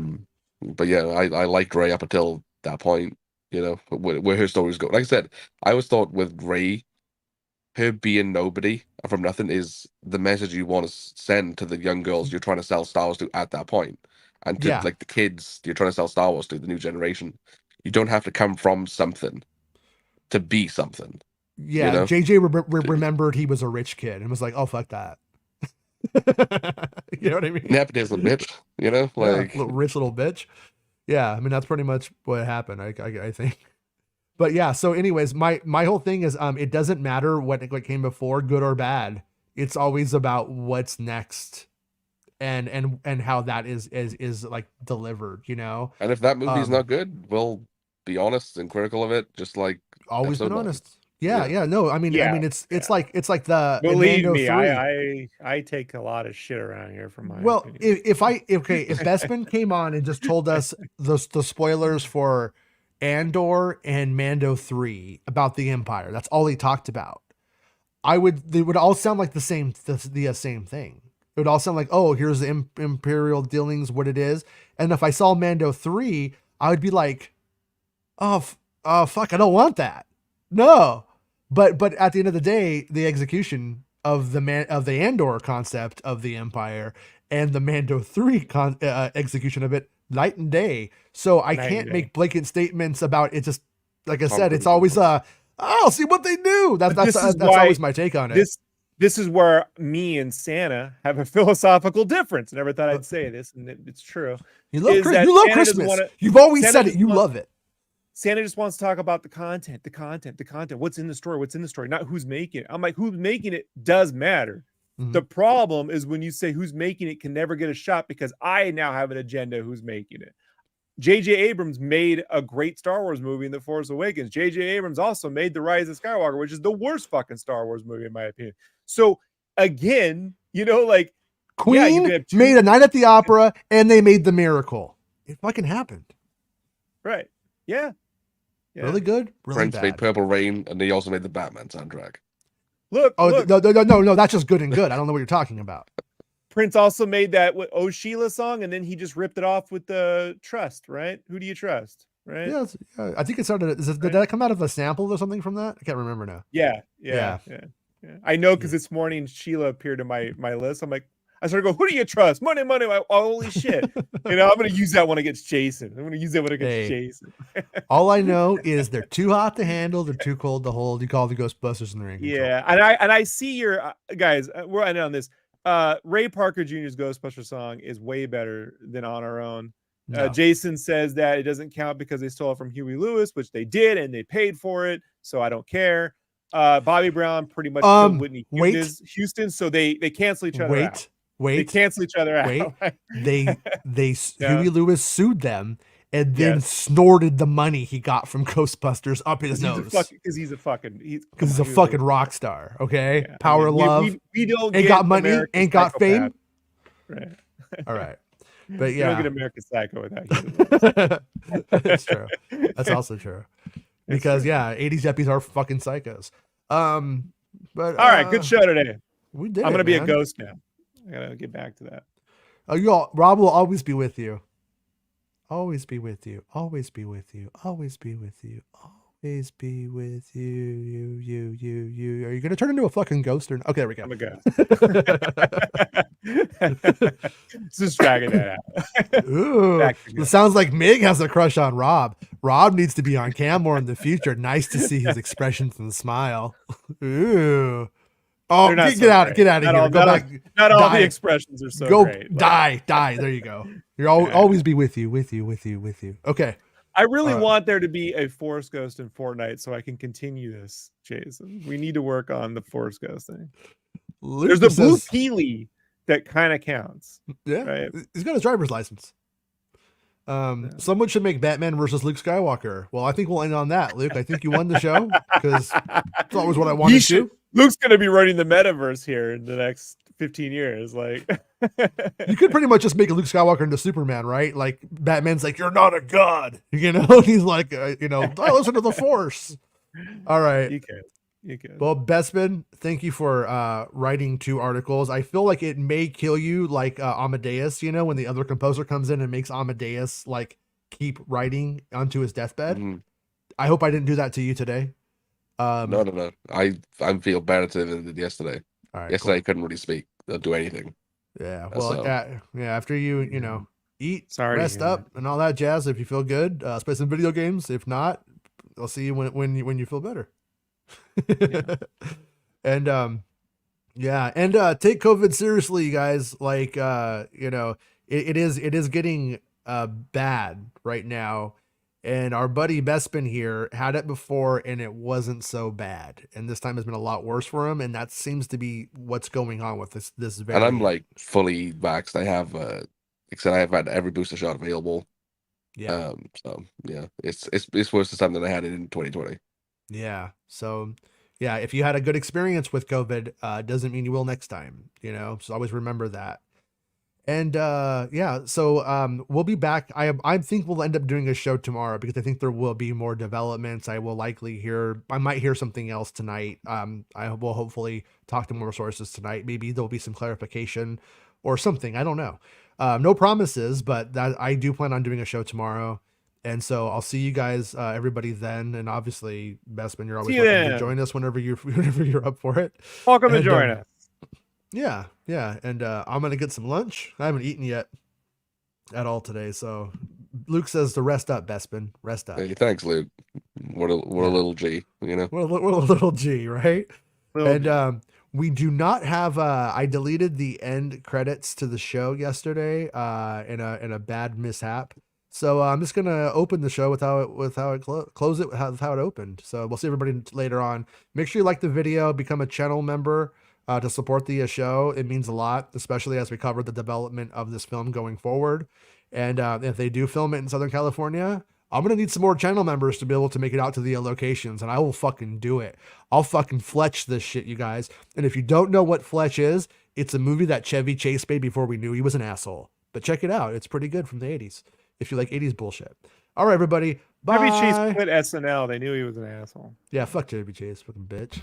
But yeah, I liked Rey up until that point, where her stories go. Like I said, I always thought with Rey, her being nobody from nothing is the message you want to send to the young girls you're trying to sell Star Wars to at that point. And to like the kids you're trying to sell Star Wars to, the new generation. You don't have to come from something to be something. Yeah, You know? JJ remembered he was a rich kid and was like, "Oh, fuck that." You know what I mean? Nepotism, bitch. You know, Yeah, like little rich little bitch. Yeah, I mean that's pretty much what happened. I think. But yeah, so anyways, my whole thing is it doesn't matter what came before, good or bad. It's always about what's next and how that is like delivered, you know? and if that movie's not good, we'll be honest and critical of it, just like Always been episode 9. honest. Yeah, Yeah. yeah, no, I mean Yeah, it's like the in Believe Mando me, 3. I take a lot of shit around here from my Well, opinion. if Bestman came on and just told us the spoilers for Andor and Mando 3 about the Empire, that's all he talked about. They would all sound like the same thing. It would all sound like, oh, here's the Imperial dealings, what it is. And if I saw Mando 3, I would be like, oh, fuck, I don't want that. No. But at the end of the day, the execution of the Andor concept of the Empire and the Mando 3 execution of it, night and day. So I can't make blanket statements about it. Just like I said, it's always I'll see what they do. That's always my take on it. This is where me and Santa have a philosophical difference. Never thought I'd say this, and it's true. You love Christmas. You've always said it. You love it. Santa just wants to talk about the content. What's in the story, not who's making it. I'm like, who's making it does matter. Mm-hmm. The problem is when you say who's making it can never get a shot because I now have an agenda who's making it. J.J. Abrams made a great Star Wars movie in The Force Awakens. J.J. Abrams also made The Rise of Skywalker, which is the worst fucking Star Wars movie in my opinion. So again, like Queen made A Night at the Opera and they made The Miracle. It fucking happened. Right. Yeah. Really good. Really Prince bad. made Purple Rain, and he also made the Batman soundtrack. Look. No, that's just good and good. I don't know what you're talking about. Prince also made that Oh Sheila song, and then he just ripped it off with the Trust, right? Who do you trust, right? Yeah, I think it started. Did that come out of a sample or something from that? I can't remember now. Yeah. I know because this morning Sheila appeared in my list. I'm like, I started going, who do you trust? Money. Holy shit. I'm going to use that when it gets Jason. I'm going to use that when it gets Jason. All I know is they're too hot to handle. They're too cold to hold. You call the Ghostbusters in the ring. Yeah. And I see your guys, we're ending on this. Ray Parker Jr.'s Ghostbuster song is way better than On Our Own. No. Jason says that it doesn't count because they stole it from Huey Lewis, which they did, and they paid for it. So I don't care. Bobby Brown pretty much killed Whitney Houston. So they cancel each other out. They cancel each other out. They Huey Lewis sued them and then snorted the money he got from Ghostbusters up his nose. Because he's a fucking rock star. Okay, power, love. We don't ain't got money, ain't got fame. Right. All right, but yeah, you don't get American Psycho without. That's true. That's also true. Because 80s yuppies are fucking psychos. But all right, good show today. We did. I'm gonna be a ghost now. I gotta get back to that. Oh, Rob will always be with you. Always be with you. Always be with you. Always be with you. Always be with you. You. Are you gonna turn into a fucking ghost or? Okay, there we go. I'm a ghost. Just dragging that out. Ooh, it sounds like Mig has a crush on Rob. Rob needs to be on cam more in the future. Nice to see his expressions and smile. Ooh. Oh, get out of here. Go back. Not all the expressions are so great. Die. There you go. You're always be with you. Okay. I really want there to be a Force Ghost in Fortnite so I can continue this, Jason. We need to work on the Force Ghost thing. There's the blue Peely that kind of counts. Yeah. Right? He's got his driver's license. Someone should make Batman versus Luke Skywalker. Well, I think we'll end on that, Luke. I think you won the show because it's always what I wanted to. Luke's going to be running the metaverse here in the next 15 years. Like, you could pretty much just make Luke Skywalker into Superman, right? Like Batman's like, you're not a god, he's like, I listen to the Force. All right. You can. Well, Bestman, thank you for writing 2 articles. I feel like it may kill you like Amadeus, when the other composer comes in and makes Amadeus like keep writing onto his deathbed. Mm-hmm. I hope I didn't do that to you today. No. I feel better today than yesterday. All right, yesterday I couldn't really speak or do anything. Yeah. Well, after you eat, rest up, and all that jazz. If you feel good, play some video games. If not, I'll see you when you feel better. And yeah, and take COVID seriously, you guys. Like it is getting bad right now. And our buddy Bespin here had it before and it wasn't so bad. And this time has been a lot worse for him. And that seems to be what's going on with this And variant. I'm like fully vaxxed. I have like I said, I have had every booster shot available. Yeah. So yeah, it's worse this time than I had it in 2020. Yeah. So yeah, if you had a good experience with COVID, doesn't mean you will next time, so always remember that. And yeah, so we'll be back. I think we'll end up doing a show tomorrow because I think there will be more developments. I might hear something else tonight. I will hopefully talk to more sources tonight. Maybe there'll be some clarification or something. I don't know. No promises, but that I do plan on doing a show tomorrow. And so I'll see you guys, everybody then. And obviously, Bestman, you're always welcome to join us whenever you're up for it. Welcome to join us. Yeah. And I'm going to get some lunch. I haven't eaten yet at all today. So Luke says to rest up, Bespin. Rest up. Hey, thanks, Luke. What a little G, We're a little G, right? We do not have I deleted the end credits to the show yesterday in a bad mishap. So I'm just gonna open the show with how it close it with how it opened. So we'll see everybody later on. Make sure you like the video, become a channel member to support the show. It means a lot, especially as we cover the development of this film going forward. And if they do film it in Southern California, I'm gonna need some more channel members to be able to make it out to the locations, and I will fucking do it. I'll fucking Fletch this shit, you guys. And if you don't know what Fletch is, it's a movie that Chevy Chase made before we knew he was an asshole. But check it out; it's pretty good from the '80s. If you like 80s bullshit. All right, everybody. Bye. Chevy Chase quit SNL. They knew he was an asshole. Yeah, fuck Chevy Chase, fucking bitch.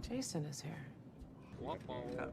Jason is here.